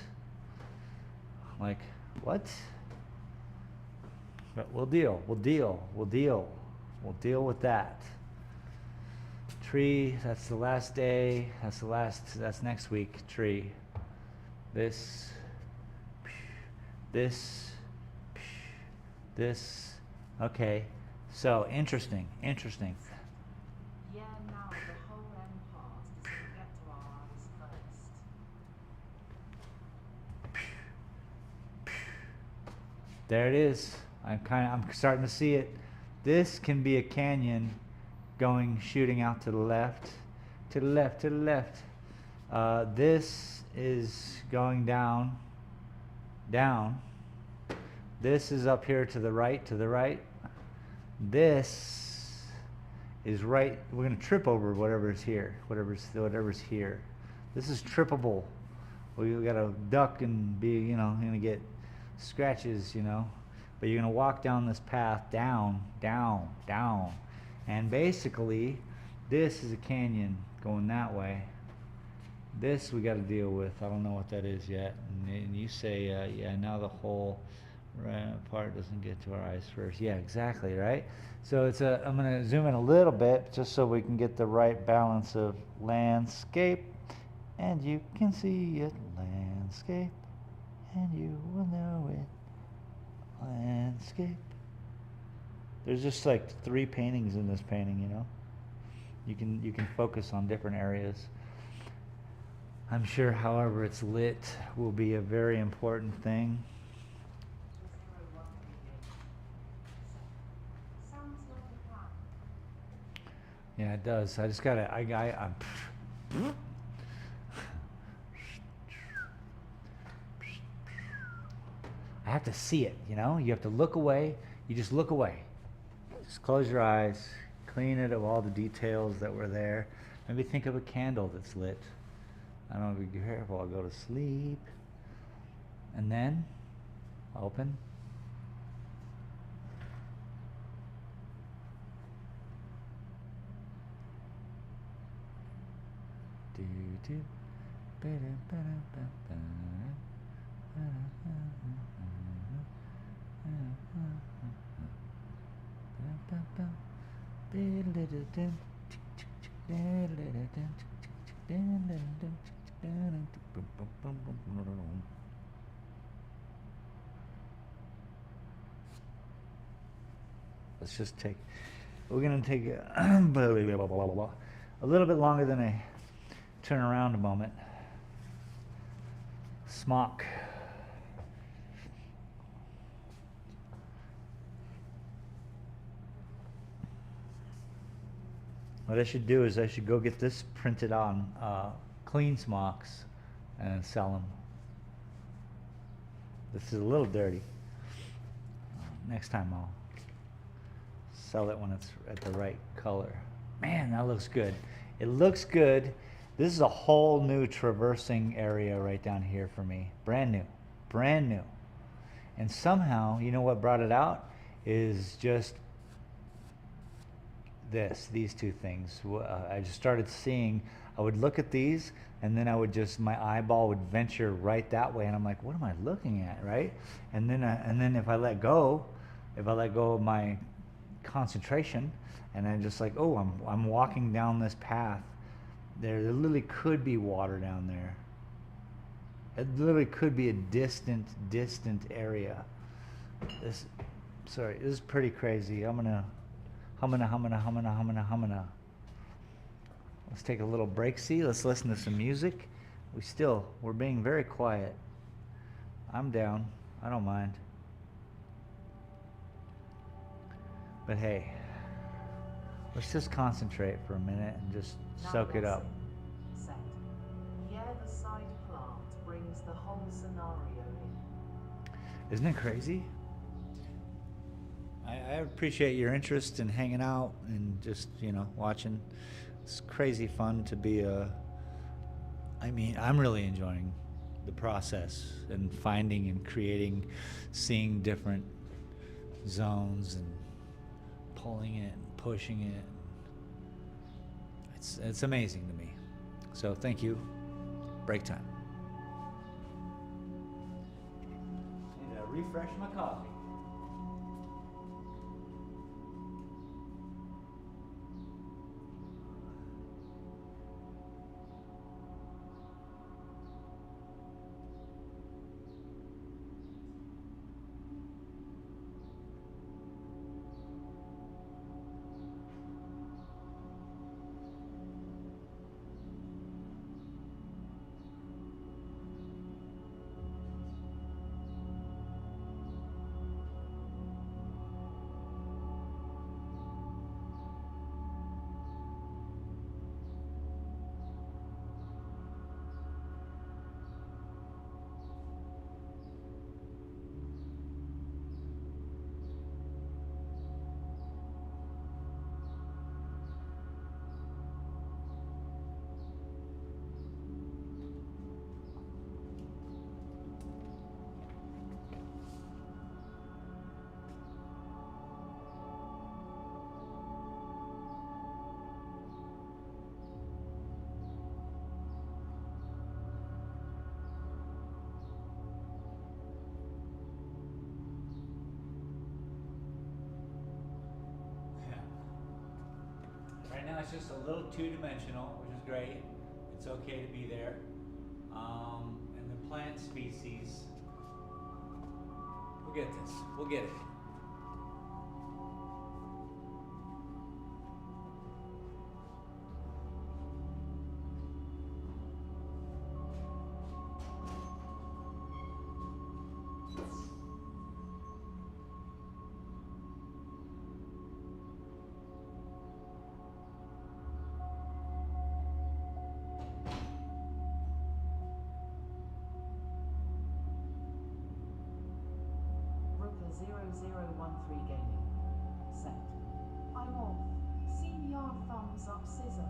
Like, what? But we'll deal with that. Tree, that's the last day, that's next week, tree. This, okay. So, interesting. Yeah, now the whole end part is going to get to our eyes first. There it is. I'm starting to see it. This can be a canyon shooting out to the left. This is going down. This is up here to the right. This is right. We're going to trip over whatever's here. This is trippable. We got to duck and be, going to get scratches, But you're going to walk down this path, down. And basically, this is a canyon going that way. This we got to deal with. I don't know what that is yet. And you say, yeah, now the whole part doesn't get to our eyes first. Yeah, exactly, right? So I'm going to zoom in a little bit just so we can get the right balance of landscape. And you can see it, landscape. And you will know it, landscape. There's just like 3 paintings in this painting, You can focus on different areas. I'm sure, however it's lit will be a very important thing. Sounds like a plan. Yeah, it does. I just gotta. I'm. I have to see it. You have to look away. You just look away. Just close your eyes. Clean it of all the details that were there. Maybe think of a candle that's lit. I don't know, be careful, I'll go to sleep. And then, open. Let's just we're going to take a little bit longer than a turn around a moment. Smock. What I should do is I should go get this printed on clean smocks and sell them. This is a little dirty. Next time I'll sell it when it's at the right color. Man, that looks good. It looks good. This is a whole new traversing area right down here for me. Brand new. And somehow, what brought it out is just these 2 things. I just started seeing, I would look at these and then my eyeball would venture right that way and I'm like, what am I looking at, right? And then if I let go of my concentration and I'm just like, oh, I'm walking down this path, there literally could be water down there. It literally could be a distant area. This is pretty crazy. I'm gonna. Let's take a little break. Let's listen to some music. We're being very quiet. I'm down. I don't mind. But hey, let's just concentrate for a minute and just soak it up. Set. Yeah, the side plant brings the whole scenario in. Isn't it crazy? I appreciate your interest in hanging out and just, watching. It's crazy fun to be I'm really enjoying the process and finding and creating, seeing different zones and pulling it and pushing it. It's amazing to me. So thank you. Break time. Need to refresh my coffee. now it's just a little two-dimensional, which is great. It's okay to be there. And the plant species, we'll get this. We'll get it. Rooker 0013 gaming. Set. I'm off. Senior thumbs up scissor.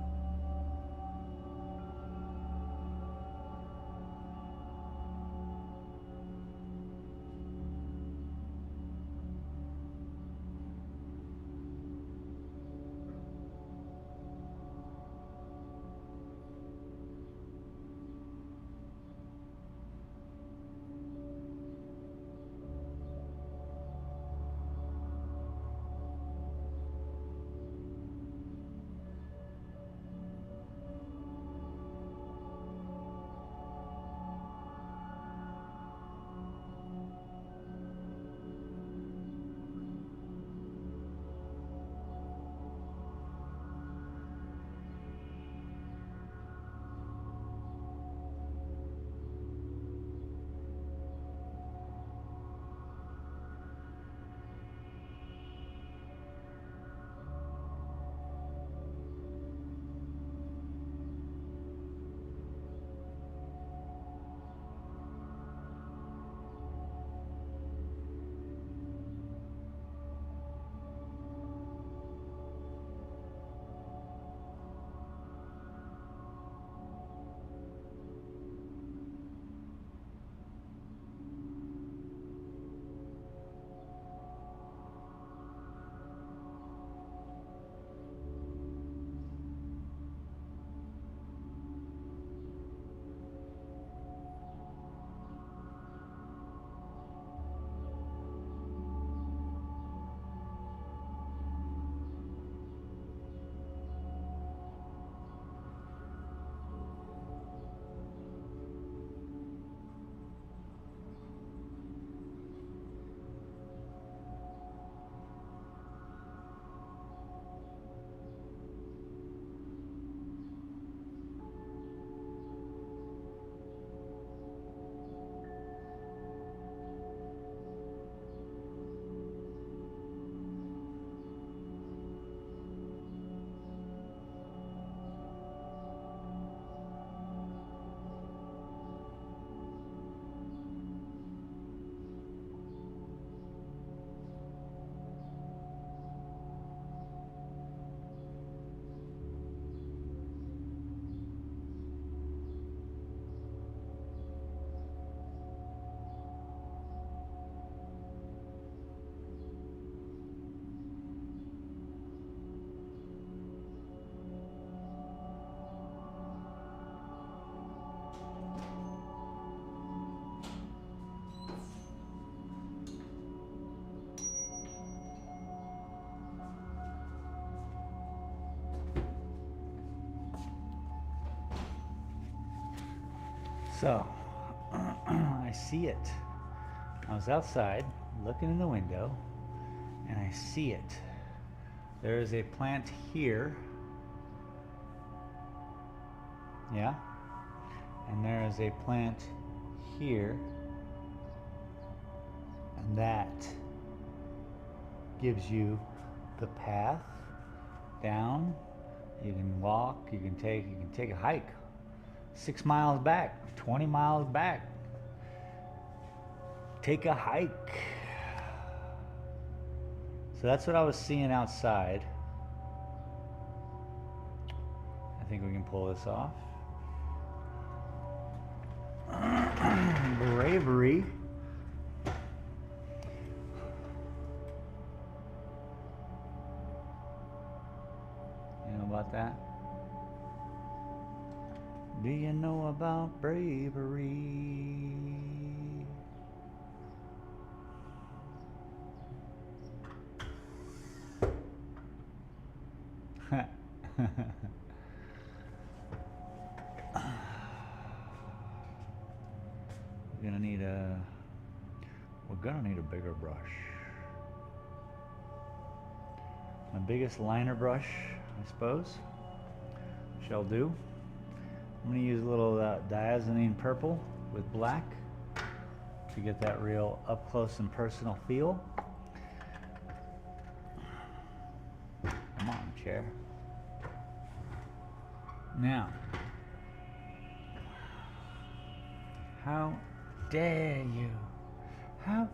So, I see it. I was outside looking in the window and I see it. There is a plant here. Yeah. And there is a plant here. And that gives you the path down. You can walk, you can take a hike. 6 miles back, 20 miles back. Take a hike. So that's what I was seeing outside. I think we can pull this off. Bravery. You know about that? Do you know about bravery? We're gonna need a bigger brush. My biggest liner brush, I suppose, shall do. I'm gonna use a little diazonine purple with black to get that real up close and personal feel. Come on, chair. Now, how dare you? How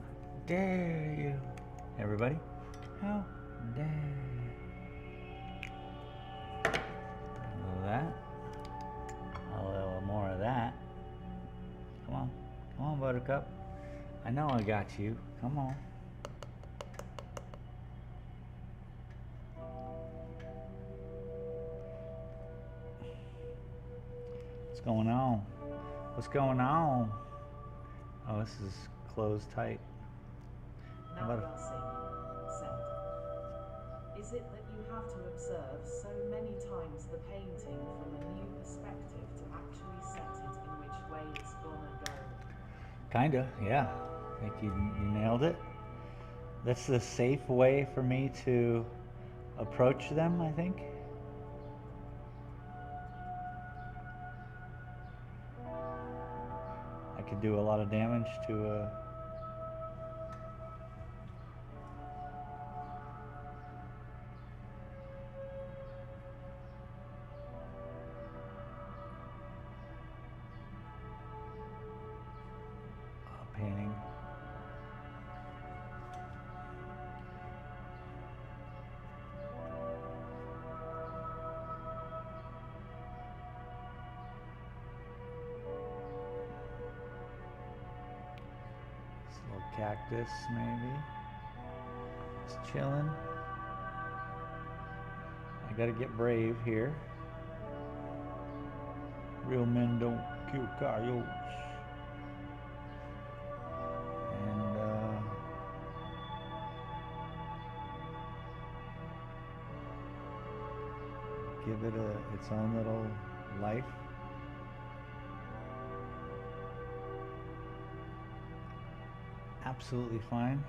dare you? Everybody, how dare you? A little of that. A little more of that. Come on. Come on, Buttercup. I know I got you. Come on. What's going on? What's going on? Oh, this is closed tight. Now we are seeing set. Is it that you have to observe so many times the painting from a new perspective to actually set it in which way it's gonna go? Kinda, yeah. I think you nailed it. That's the safe way for me to approach them, I think. I could do a lot of damage to a painting. This little cactus, maybe. Just chilling. I gotta get brave here. Real men don't kill coyotes. Give it its own little life. Absolutely fine.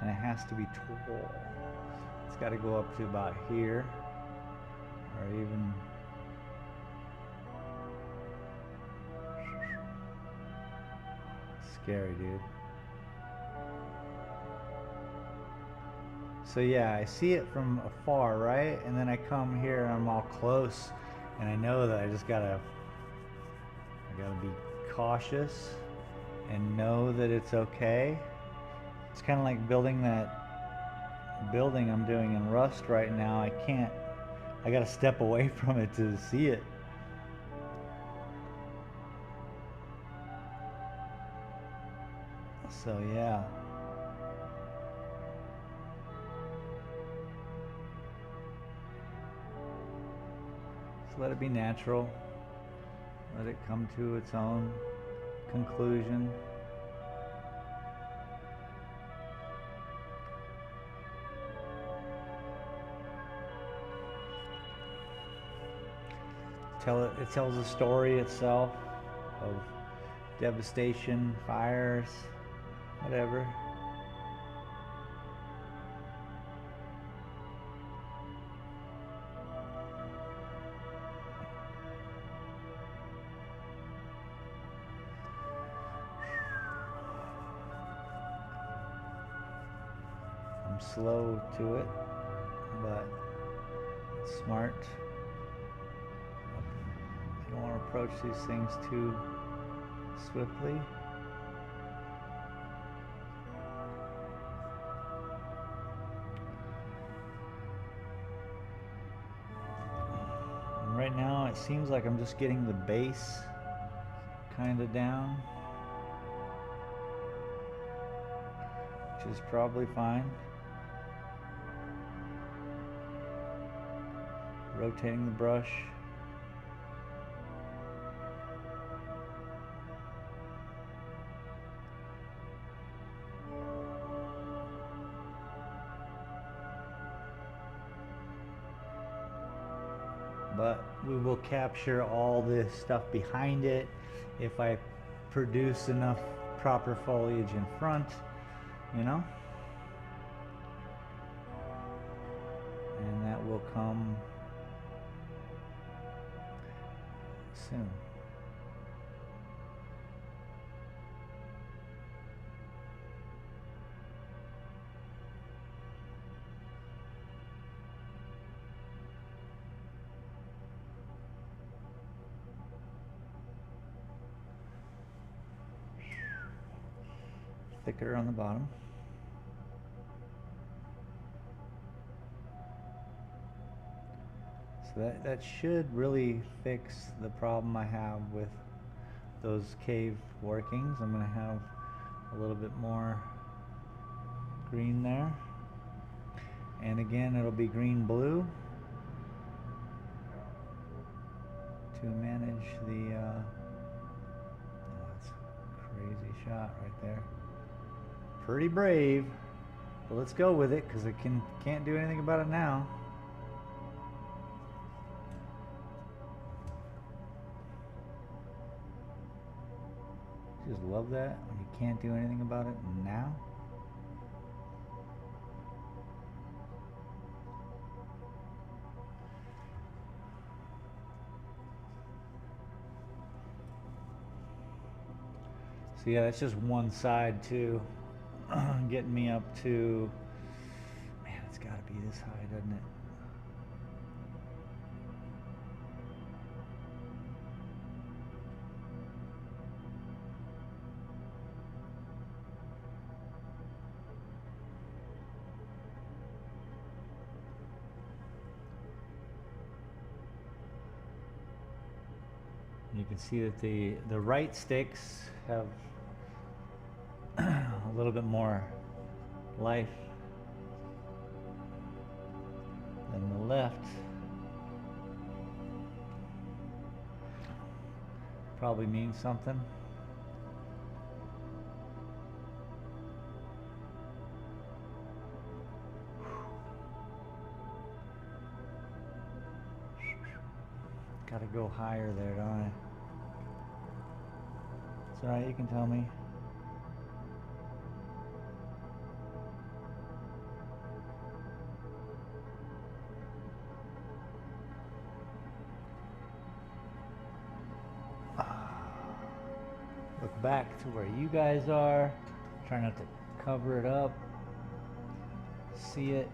And it has to be tall. It's got to go up to about here, or even scary, dude. So yeah, I see it from afar, right? And then I come here and I'm all close, and I know that I gotta be cautious and know that it's okay. It's kind of like building that building I'm doing in Rust right now. I gotta step away from it to see it. So yeah. Just let it be natural. Let it come to its own conclusion. It tells a story itself of devastation, fires, whatever. I'm slow to it, but it's smart. I don't want to approach these things too swiftly. And right now it seems like I'm just getting the base kind of down, which is probably fine. Rotating the brush. but we will capture all this stuff behind it if I produce enough proper foliage in front, you know? And that will come soon. Thicker on the bottom. So that should really fix the problem I have with those cave workings. I'm going to have a little bit more green there. And again, it'll be green-blue to manage the, oh, that's a crazy shot right there. Pretty brave, but let's go with it because I can't do anything about it now. Just love that when you can't do anything about it now. So yeah, that's just one side too. Getting me up to, man, it's got to be this high, doesn't it? You can see that the right sticks have a little bit more life than the left. Probably means something. Gotta go higher there, don't I? It's alright, you can tell me. Look back to where you guys are. Try not to cover it up. See it.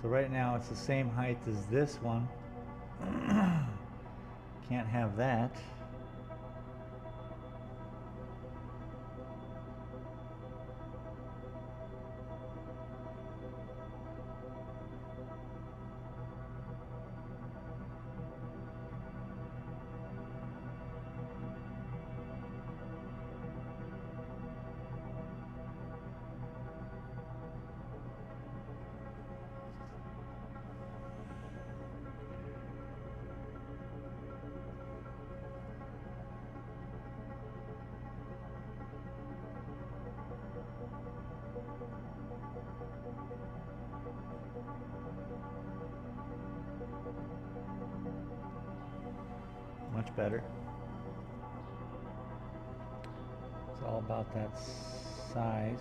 So right now it's the same height as this one. Can't have that. Much better. It's all about that size.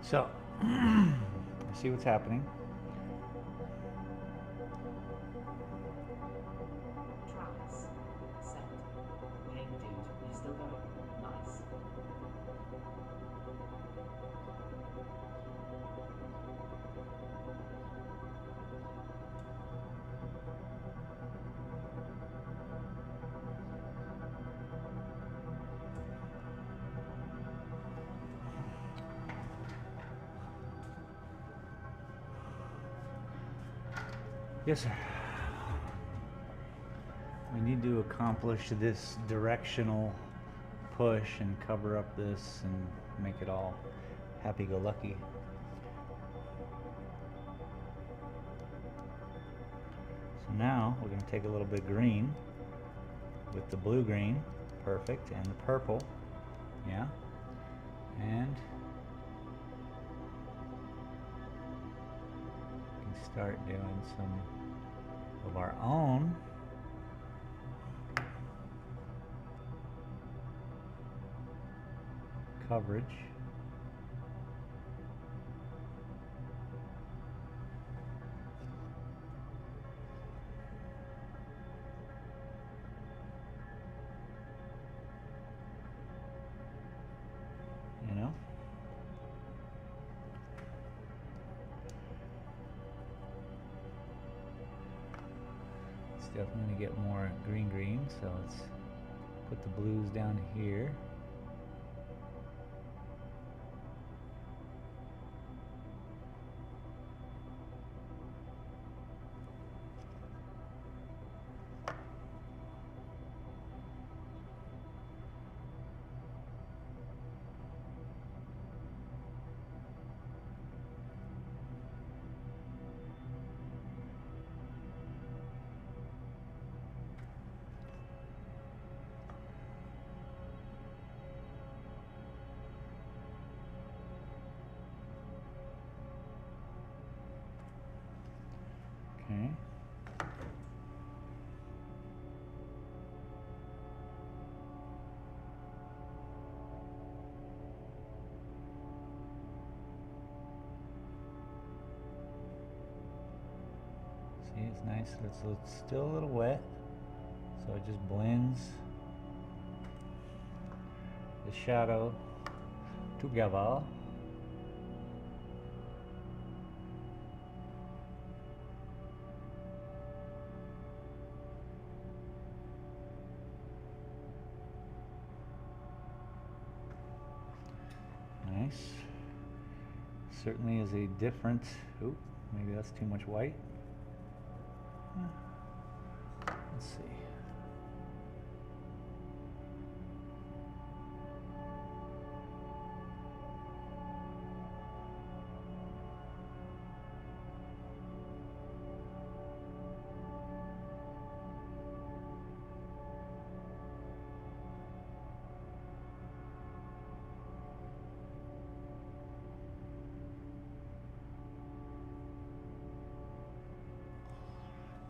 So, see what's happening. Travis. Send. Hey dude, you still going? Nice. Yes, sir. We need to accomplish this directional push and cover up this and make it all happy-go-lucky. So now we're going to take a little bit of green with the blue-green, perfect, and the purple, yeah, and we can start doing some of our own coverage. You know? It's definitely going to get more green, so let's put the blues down here. Okay. See, it's nice. It's still a little wet, so it just blends the shadow together. Nice. Certainly is a different, oop, maybe that's too much white. Let's see.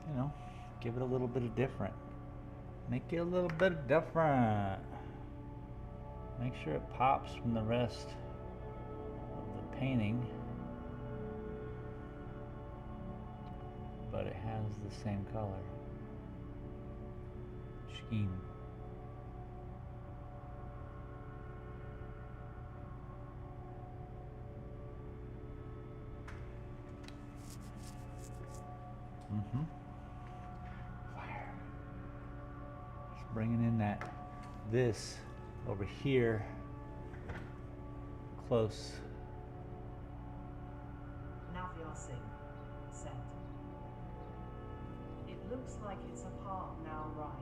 You know, give it a little bit of different. Make it a little bit different. Make sure it pops from the rest of the painting, but it has the same color scheme. Fire. Just bringing in this over here, close. Now for your sing. Set. It looks like it's apart now, right?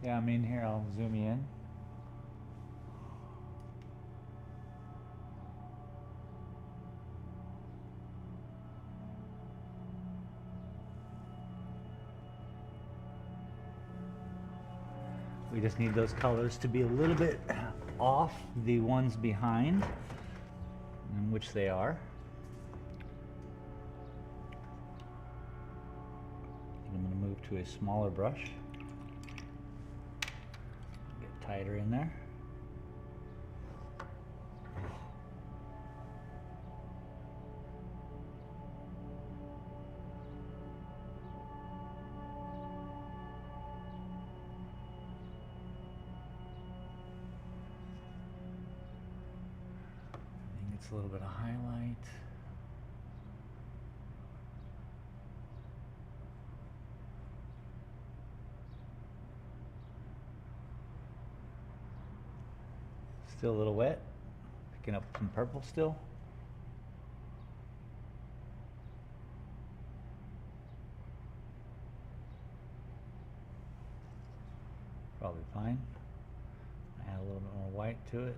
Yeah, I'm in here. I'll zoom you in. We just need those colors to be a little bit off the ones behind, in which they are. I'm going to move to a smaller brush. Get tighter in there. A little bit of highlight. Still a little wet. Picking up some purple still. Probably fine. Add a little bit more white to it.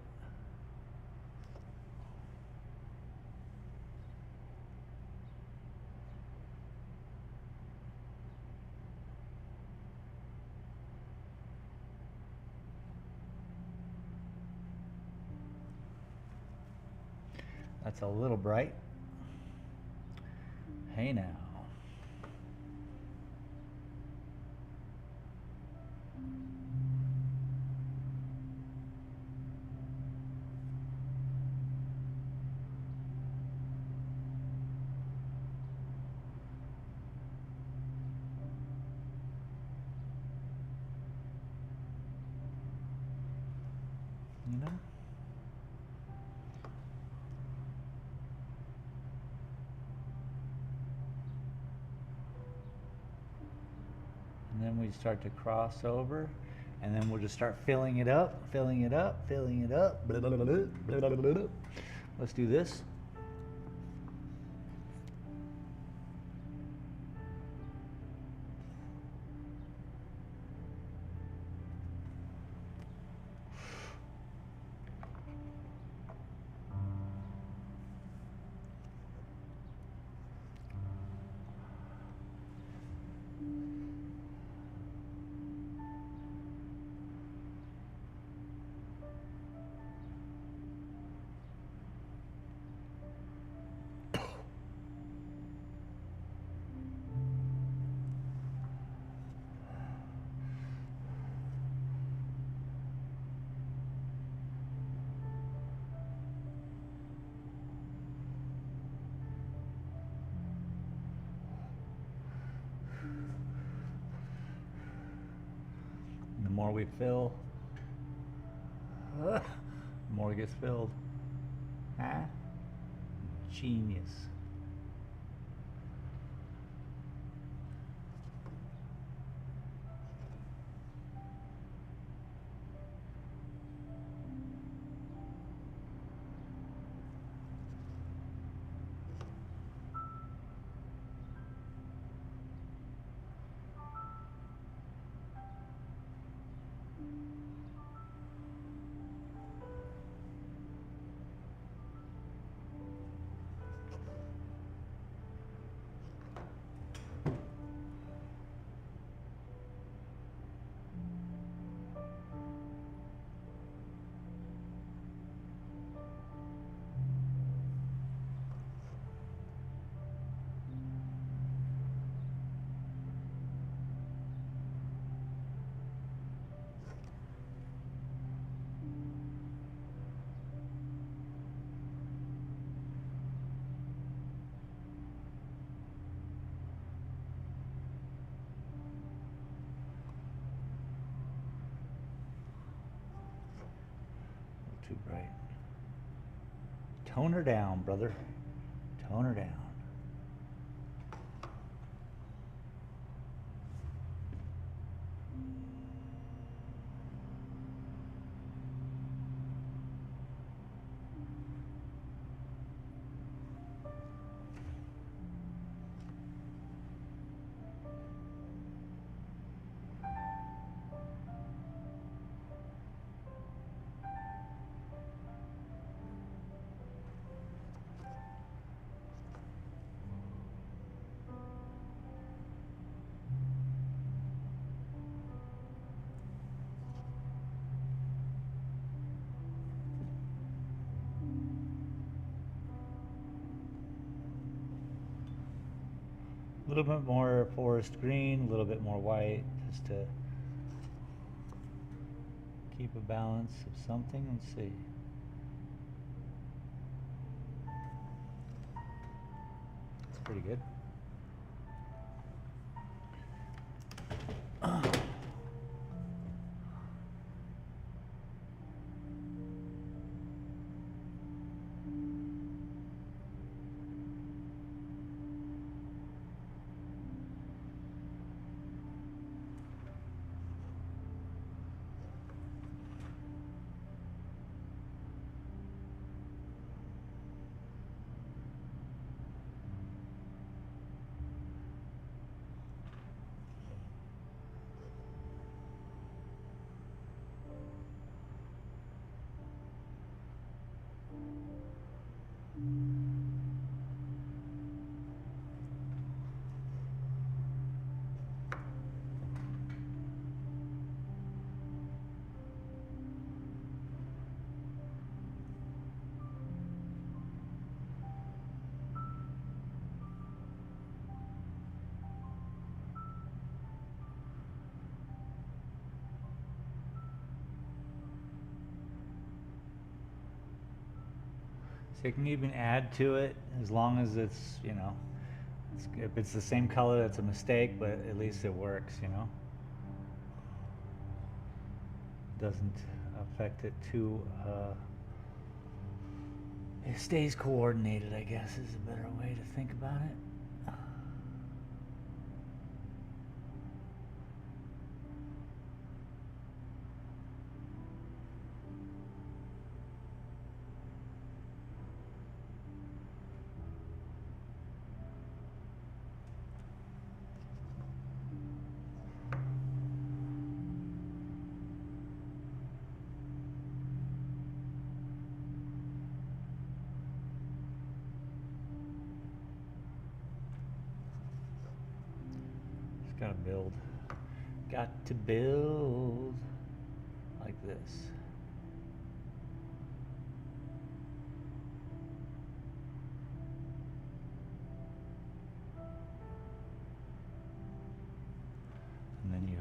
That's a little bright. Hey now. You know? And then we start to cross over, and then we'll just start filling it up, filling it up, filling it up. Blah, blah, blah, blah, blah, blah, blah, blah. Let's do this. The more we fill, the more it gets filled. Huh? Genius. Too bright. Tone her down, brother. Tone her down. A little bit more forest green, a little bit more white, just to keep a balance of something. Let's see. That's pretty good. So you can even add to it as long as it's, you know, if it's the same color, that's a mistake, but at least it works, you know. Doesn't affect it too, it stays coordinated, I guess, is a better way to think about it. Gotta build. Got to build like this. And then you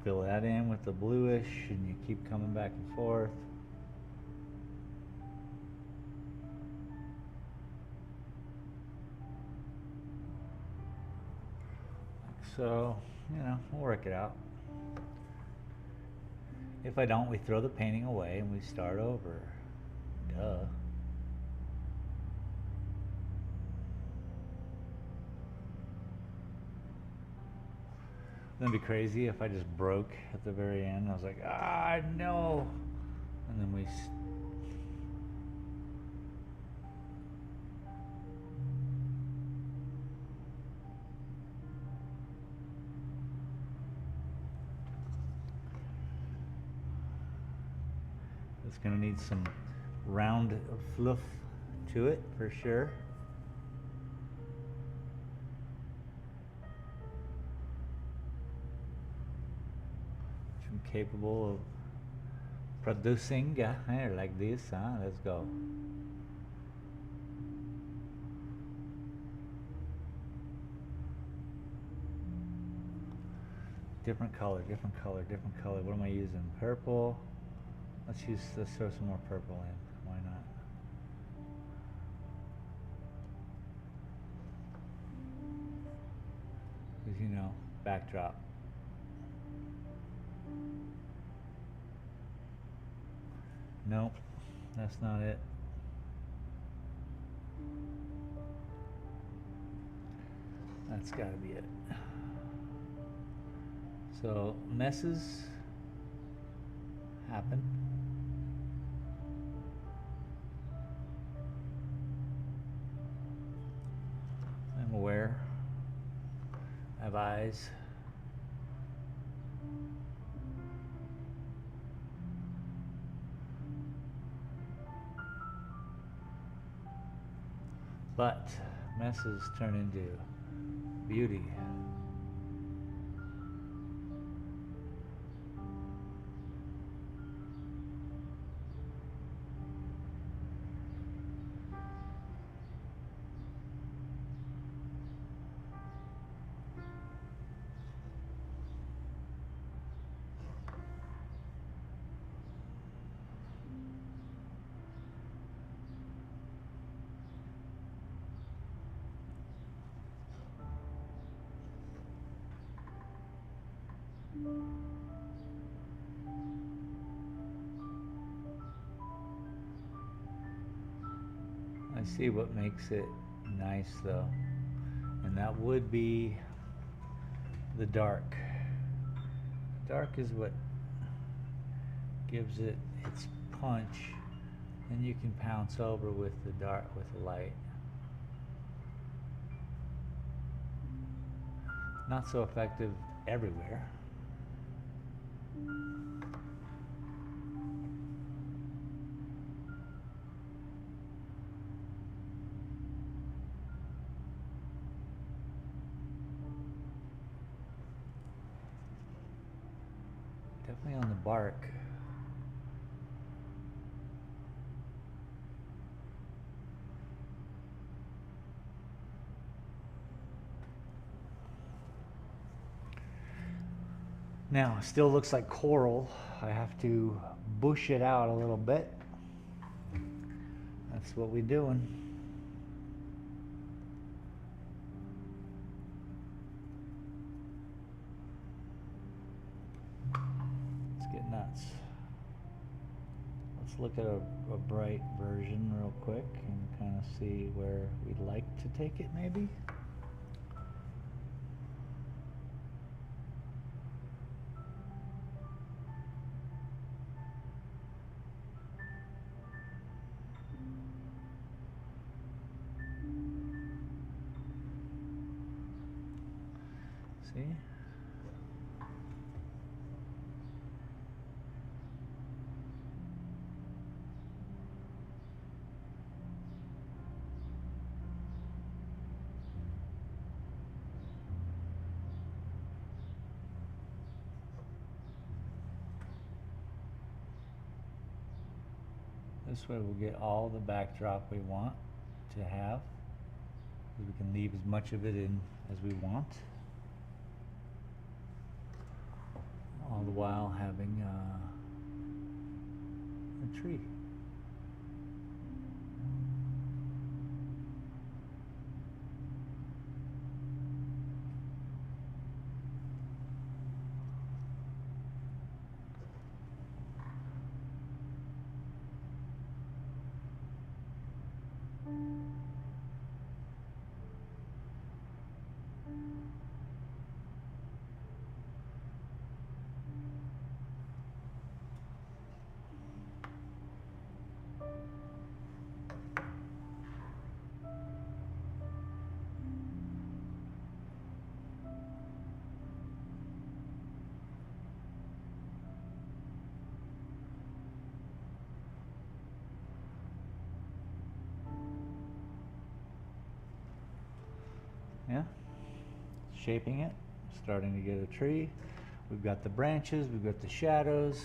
fill that in with the bluish and you keep coming back and forth. So, you know, we'll work it out. If I don't, we throw the painting away and we start over. Duh. Wouldn't it be crazy if I just broke at the very end? I was like, ah, no. And then we it's gonna need some round fluff to it for sure. Which I'm capable of producing. Yeah, like this, huh? Let's go. Different color, different color, different color. What am I using? Purple. Let's throw some more purple in. Why not? Because, you know, backdrop. Nope, that's not it. That's gotta be it. So messes happen. I'm aware. I have eyes. But messes turn into beauty. I see what makes it nice though, and that would be the dark. Dark is what gives it its punch, and you can pounce over with the dark, with the light. Not so effective everywhere. Definitely on the bark. Now, it still looks like coral. I have to bush it out a little bit. That's what we doing. Let's get nuts. Let's look at a bright version real quick and kind of see where we'd like to take it maybe. See? This way we'll get all the backdrop we want to have. We can leave as much of it in as we want, all the while having a tree. Yeah, shaping it, starting to get a tree. We've got the branches, we've got the shadows.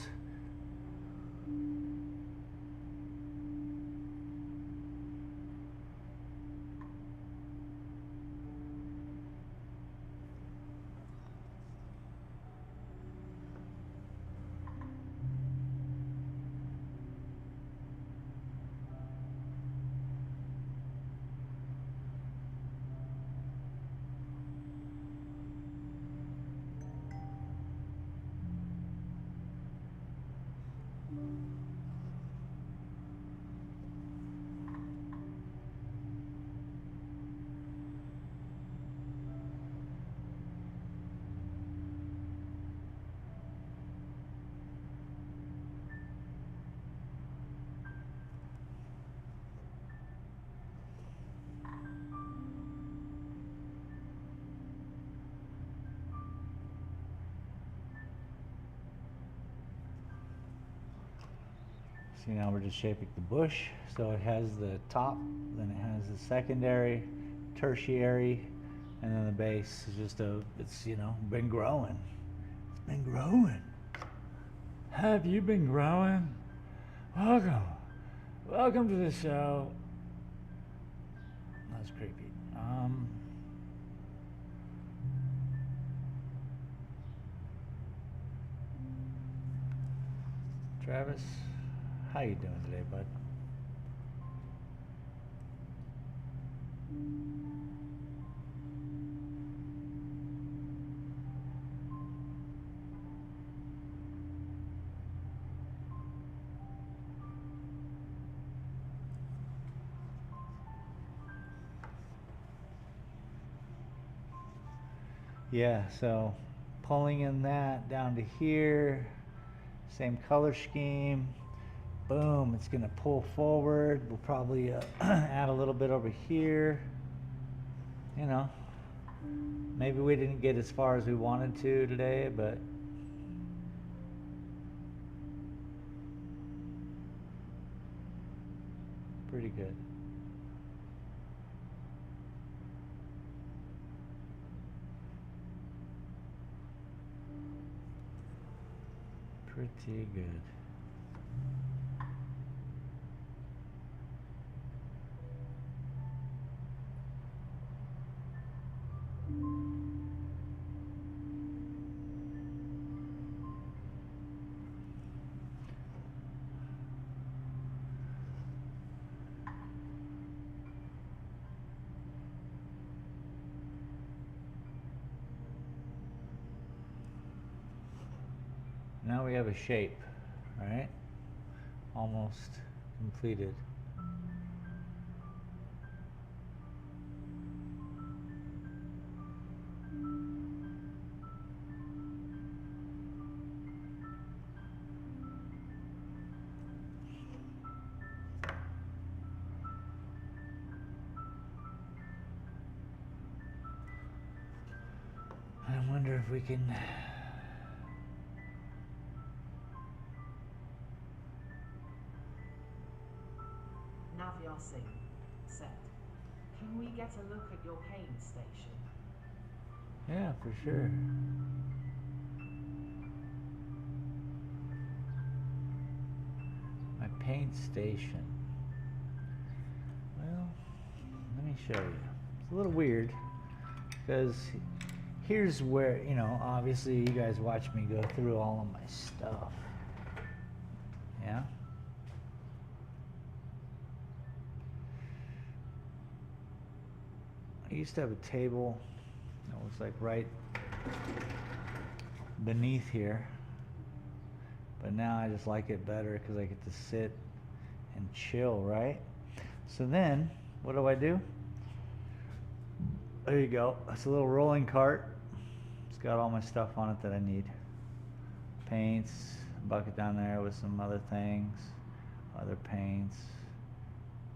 See, now we're just shaping the bush. So it has the top, then it has the secondary, tertiary, and then the base is just it's, you know, been growing. It's been growing. Have you been growing? Welcome. Welcome to the show. That's creepy. Travis, how you doing today, bud? Yeah, so pulling in that down to here, same color scheme. Boom, it's gonna pull forward. We'll probably add a little bit over here. You know, maybe we didn't get as far as we wanted to today, but pretty good. Pretty good. we have a shape, right? Almost completed. I wonder if we can Navyasing said, "Can we get a look at your paint station?" yeah, for sure. My paint station. Well, let me show you. It's a little weird because here's where, you know, obviously you guys watch me go through all of my stuff. Yeah? I used to have a table that was like right beneath here, but now I just like it better because I get to sit and chill, right? So then, what do? There you go. It's a little rolling cart. It's got all my stuff on it that I need. Paints, a bucket down there with some other things, other paints,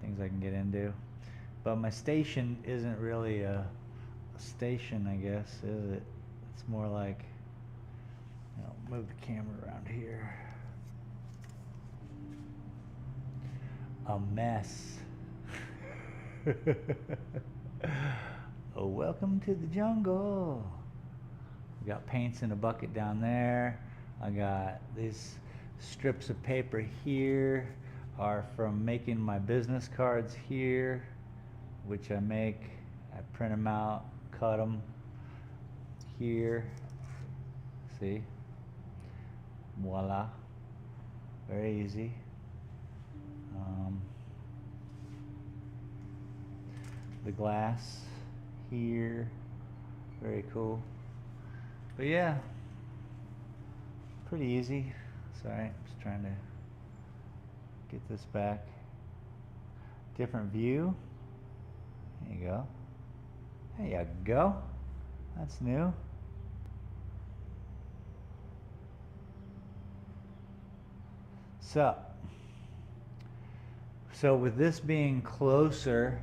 things I can get into. But my station isn't really a station, I guess, is it? It's more like, you know, move the camera around here. A mess. Oh, welcome to the jungle. We got paints in a bucket down there. I got these strips of paper here are from making my business cards here, which I make. I print them out, cut them here. See? Voila. Very easy. The glass here. Very cool. But yeah, pretty easy. Sorry, I'm just trying to get this back. Different view. There you go. There you go. That's new. So with this being closer,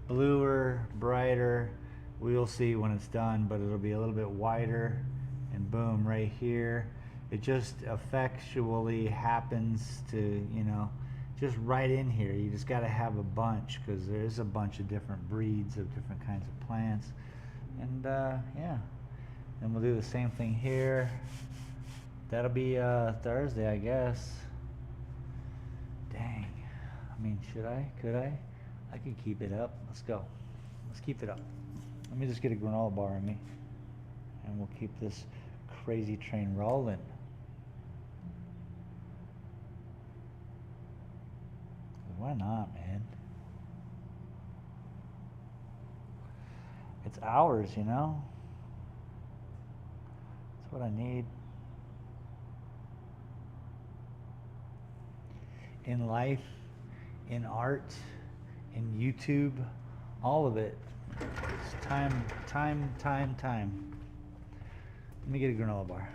bluer, brighter, we'll see when it's done, but it'll be a little bit wider, and boom, right here. It just effectually happens to, you know, just right in here. You just got to have a bunch because there's a bunch of different breeds of different kinds of plants. And yeah, and we'll do the same thing here. That'll be Thursday, I guess. Dang. I mean, should I? Could I? I could keep it up. Let's go. Let's keep it up. Let me just get a granola bar in me, and we'll keep this crazy train rolling. Why not, man? It's hours, you know? That's what I need. In life, in art, in YouTube, all of it. It's time. Let me get a granola bar.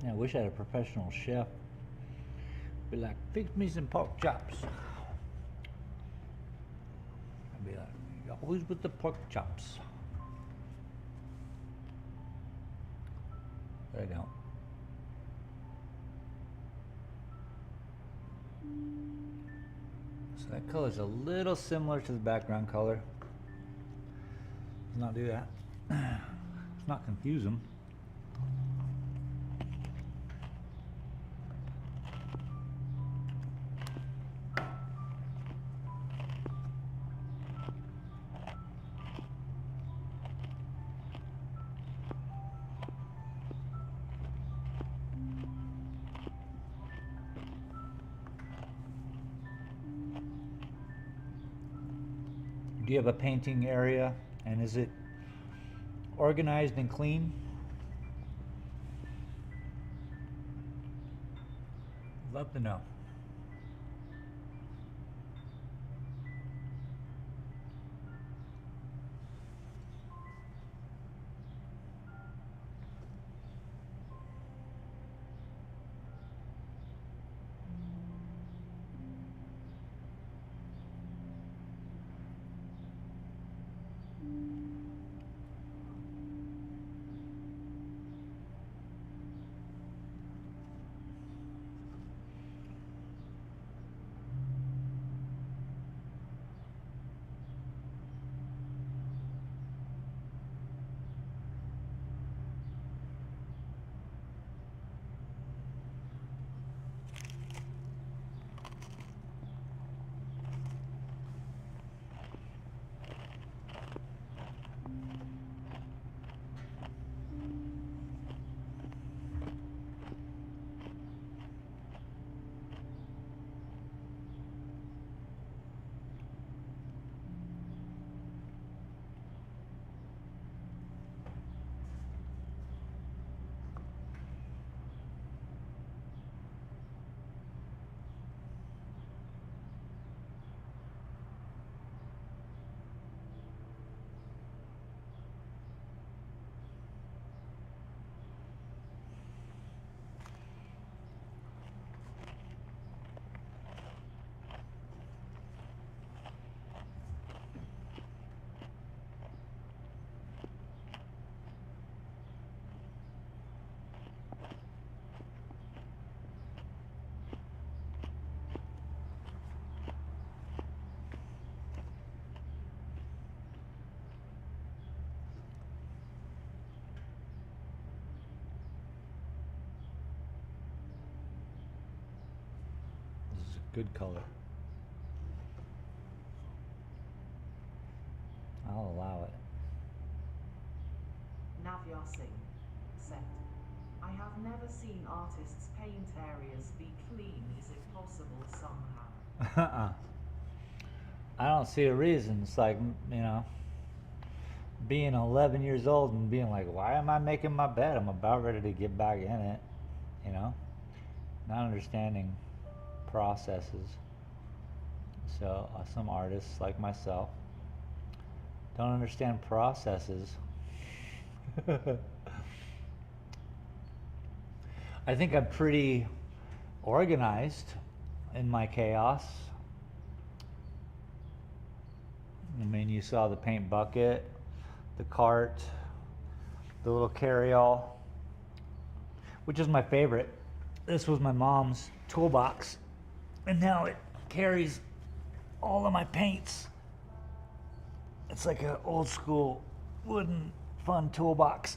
I wish I had a professional chef. Be like, fix me some pork chops. I'd be like, always with the pork chops. But I don't. So that color is a little similar to the background color. Let's not do that. Let's not confuse them. Do you have a painting area, and is it organized and clean? Love to know. This is a good color. I'll allow it. Navya Singh said, I have never seen artists paint areas be clean. Is it possible somehow? I don't see a reason. It's like, you know, being 11 years old and being like, why am I making my bed? I'm about ready to get back in it, you know? Not understanding processes. So some artists like myself don't understand processes. I think I'm pretty organized in my chaos. I mean, you saw the paint bucket, the cart, the little carry-all, which is my favorite. This was my mom's toolbox, and now it carries all of my paints. It's like an old school wooden fun toolbox.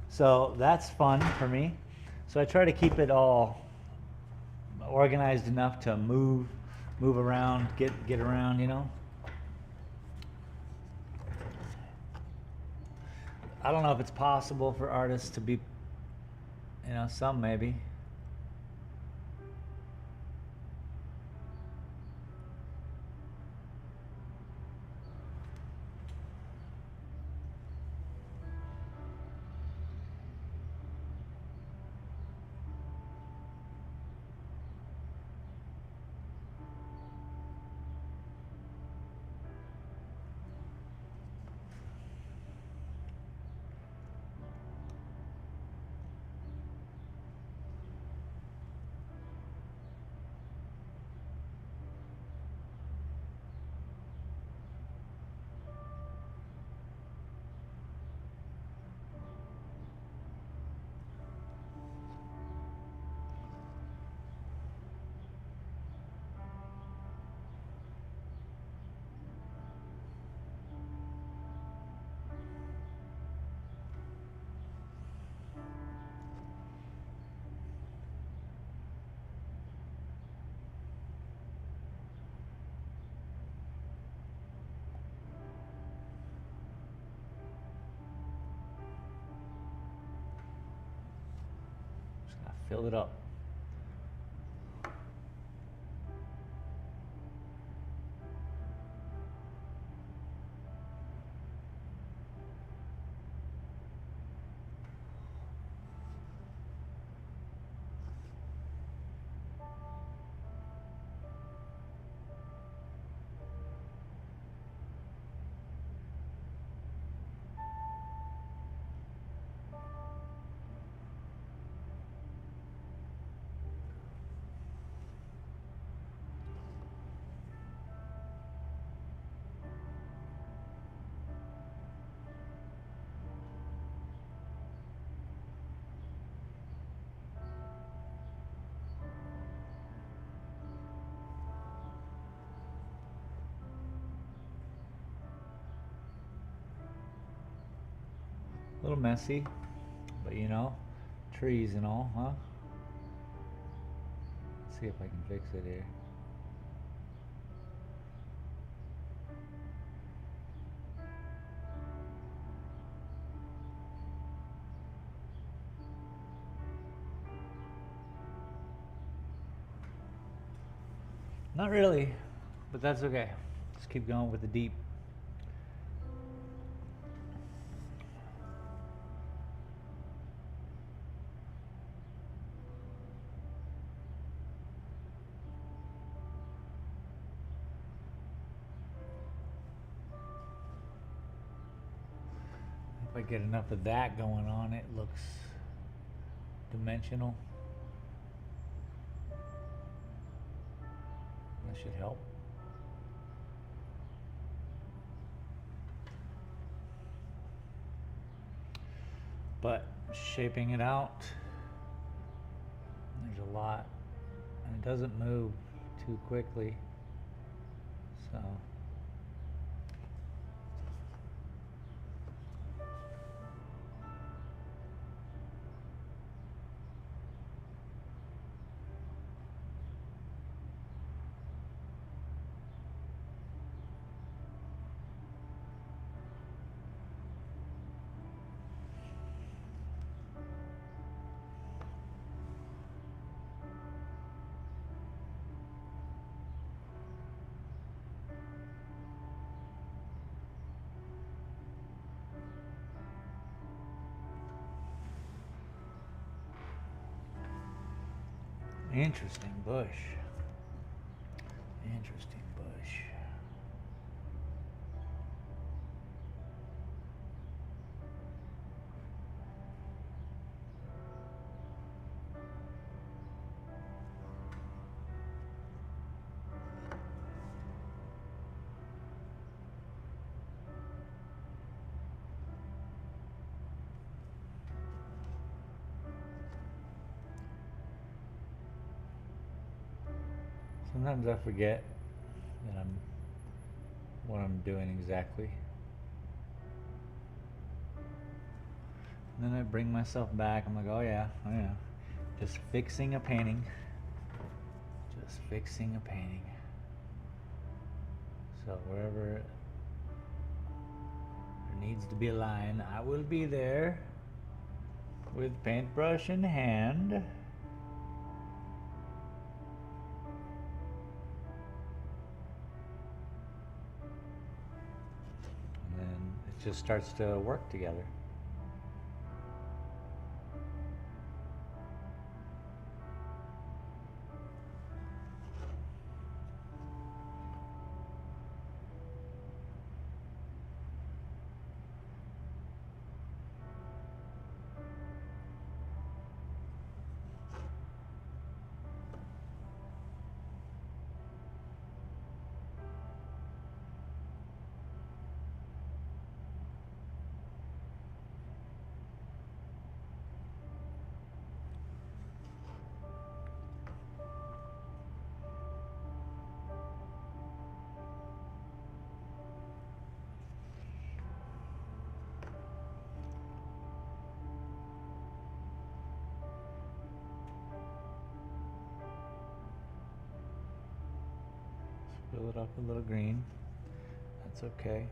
So that's fun for me. So I try to keep it all organized enough to move around, get around, you know. I don't know if it's possible for artists to be, you know, some maybe. I fill it up. A little messy, but you know, trees and all, huh? Let's see if I can fix it here. Not really, but that's okay. Just keep going with the deep. If I get enough of that going on, it looks dimensional. That should help. But shaping it out, there's a lot, and it doesn't move too quickly, so. Interesting bush. Interesting bush. Sometimes I forget that what I'm doing exactly. And then I bring myself back. I'm like, oh yeah. Just fixing a painting. Just fixing a painting. So wherever there needs to be a line, I will be there with paintbrush in hand. Just starts to work together. Fill it up a little green. That's okay.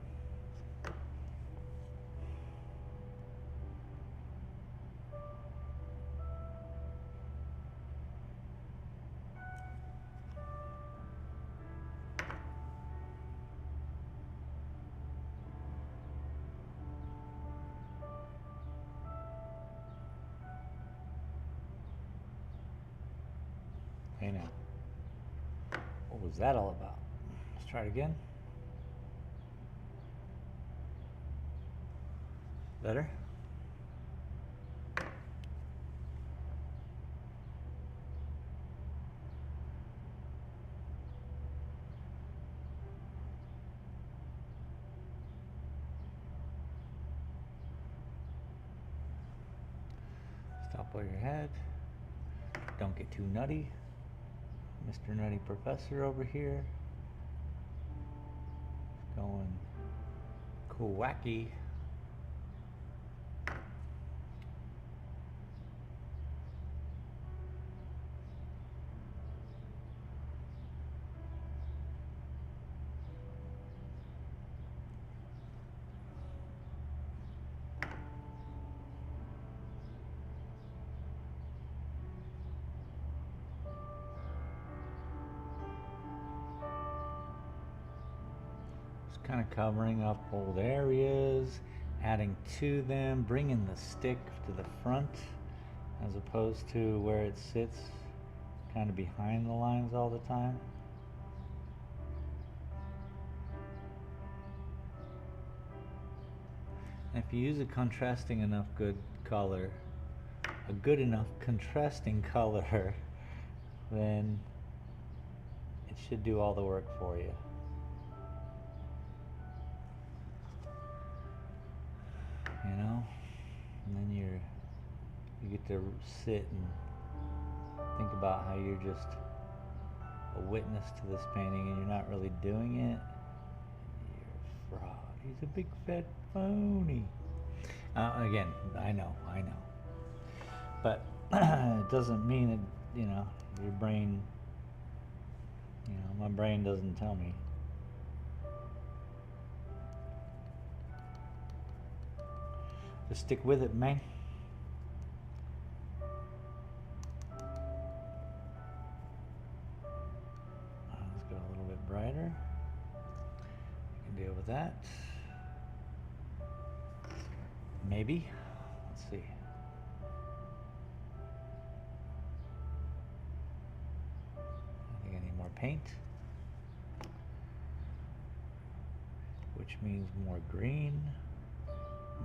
Hey now. What was that all about? Let's try it again. Better? Stop over your head. Don't get too nutty. Mr. Nutty Professor over here. Going cool wacky. Kind of covering up old areas, adding to them, bringing the stick to the front as opposed to where it sits kind of behind the lines all the time. And if you use a contrasting enough good color, a good enough contrasting color, then it should do all the work for you. You know, and then you get to sit and think about how you're just a witness to this painting and you're not really doing it. You're a fraud. He's a big fat phony. Again, I know, but it doesn't mean that, you know, your brain, you know, my brain doesn't tell me. Just stick with it, man. Let's go a little bit brighter. You can deal with that. Maybe. Let's see. I think I need more paint, which means more green.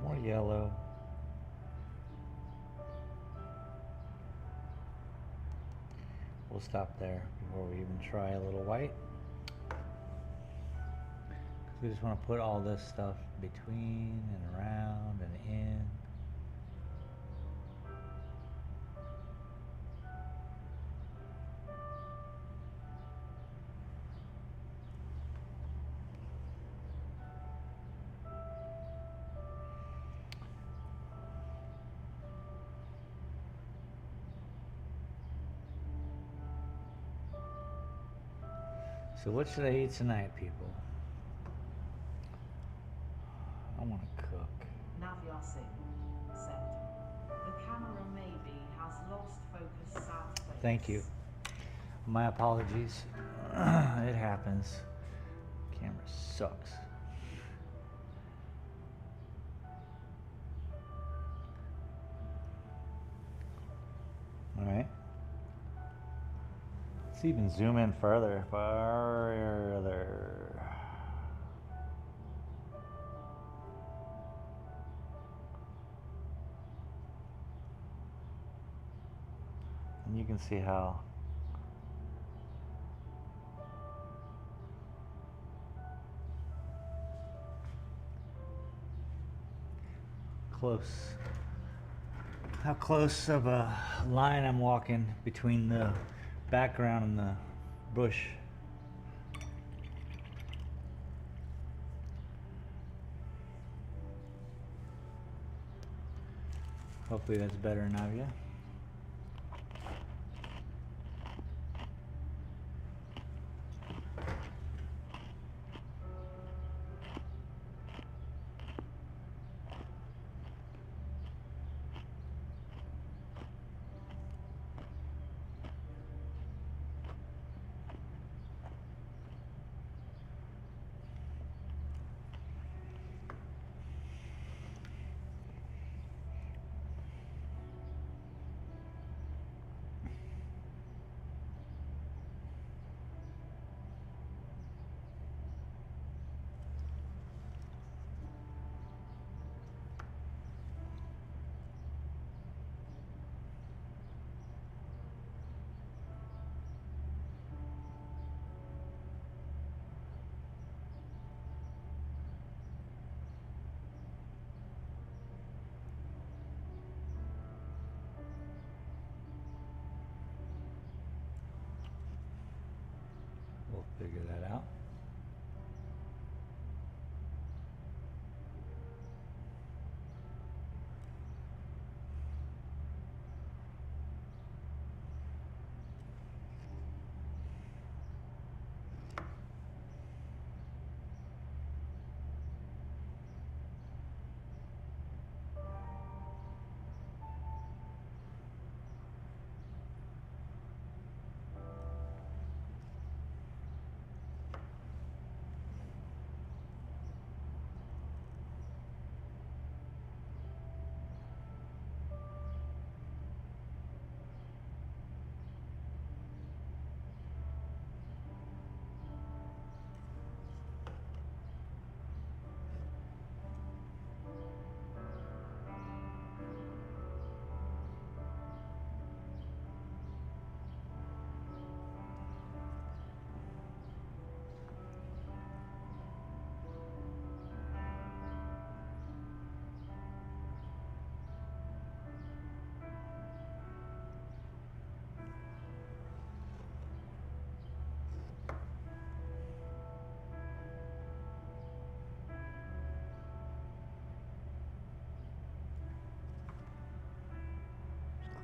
More yellow. We'll stop there before we even try a little white. Because we just want to put all this stuff between and around and in. So what should I eat tonight, people? I want to cook. Navyar Singh said, "The camera maybe has lost focus south face." Thank you. My apologies. It happens. Camera sucks. All right. Let's even zoom in further. And you can see how how close of a line I'm walking between the background and the bush. Hopefully that's better, Navia.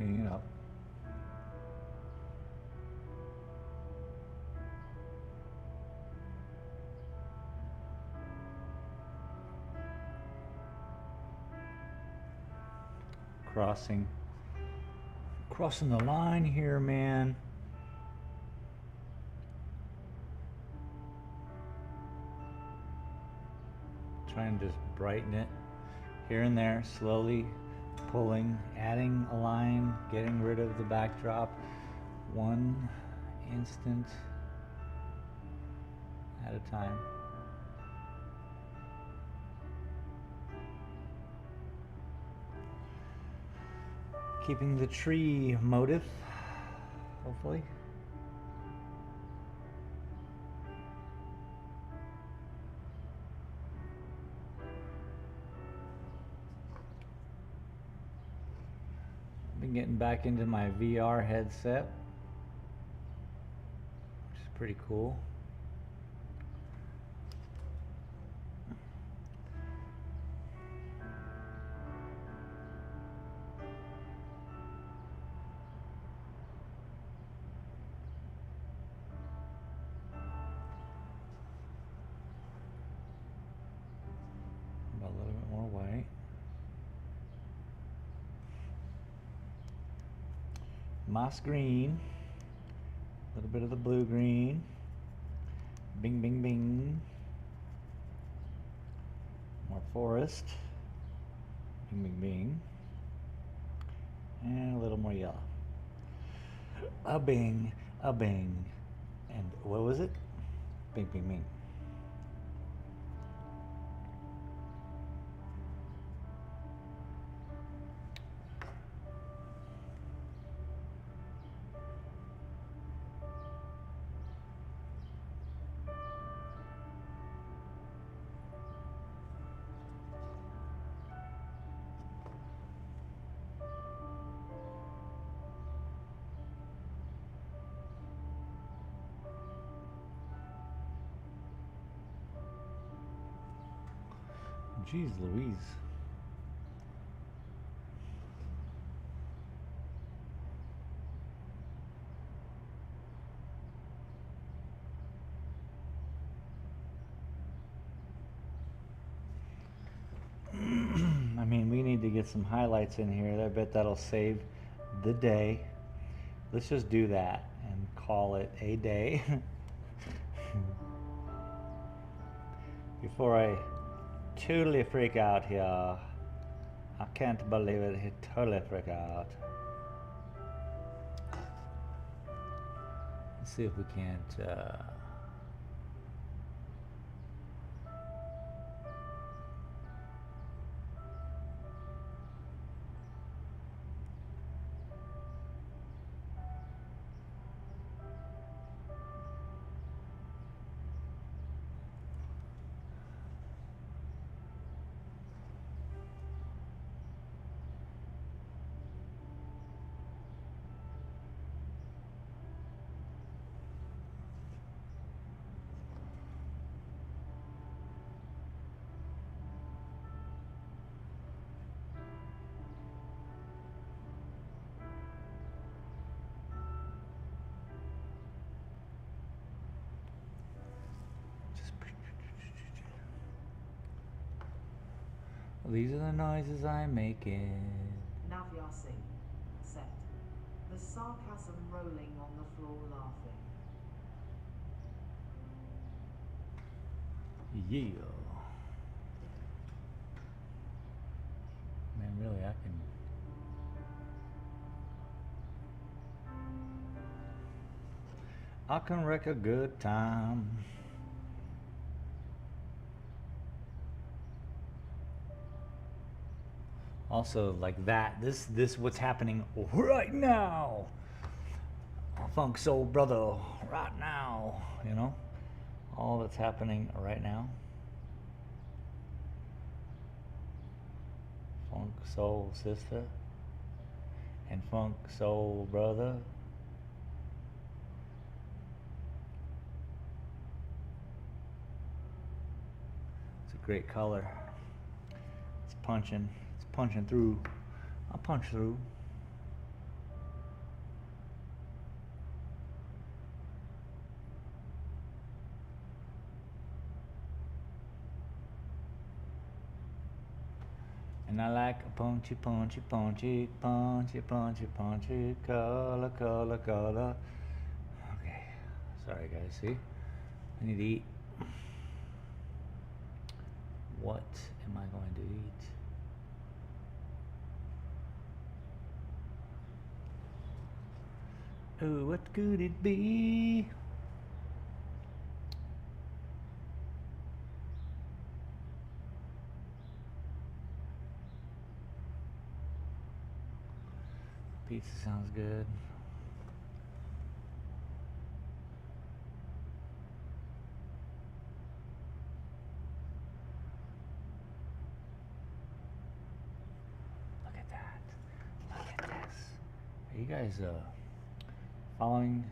cleaning it up. Crossing the line here, man. Trying to just brighten it here and there, slowly pulling, adding a line, getting rid of the backdrop, one instant at a time. Keeping the tree motif, hopefully. Been getting back into my VR headset, which is pretty cool. A little bit more white. Moss green. A little bit of the blue green. Bing, bing, bing. More forest. Bing, bing, bing. And a little more yellow. A bing, and what was it? Bing, bing, bing. Jeez Louise. I mean, we need to get some highlights in here. I bet that'll save the day. Let's just do that and call it a day. Before I totally freak out here. I can't believe it. He totally freak out. Let's see if we can't these are the noises I'm making. Navyasi. Set. The sarcasm rolling on the floor laughing. Yeah. Man, really, I can wreck a good time. Also, like that, this what's happening right now. Funk soul brother, right now, you know? All that's happening right now. Funk soul sister and funk soul brother. It's a great color. It's punching through. I'll punch through. And I like a punchy, punchy, punchy, punchy, punchy, punchy, cola, cola, cola. Okay, sorry guys, see? I need to eat. What am I going to eat? Oh, what could it be? Pizza sounds good. Look at that. Look at this. Are you guys following?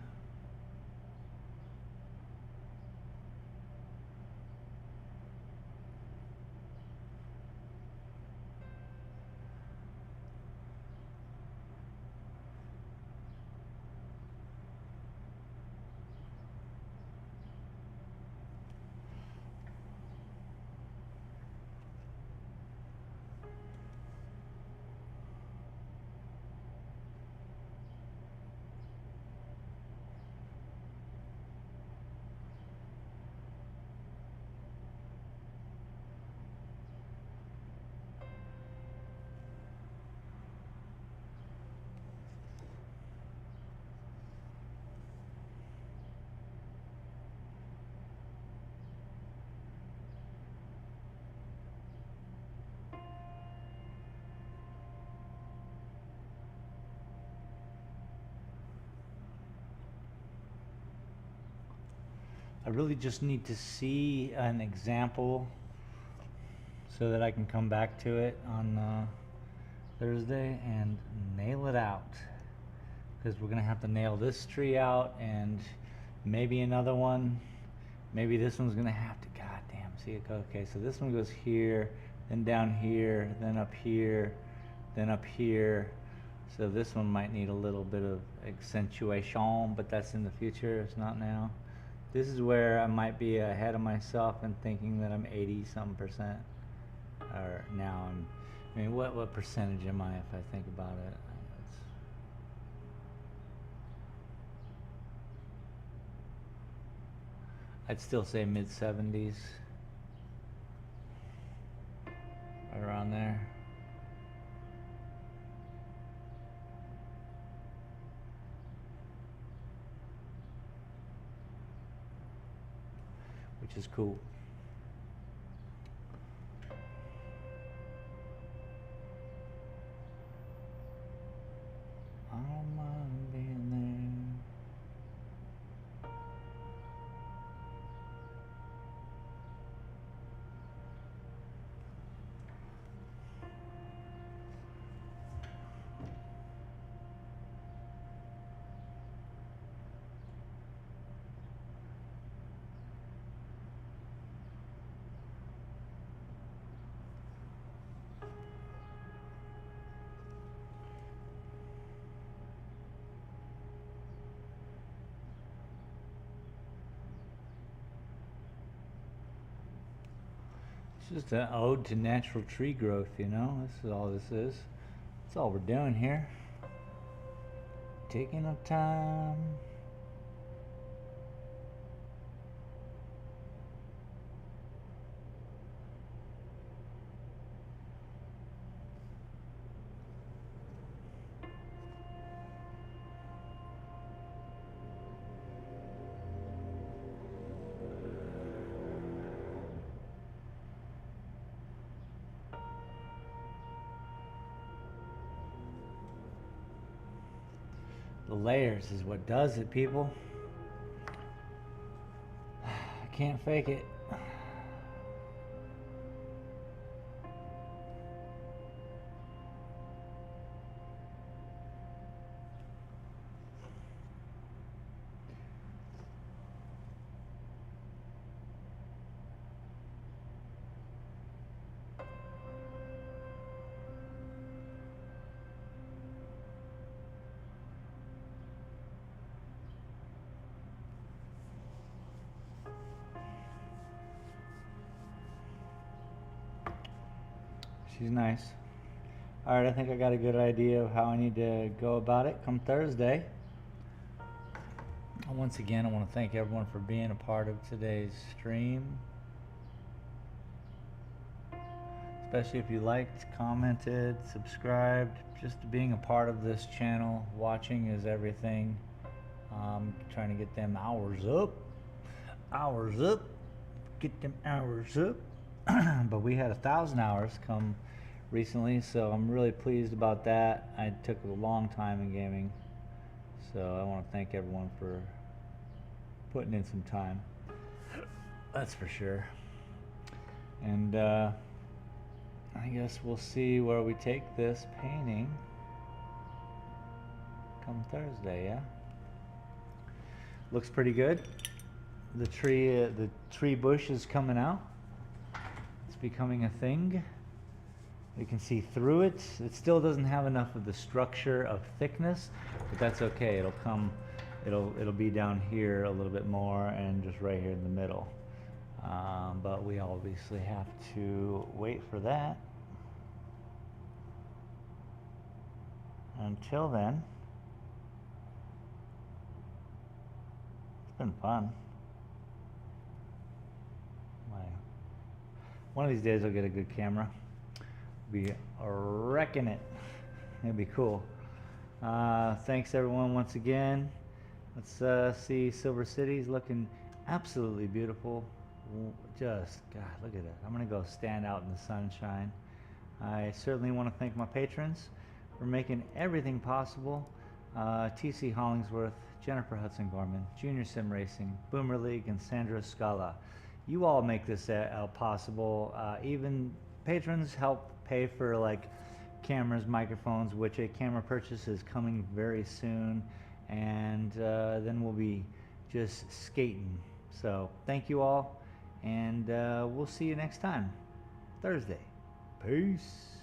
I really just need to see an example so that I can come back to it on Thursday and nail it out, because we're gonna have to nail this tree out and maybe another one. Maybe this one's gonna have to, goddamn, see it go. Okay, so this one goes here, then down here, then up here, then up here. So this one might need a little bit of accentuation, but that's in the future, it's not now. This is where I might be ahead of myself and thinking that I'm 80-something%. Or now I mean, what percentage am I if I think about it? I'd still say mid-70s. Right around there. Which is cool. I don't mind being there. It's just an ode to natural tree growth, you know? This is all this is. That's all we're doing here. Taking our time. The layers is what does it, people. I can't fake it. She's nice. All right, I think I got a good idea of how I need to go about it come Thursday. Once again, I want to thank everyone for being a part of today's stream. Especially if you liked, commented, subscribed. Just being a part of this channel. Watching is everything. Trying to get them hours up. Get them hours up. But we had 1,000 hours come recently, so I'm really pleased about that. I took a long time in gaming, so I want to thank everyone for putting in some time. That's for sure. And I guess we'll see where we take this painting come Thursday. Yeah, looks pretty good. The tree bush is coming out. It's becoming a thing. You can see through it. It still doesn't have enough of the structure of thickness, but that's okay. It'll come. It'll be down here a little bit more, and just right here in the middle. But we obviously have to wait for that. Until then, it's been fun. One of these days I'll get a good camera. Be wrecking it. It'd be cool. Thanks everyone once again. Let's see. Silver City's looking absolutely beautiful. Just, God, look at it. I'm gonna go stand out in the sunshine. I certainly want to thank my patrons for making everything possible. TC Hollingsworth, Jennifer Hudson Gorman, Junior Sim Racing, Boomer League, and Sandra Scala. You all make this possible. Even patrons help pay for like cameras, microphones, which a camera purchase is coming very soon, and then we'll be just skating. So thank you all, and we'll see you next time, Thursday. Peace.